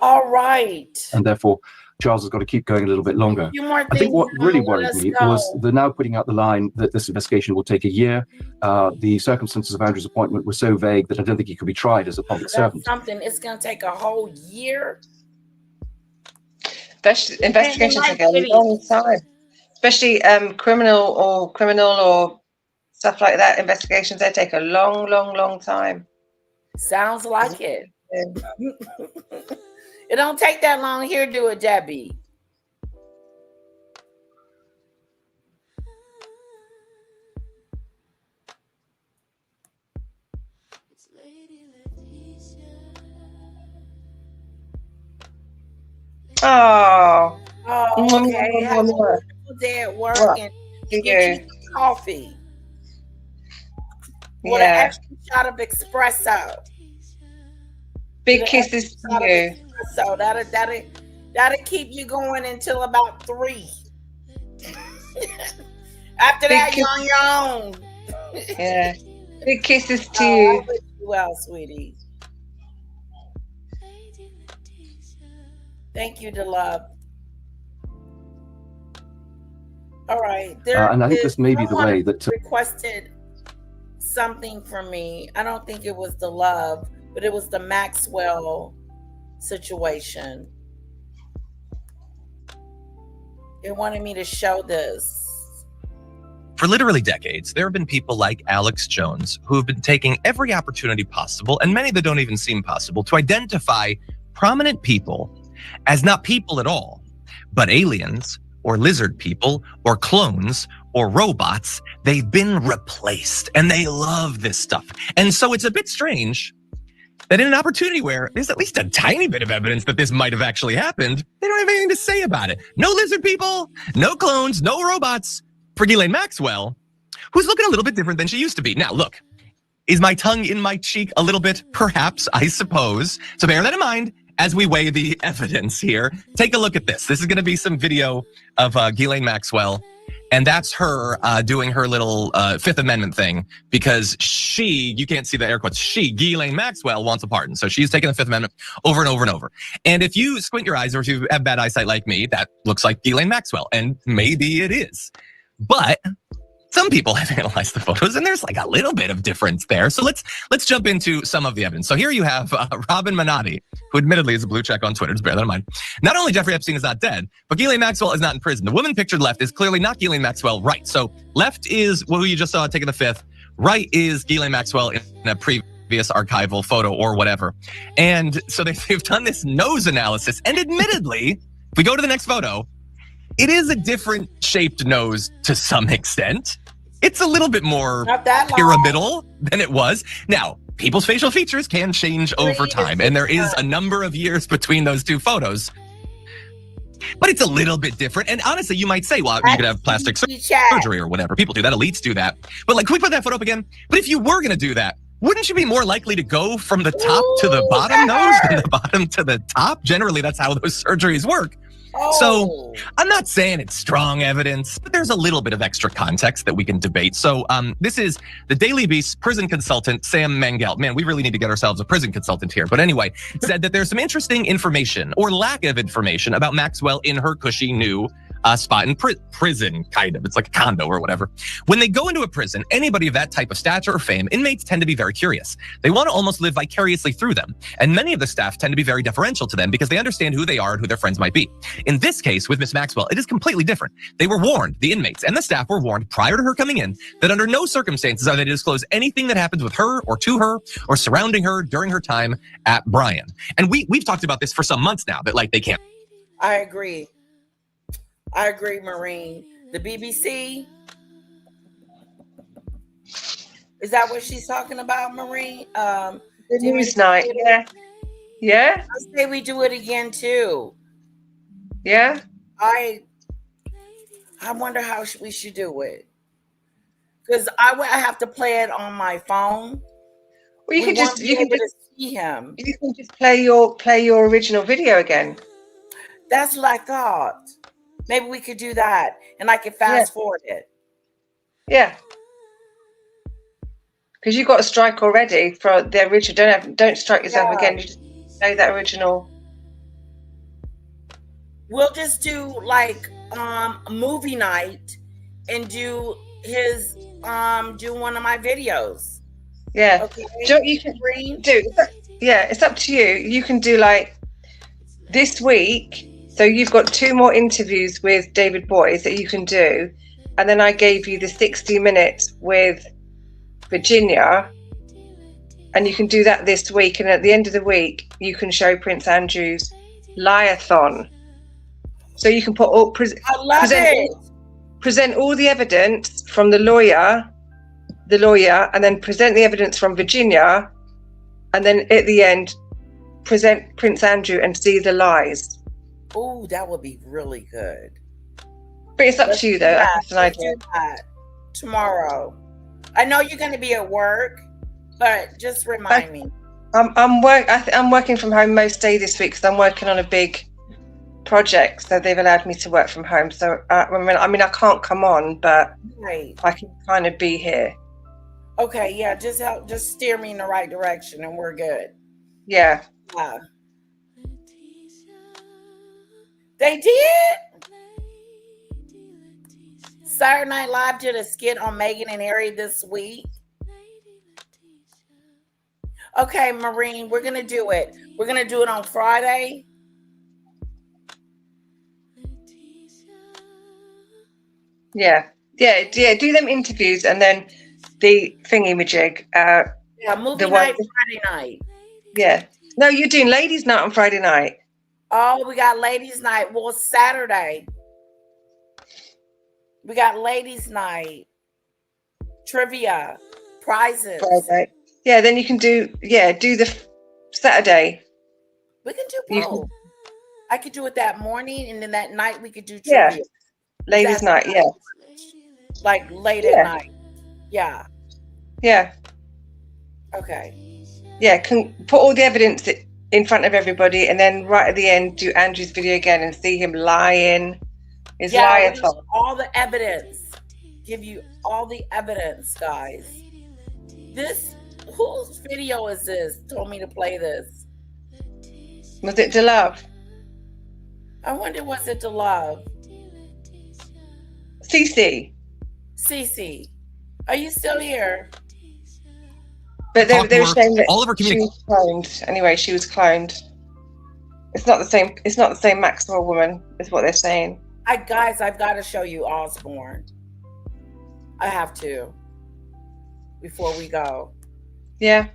All right. And therefore, Charles has got to keep going a little bit longer. I think what really worried me was they're now putting out the line that this investigation will take a year. The circumstances of Andrew's appointment were so vague that I don't think he could be tried as a public servant. Something, it's going to take a whole year. Investigations take a long time, especially criminal or stuff like that. Investigations, they take a long time. Sounds like it. It don't take that long. Here, do it, Debbie. Oh, okay. Have a wonderful day at work and get you coffee. With an extra shot of espresso. Big kisses to you. So that'll keep you going until about 3. After that, you're on your own. Yeah. Big kisses to you. Well, sweetie. Thank you, love. All right. And I think this may be the way that requested something from me. I don't think it was the love, but it was the Maxwell situation. It wanted me to show this. For literally decades, there have been people like Alex Jones who have been taking every opportunity possible, and many that don't even seem possible, to identify prominent people as not people at all, but aliens or lizard people or clones or robots. They've been replaced, and they love this stuff. And so it's a bit strange that in an opportunity where there's at least a tiny bit of evidence that this might have actually happened, they don't have anything to say about it. No lizard people, no clones, no robots for Ghislaine Maxwell, who's looking a little bit different than she used to be. Now, look, is my tongue in my cheek a little bit? Perhaps, I suppose. So bear that in mind as we weigh the evidence here. Take a look at this. This is going to be some video of Ghislaine Maxwell. And that's her doing her little Fifth Amendment thing, because she, you can't see the air quotes, she, Ghislaine Maxwell, wants a pardon. So she's taking the Fifth Amendment over and over and over. And if you squint your eyes, or if you have bad eyesight like me, that looks like Ghislaine Maxwell. And maybe it is. But some people have analyzed the photos, and there's like a little bit of difference there. So let's jump into some of the evidence. So here you have Robin Minotti, who admittedly is a blue check on Twitter. Just bear that in mind. Not only Jeffrey Epstein is not dead, but Ghislaine Maxwell is not in prison. The woman pictured left is clearly not Ghislaine Maxwell. Right. So left is who you just saw taking the fifth. Right is Ghislaine Maxwell in a previous archival photo or whatever. And so they've done this nose analysis. And admittedly, if we go to the next photo, it is a different shaped nose to some extent. It's a little bit more pyramidal than it was. Now, people's facial features can change over time, and there is a number of years between those two photos. But it's a little bit different. And honestly, you might say, well, you could have plastic surgery or whatever. People do that. Elites do that. But like, can we put that photo up again? But if you were going to do that, wouldn't you be more likely to go from the top to the bottom nose than the bottom to the top? Generally, that's how those surgeries work. So I'm not saying it's strong evidence, but there's a little bit of extra context that we can debate. So this is the Daily Beast prison consultant, Sam Mangel. Man, we really need to get ourselves a prison consultant here. But anyway, said that there's some interesting information or lack of information about Maxwell in her cushy new spot in prison, kind of. It's like a condo or whatever. When they go into a prison, anybody of that type of stature or fame, inmates tend to be very curious. They want to almost live vicariously through them. And many of the staff tend to be very deferential to them because they understand who they are and who their friends might be. In this case, with Miss Maxwell, it is completely different. They were warned, the inmates and the staff were warned prior to her coming in, that under no circumstances are they to disclose anything that happens with her or to her or surrounding her during her time at Bryan. And we've talked about this for some months now, that like they can't. I agree, Maureen. The BBC, is that what she's talking about, Maureen? The news night, yeah. Yeah? I say we do it again too. Yeah? I wonder how we should do it. Because I have to play it on my phone. Well, you can just see him. You can just play your original video again. That's what I thought. Maybe we could do that, and I could fast forward it. Yeah, because you got a strike already for the original. Don't strike yourself again. You just play that original. We'll just do like a movie night and do his do one of my videos. Yeah. Okay. You can do. Yeah, it's up to you. You can do like this week. So you've got 2 more interviews with David Boies that you can do. And then I gave you the 60 minutes with Virginia. And you can do that this week. And at the end of the week, you can show Prince Andrew's Liathon. So you can put all present all the evidence from the lawyer, and then present the evidence from Virginia. And then at the end, present Prince Andrew and see the lies. Oh, that would be really good. But it's up to you, though. That's an idea. Do that tomorrow. I know you're going to be at work, but just remind me. I'm working from home most day this week because I'm working on a big project, so they've allowed me to work from home. So I can't come on, but I can kind of be here. Okay, yeah, just steer me in the right direction, and we're good. Yeah. They did. Saturday Night Live did a skit on Meghan and Harry this week. Okay, Maureen, we're going to do it. We're going to do it on Friday. Yeah. Yeah, do them interviews and then the thingy-majig. Movie the night one- Friday night. Yeah. No, you're doing ladies' night on Friday night. Oh, we got ladies' night. Well, Saturday. We got ladies' night. Trivia. Prizes. Friday. Yeah, then you can do the Saturday. We can do both. I could do it that morning, and then that night we could do Yeah. trivia. Ladies' night, yeah. Like late at night. Yeah. Yeah. Okay. Yeah, can put all the evidence in front of everybody, and then right at the end do Andrew's video again and see him lying. His liar talk. All the evidence. Give you all the evidence, guys. Whose video is this? Told me to play this. Was it to love? I wonder, was it to love? Cece. Cece, are you still here? But they were saying that all of our she was cloned. Anyway, she was cloned. It's not the same. It's not the same Maxwell woman, is what they're saying. Guys, I've got to show you Osborne. I have to. Before we go. Yeah.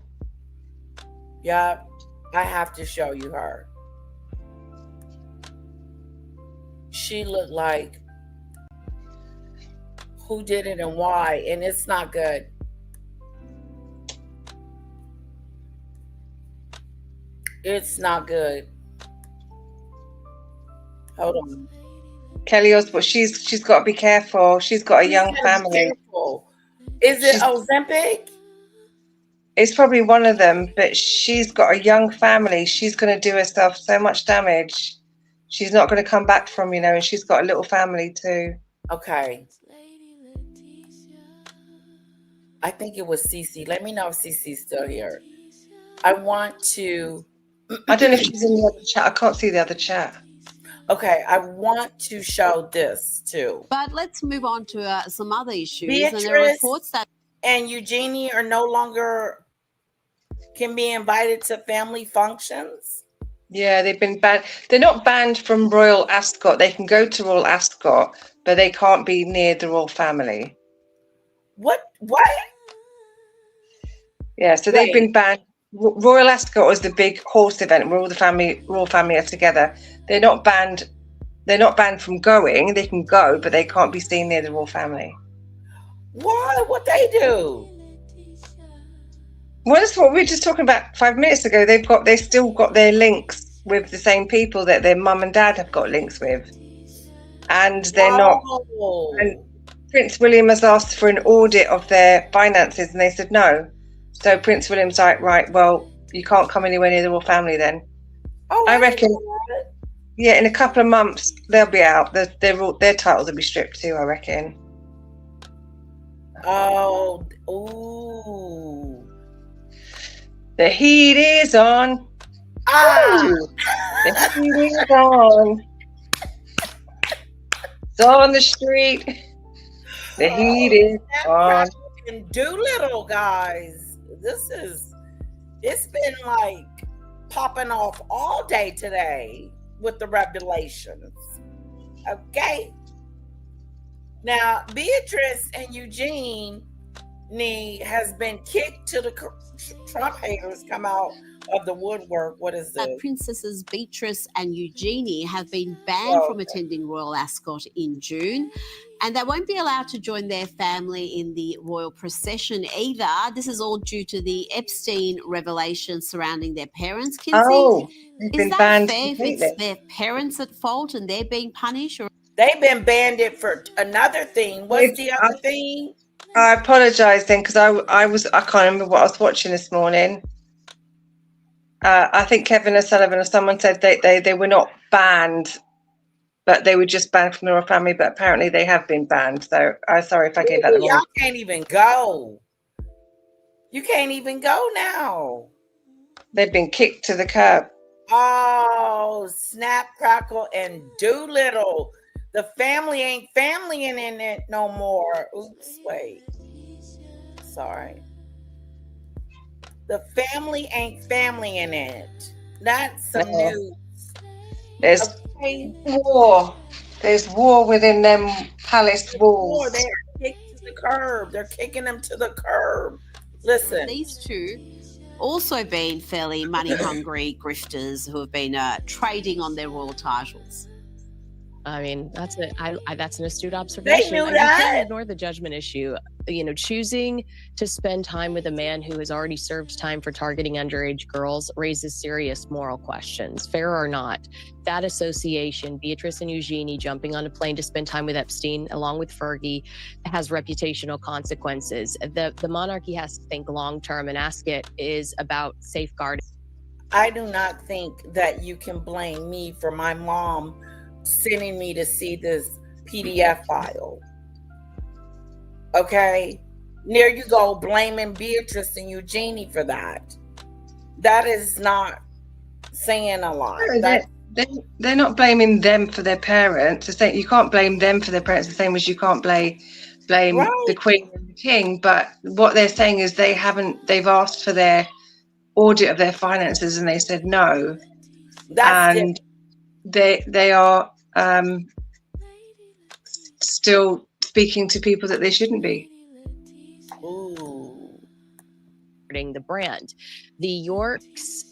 Yep. I have to show you her. She looked like who did it and why, and it's not good. It's not good. Hold on. Kelly Osbourne, she's got to be careful. She's got a young family. Is it Ozempic? It's probably one of them, but she's got a young family. She's going to do herself so much damage. She's not going to come back from, and she's got a little family too. Okay. I think it was Cece. Let me know if Cece's still here. I want to... I don't know if she's in the other chat. I can't see the other chat. Okay, I want to show this too. But let's move on to some other issues. Beatrice and there are reports that and Eugenie are no longer can be invited to family functions. Yeah, they've been banned. They're not banned from Royal Ascot. They can go to Royal Ascot, but they can't be near the royal family. What? Yeah, so they've been banned. Royal Ascot was the big horse event where all the royal family are together. They're not banned. They're not banned from going. They can go, but they can't be seen near the royal family. Why? What they do? Well, that's what we were just talking about 5 minutes ago. They still got their links with the same people that their mum and dad have got links with, and they're not. And Prince William has asked for an audit of their finances, and they said no. So Prince William's like, right, well, you can't come anywhere near the royal family then. I reckon. Yeah, in a couple of months they'll be out. Their titles will be stripped too, I reckon. Oh, ooh. The heat is on. Ooh, the heat is on. It's on the street. The heat is on. And Doolittle, guys. It's been like popping off all day today with the revelations. Okay. Now, Beatrice and Eugenie has been kicked to the Trump haters come out of the woodwork. What is this? Princesses Beatrice and Eugenie have been banned from attending Royal Ascot in June, and they won't be allowed to join their family in the royal procession either. This is all due to the Epstein revelations surrounding their parents. Kinsey, is that fair if it's their parents at fault and they're being punished? Or they've been banned for another thing. What's the other thing? I apologise then, because I can't remember what I was watching this morning. I think Kevin O'Sullivan or someone said they were not banned, but they were just banned from the royal family. But apparently they have been banned. So I'm sorry if I gave that the wrong. Y'all can't even go. You can't even go now. They've been kicked to the curb. Oh, snap, crackle, and Doolittle. The family ain't familying in it no more. Oops, wait. Sorry. The family ain't family in it. That's some news. There's war. There's war within them palace walls. They're curb. They're kicking him to the curb. Listen. These two also been fairly money-hungry grifters who have been trading on their royal titles. I mean, that's an astute observation. They knew You that. can't ignore the judgment issue. You know, choosing to spend time with a man who has already served time for targeting underage girls raises serious moral questions, fair or not. That association, Beatrice and Eugenie jumping on a plane to spend time with Epstein, along with Fergie, has reputational consequences. The monarchy has to think long-term, and Ask It is about safeguarding. I do not think that you can blame me for my mom sending me to see this PDF file. Okay? There you go, blaming Beatrice and Eugenie for that. That is not saying a lot. They're not blaming them for their parents. You can't blame them for their parents the same as you can't blame the Queen and the King. But what they're saying is they've asked for their audit of their finances and they said no. And they are still speaking to people that they shouldn't be. The brand. The York's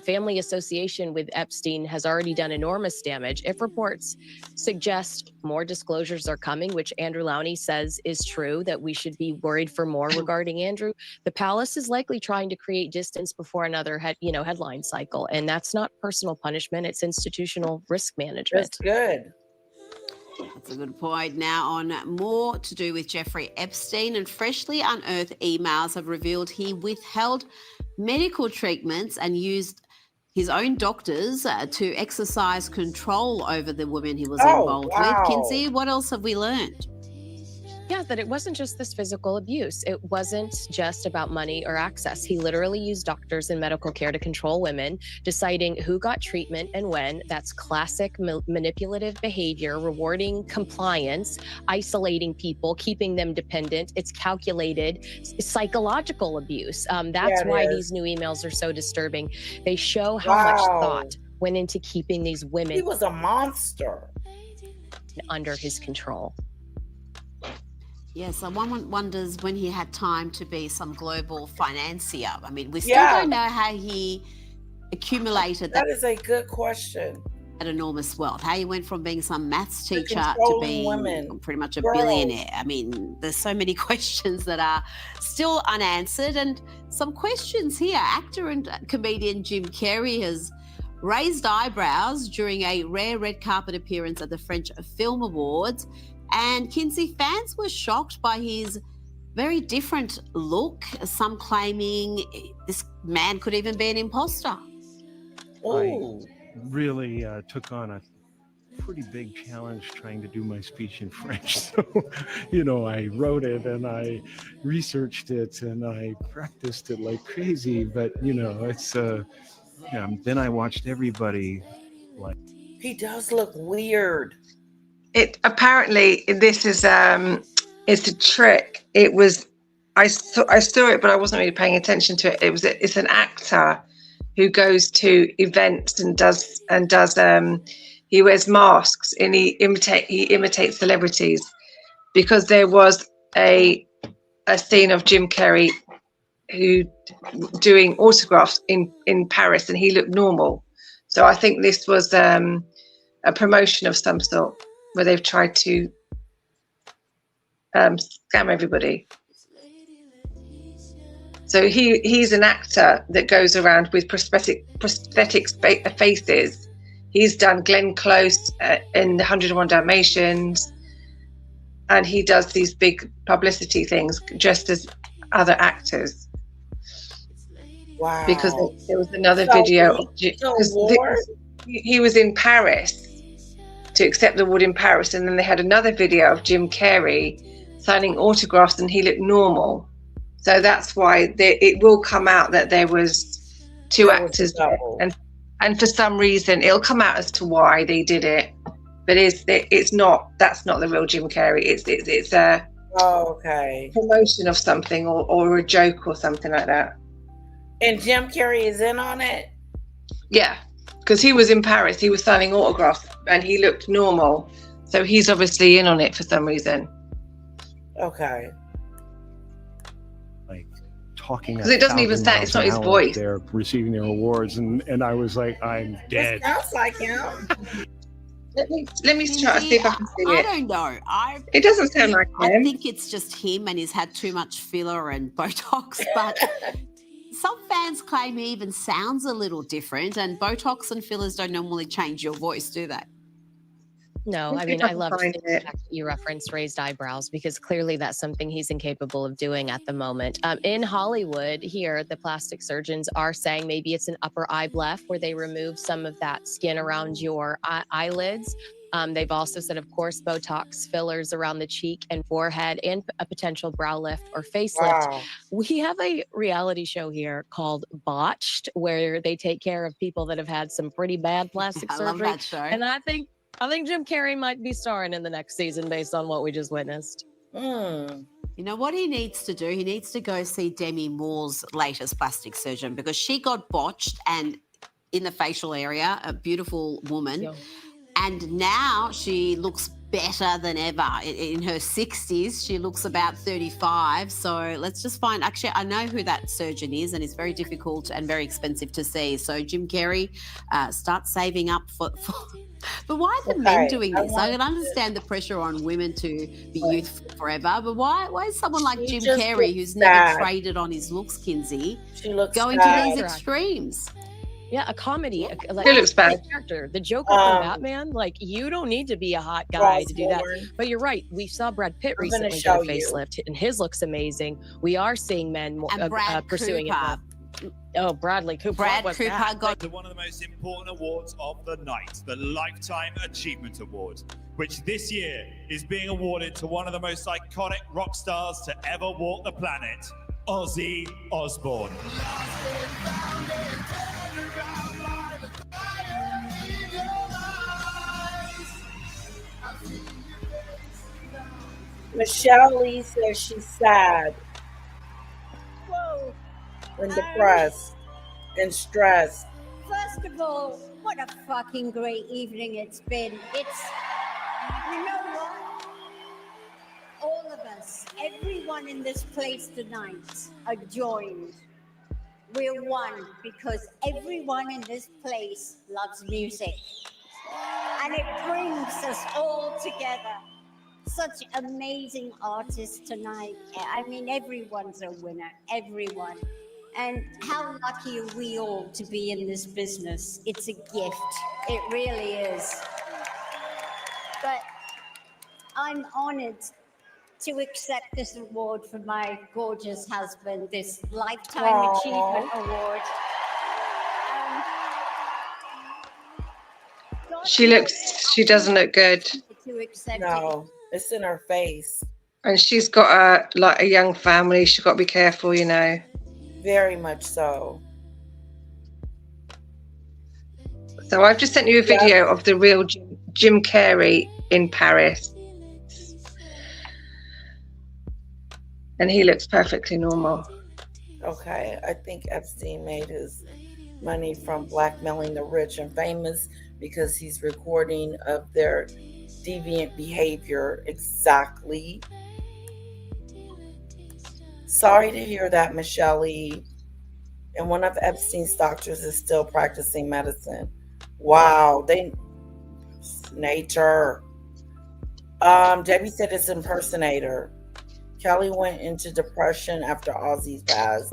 family association with Epstein has already done enormous damage. If reports suggest more disclosures are coming, which Andrew Lowney says is true, that we should be worried for more regarding Andrew, the palace is likely trying to create distance before another headline cycle. And that's not personal punishment, it's institutional risk management. That's good. That's a good point. Now on more to do with Jeffrey Epstein, and freshly unearthed emails have revealed he withheld medical treatments and used his own doctors to exercise control over the women he was involved with. Kinsey, what else have we learned? Yeah, that it wasn't just this physical abuse. It wasn't just about money or access. He literally used doctors and medical care to control women, deciding who got treatment and when. That's classic manipulative behavior, rewarding compliance, isolating people, keeping them dependent. It's calculated psychological abuse. That's why these new emails are so disturbing. They show how much thought went into keeping these women. He was a monster. Under his control. Yes, so one wonders when he had time to be some global financier. I mean, we still don't know how he accumulated that. That is a good question. That enormous wealth. How he went from being some maths teacher to being pretty much a billionaire. I mean, there's so many questions that are still unanswered, and some questions here. Actor and comedian Jim Carrey has raised eyebrows during a rare red carpet appearance at the French Film Awards. And Kinsey, fans were shocked by his very different look, some claiming this man could even be an imposter. I really took on a pretty big challenge trying to do my speech in French. So, I wrote it and I researched it and I practiced it like crazy. But, it's, then I watched everybody like. He does look weird. It apparently this is it's a trick. It was I saw it, but I wasn't really paying attention to it. It's an actor who goes to events and does he wears masks and he imitates celebrities, because there was a scene of Jim Carrey who doing autographs in Paris and he looked normal. So I think this was a promotion of some sort, where they've tried to scam everybody. So he's an actor that goes around with prosthetic faces. He's done Glenn Close in the 101 Dalmatians, and he does these big publicity things just as other actors. Wow. Because there was another video. He was in Paris to accept the award in Paris, and then they had another video of Jim Carrey signing autographs and he looked normal. So that's why it will come out that there was two actors there. And for some reason it'll come out as to why they did it, but that's not the real Jim Carrey. It's a promotion of something or a joke or something like that. And Jim Carrey is in on it? Yeah, because he was in Paris, he was signing autographs and he looked normal. So he's obviously in on it for some reason. Okay. talking Because it doesn't even 1,000 sound, it's not miles his an hour voice. up there receiving their awards, and I was like, I'm It dead. sounds like him. Let me try to see if I can sing I it. don't know. It doesn't sound like I him. think it's just him and he's had too much filler and Botox, but some fans claim he even sounds a little different, and Botox and fillers don't normally change your voice, do they? No, Let's I see if mean, I I can love the find it. fact that you referenced raised eyebrows because clearly that's something he's incapable of doing at the moment. In Hollywood, here, the plastic surgeons are saying maybe it's an upper eye bleph where they remove some of that skin around your eyelids. They've also said, of course, Botox fillers around the cheek and forehead and a potential brow lift or facelift. Wow. We have a reality show here called Botched where they take care of people that have had some pretty bad plastic I love surgery. that show. And I think Jim Carrey might be starring in the next season based on what we just witnessed. Mm. You know what he needs to do? He needs to go see Demi Moore's latest plastic surgeon because she got botched and in the facial area, a beautiful woman. Yeah. And now she looks better than ever. In her 60s, she looks about 35. So let's just find, actually, I know who that surgeon is, and it's very difficult and very expensive to see. So Jim Carrey, start saving up for but why are the men Okay, doing I this? I want can understand the pressure on women to be youthful forever, but why is someone like She Jim just Carrey, looks who's never sad. traded on his looks, Kinsey, She looks going to sad. these extremes? Yeah, a comedy. Like He looks bad. character. The Joker from Batman, like you don't need to be a hot guy to do that. Osborne. But you're right. We saw Brad Pitt I'm gonna recently get a show you. facelift, and his looks amazing. We are seeing men more, And Brad pursuing Cooper. it more. Oh, Bradley Cooper. Brad what was Cooper that? got To one of the most important awards of the night, the Lifetime Achievement Award, which this year is being awarded to one of the most iconic rock stars to ever walk the planet, Ozzy Osbourne. Michelle Lee says she's sad Whoa. and depressed and stressed. First of all, what a fucking great evening it's been. It's, you know what? All of us, everyone in this place tonight are joined. We're one because everyone in this place loves music. And it brings us all together. Such amazing artists tonight. I mean, everyone's a winner, everyone. And how lucky are we all to be in this business? It's a gift. It really is. But I'm honored to accept this award for my gorgeous husband, this Lifetime Aww. Achievement Award. She doesn't look good. To accept No, it's in her face. And she's got a young family. She's got to be careful, you know. Very much so. So I've just sent you a video of the real Jim Carrey in Paris. And he looks perfectly normal. Okay, I think Epstein made his money from blackmailing the rich and famous because he's recording of their deviant behavior. Exactly. Sorry to hear that, Michelle Lee. And one of Epstein's doctors is still practicing medicine. Wow, nature. Debbie said it's impersonator. Kelly went into depression after Ozzy passed.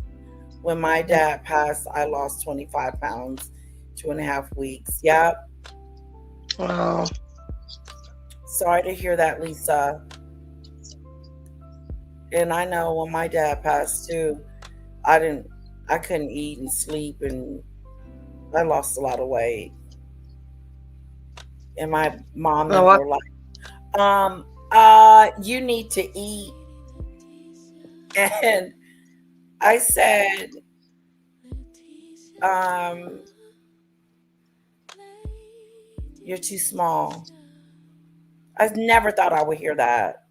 When my dad passed, I lost 25 pounds, 2.5 weeks. Yep. Wow. Sorry to hear that, Lisa. And I know when my dad passed too, I couldn't eat and sleep, and I lost a lot of weight. And my mom were like, you need to eat. And I said, you're too small. I never thought I would hear that.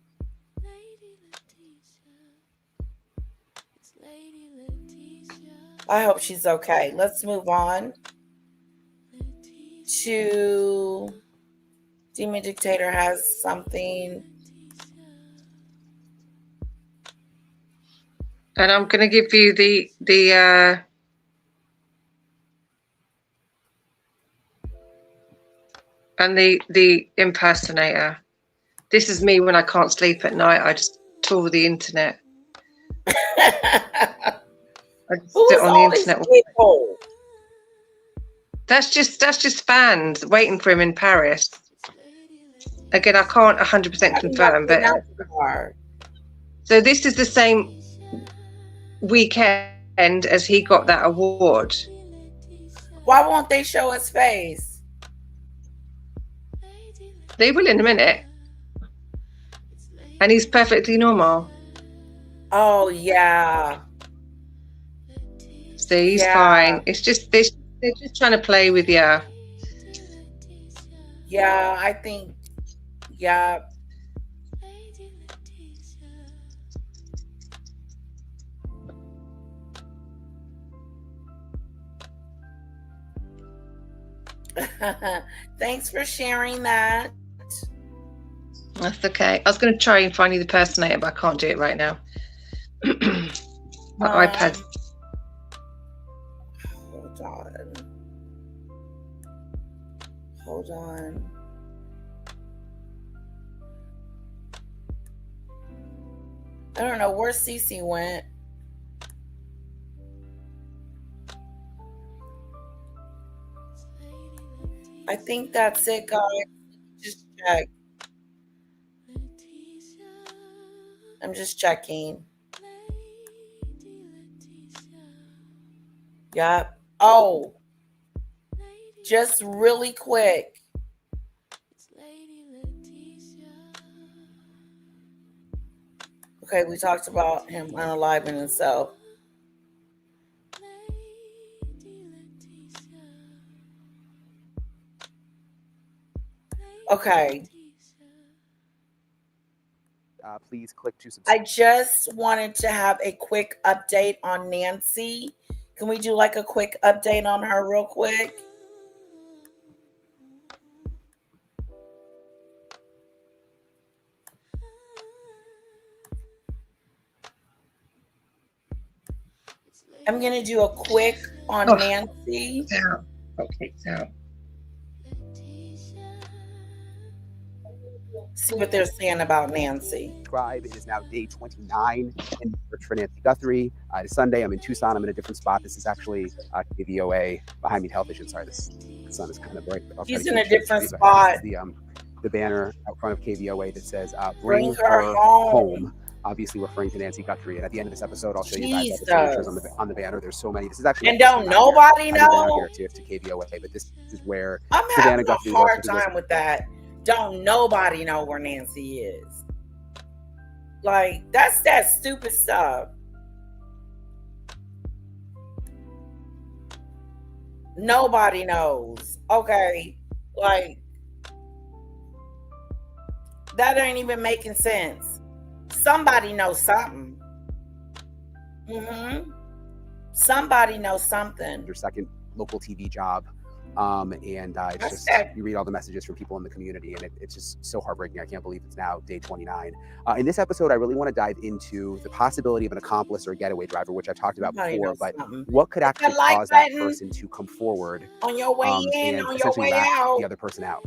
I hope she's okay. Let's move on to Demon Dictator has something. And I'm going to give you the impersonator. This is me when I can't sleep at night. I just tour the internet. I just sit on the internet. That's just fans waiting for him in Paris. Again, I can't 100% confirm, but so this is the same weekend as he got that award. Why won't they show his face? They will in a minute. And he's perfectly normal. Oh, yeah. See, he's fine. It's just they're just trying to play with you. Yeah, I think, yeah. Thanks for sharing that. That's okay. I was going to try and find you the impersonator, but I can't do it right now. My iPad. Hold on. Hold on. I don't know where Cece went. I think that's it, guys. Just check. I'm just checking. Yep. Oh, just really quick. Okay, we talked about him unaliving himself. Okay. Please click to subscribe. I just wanted to have a quick update on Nancy. Can we do like a quick update on her real quick? I'm going to do a quick on Nancy. Okay, so. See what they're saying about Nancy. Subscribe. It is now day 29 in search for Nancy Guthrie. It's Sunday. I'm in Tucson. I'm in a different spot. This is actually KVOA behind me. Television. Sorry, the sun is kind of bright. He's in a different spot. The banner out front of KVOA that says "Bring her her home." Obviously referring to Nancy Guthrie. And at the end of this episode, I'll show you guys all the signatures on the banner. There's so many. This is actually and don't nobody know. Here to KVOA, but this is where I'm Savannah having Guthrie a hard time with that. Don't nobody know where Nancy is. Like, that's that stupid stuff. Nobody knows. Okay. Like, that ain't even making sense. Somebody knows something. Somebody knows something. Your second local TV job. And it's just, you read all the messages from people in the community, and it's just so heartbreaking. I can't believe it's now day 29. In this episode, I really want to dive into the possibility of an accomplice or a getaway driver, which I've talked about before, but what could actually cause that person to come forward on your way in, and on your way rat out, the other person out.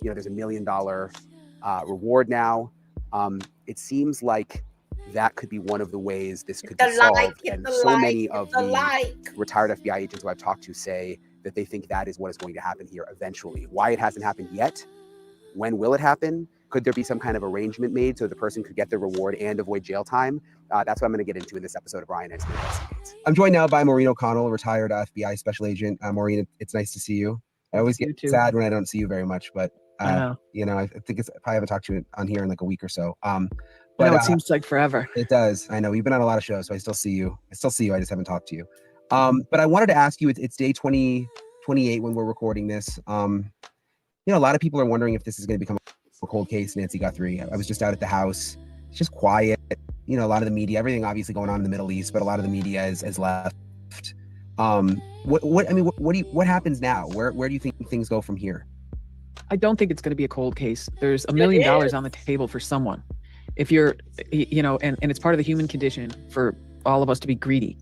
There's $1 million reward now. It seems like that could be one of the ways this could be solved. And so many of the retired FBI agents who I've talked to say that they think that is what is going to happen here eventually. Why it hasn't happened yet? When will it happen? Could there be some kind of arrangement made so the person could get their reward and avoid jail time? That's what I'm going to get into in this episode of Ryan Investigates. I'm joined now by Maureen O'Connell, a retired FBI special agent. Maureen, it's nice to see you. I always get sad when I don't see you very much, but I think I haven't talked to you on here in like a week or so. But it seems like forever. It does. I know you've been on a lot of shows, so I still see you. I just haven't talked to you. But I wanted to ask you, it's day 28 when we're recording this. A lot of people are wondering if this is going to become a cold case, Nancy Guthrie. I was just out at the house. It's just quiet. A lot of the media, everything obviously going on in the Middle East, but a lot of the media is left. What happens now? Where do you think things go from here? I don't think it's going to be a cold case. There's $1 million on the table for someone. If you're, and it's part of the human condition for all of us to be greedy.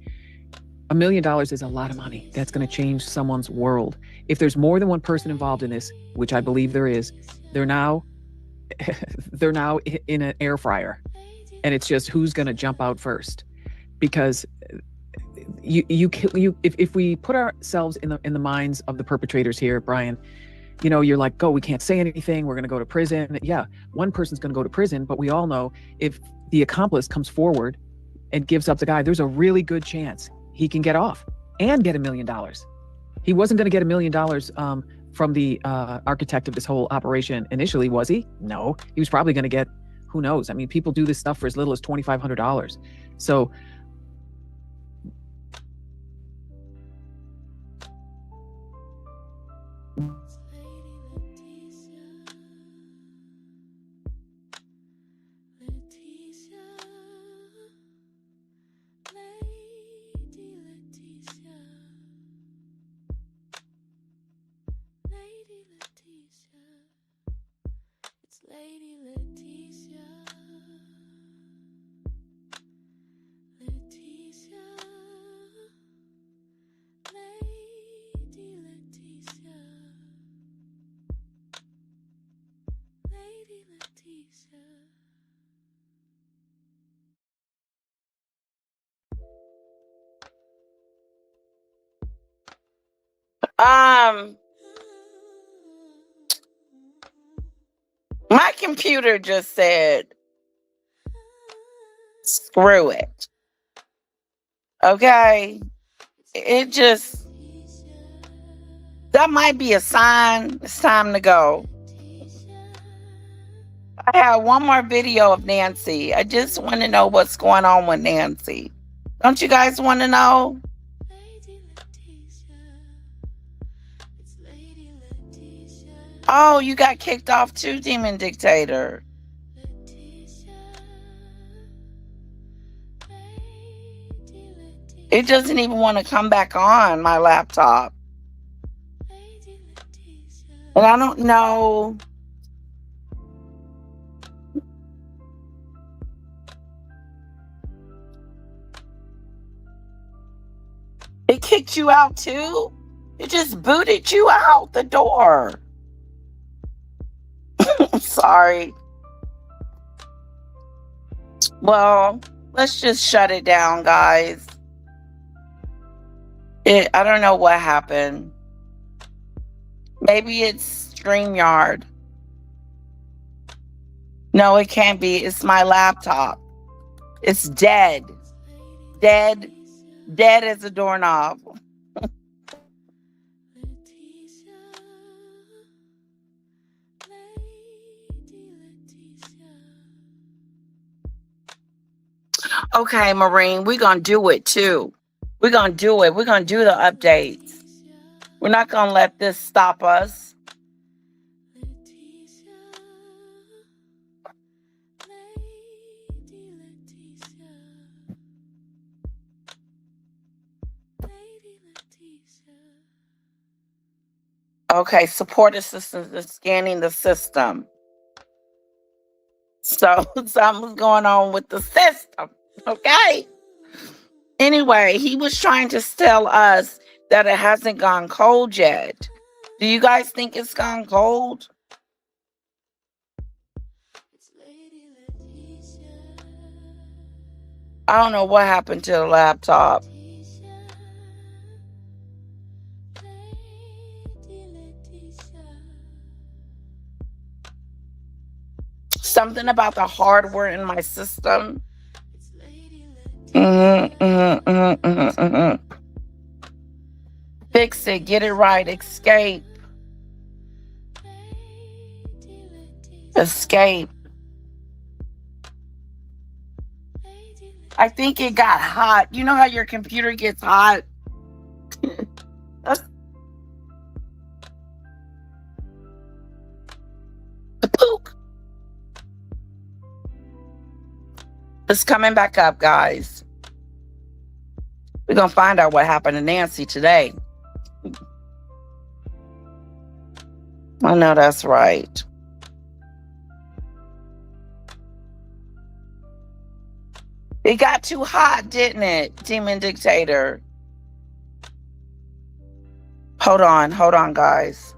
$1 million is a lot of money. That's going to change someone's world. If there's more than one person involved in this, which I believe there is, they're now in an air fryer, and it's just who's going to jump out first. Because if we put ourselves in the minds of the perpetrators here, Brian, you're like, we can't say anything. We're going to go to prison. Yeah, one person's going to go to prison, but we all know if the accomplice comes forward and gives up the guy, there's a really good chance he can get off and get $1 million. He wasn't going to get $1 million from the architect of this whole operation initially, was he? No, he was probably going to get, who knows? I mean, people do this stuff for as little as $2,500. So My computer just said, screw it. Okay? That might be a sign it's time to go. I have one more video of Nancy. I just want to know what's going on with Nancy. Don't you guys want to know? Oh, you got kicked off too, Demon Dictator. It doesn't even want to come back on my laptop. And I don't know. It kicked you out too? It just booted you out the door. Sorry. Well, let's just shut it down, guys. I don't know what happened. Maybe it's StreamYard. No, it can't be. It's my laptop. It's dead. Dead as a doorknob. Okay, Marine, we're going to do it too. We're going to do it. We're going to do the updates. We're not going to let this stop us. Okay, support assistance is scanning the system. So something's going on with the system. Okay. Anyway, he was trying to tell us that it hasn't gone cold yet. Do you guys think it's gone cold? I don't know what happened to the laptop. Something about the hardware in my system. Fix it. Get it right. Escape. Escape. I think it got hot. You know how your computer gets hot? The pook. It's coming back up, guys. We're going to find out what happened to Nancy today. I know that's right. It got too hot, didn't it, Demon Dictator? Hold on, guys.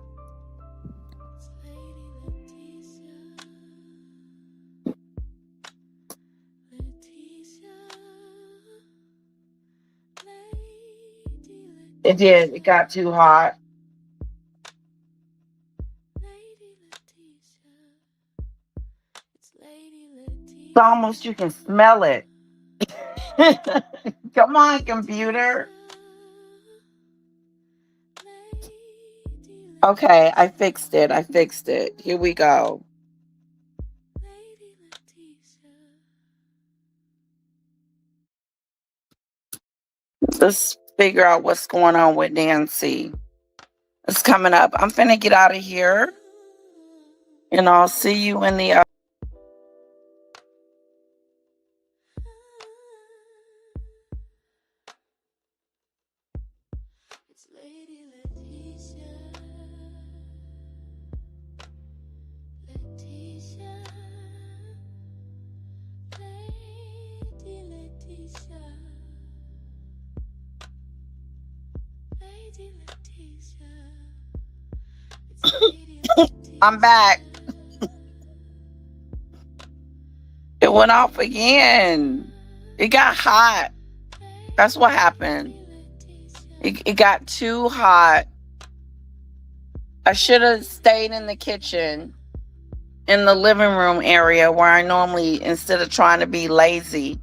It did. It got too hot. It's almost, you can smell it. Come on, computer. Okay, I fixed it. Here we go. Let's figure out what's going on with Nancy. It's coming up. I'm finna get out of here. And I'll see you in the I'm back. It went off again. It got hot. That's what happened. It got too hot. I should have stayed in the kitchen, in the living room area where I normally, instead of trying to be lazy.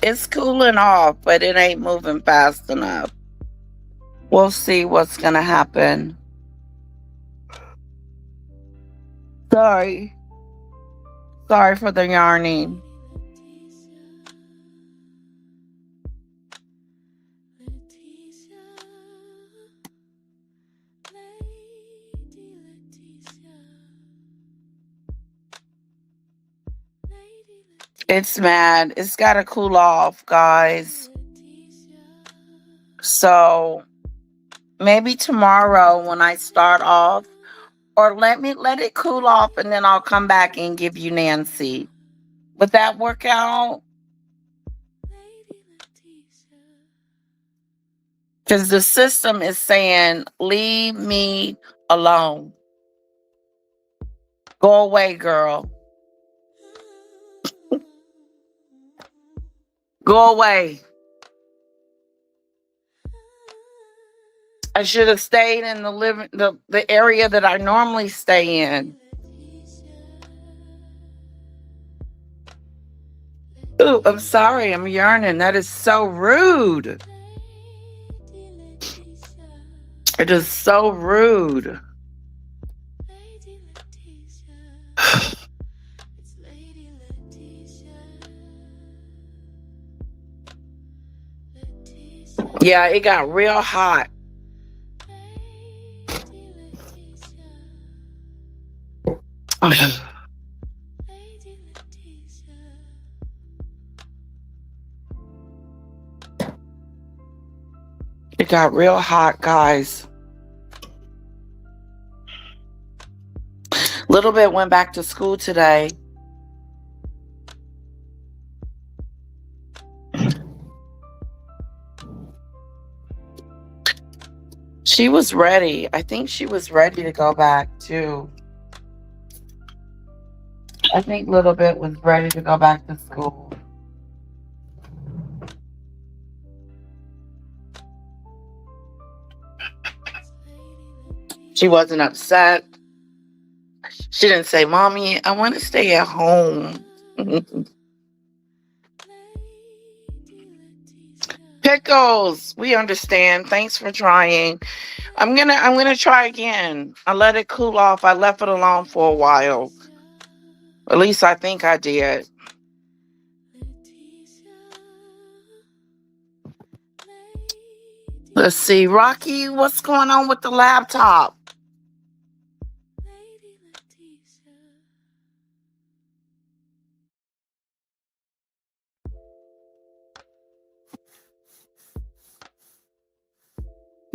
It's cooling off, but it ain't moving fast enough. We'll see what's gonna happen. Sorry for the yarning. It's mad. It's got to cool off, guys. So maybe tomorrow when I start off, or let it cool off and then I'll come back and give you Nancy. Would that work out? Because the system is saying, leave me alone. Go away, girl. Go away. I should have stayed in the area that I normally stay in. Ooh, I'm sorry, I'm yearning. That is so rude. It is so rude. Yeah, it got real hot. It got real hot, guys. Little bit went back to school today. She was ready. I think she was ready to go back too. I think Little Bit was ready to go back to school. She wasn't upset. She didn't say, Mommy, I want to stay at home. Pickles, we understand. Thanks for trying. I'm gonna try again. I let it cool off. I left it alone for a while. At least I think I did. Let's see, Rocky, what's going on with the laptop?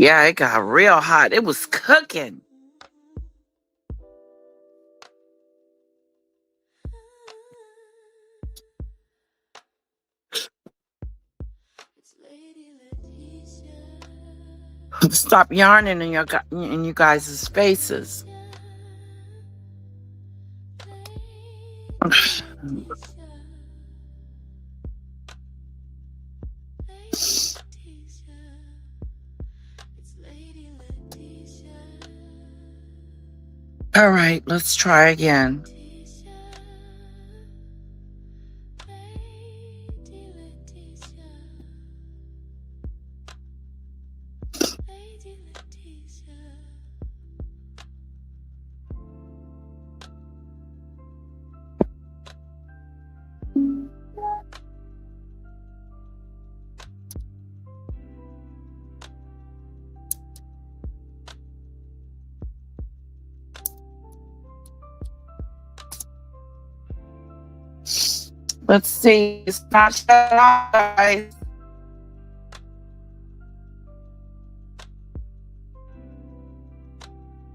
Yeah, it got real hot. It was cooking. Stop yarning in you guys' faces. All right, let's try again. Let's see. It's not shut off, guys.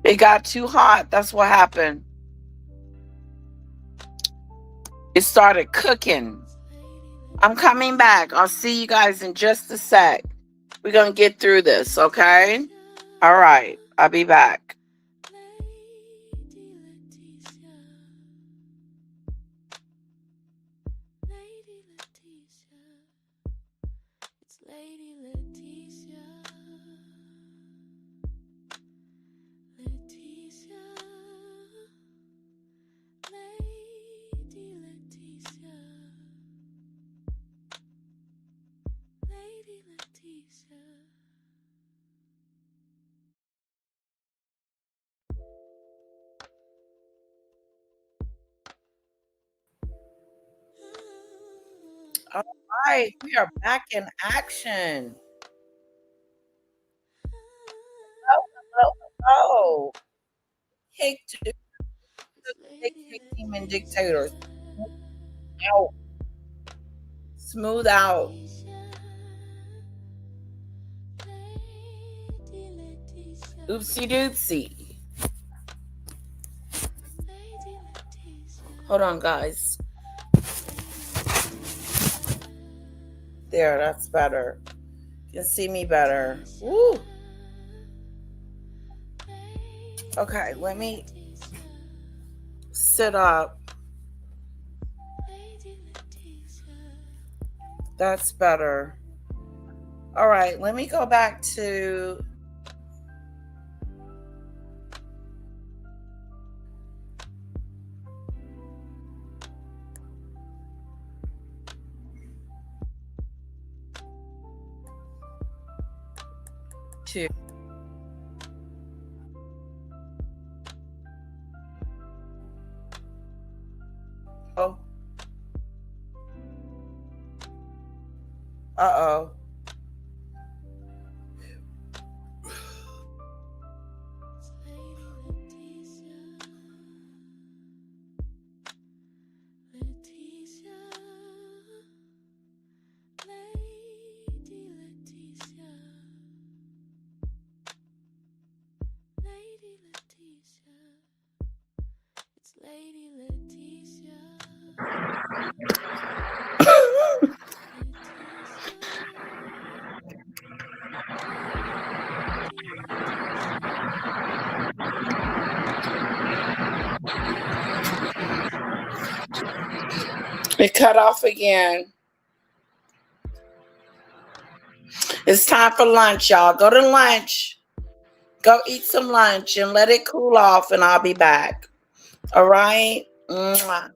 It got too hot. That's what happened. It started cooking. I'm coming back. I'll see you guys in just a sec. We're going to get through this, okay? All right. I'll be back. All right, we are back in action. Oh, kick to demon dictators. Out. Smooth out. Oopsie doopsie. Hold on, guys. There, that's better. You can see me better. Woo. Okay, let me sit up. That's better. All right, let me go back to oh. Uh-oh. It cut off again. It's time for lunch, y'all. Go to lunch. Go eat some lunch and let it cool off, and I'll be back. All right? Mwah.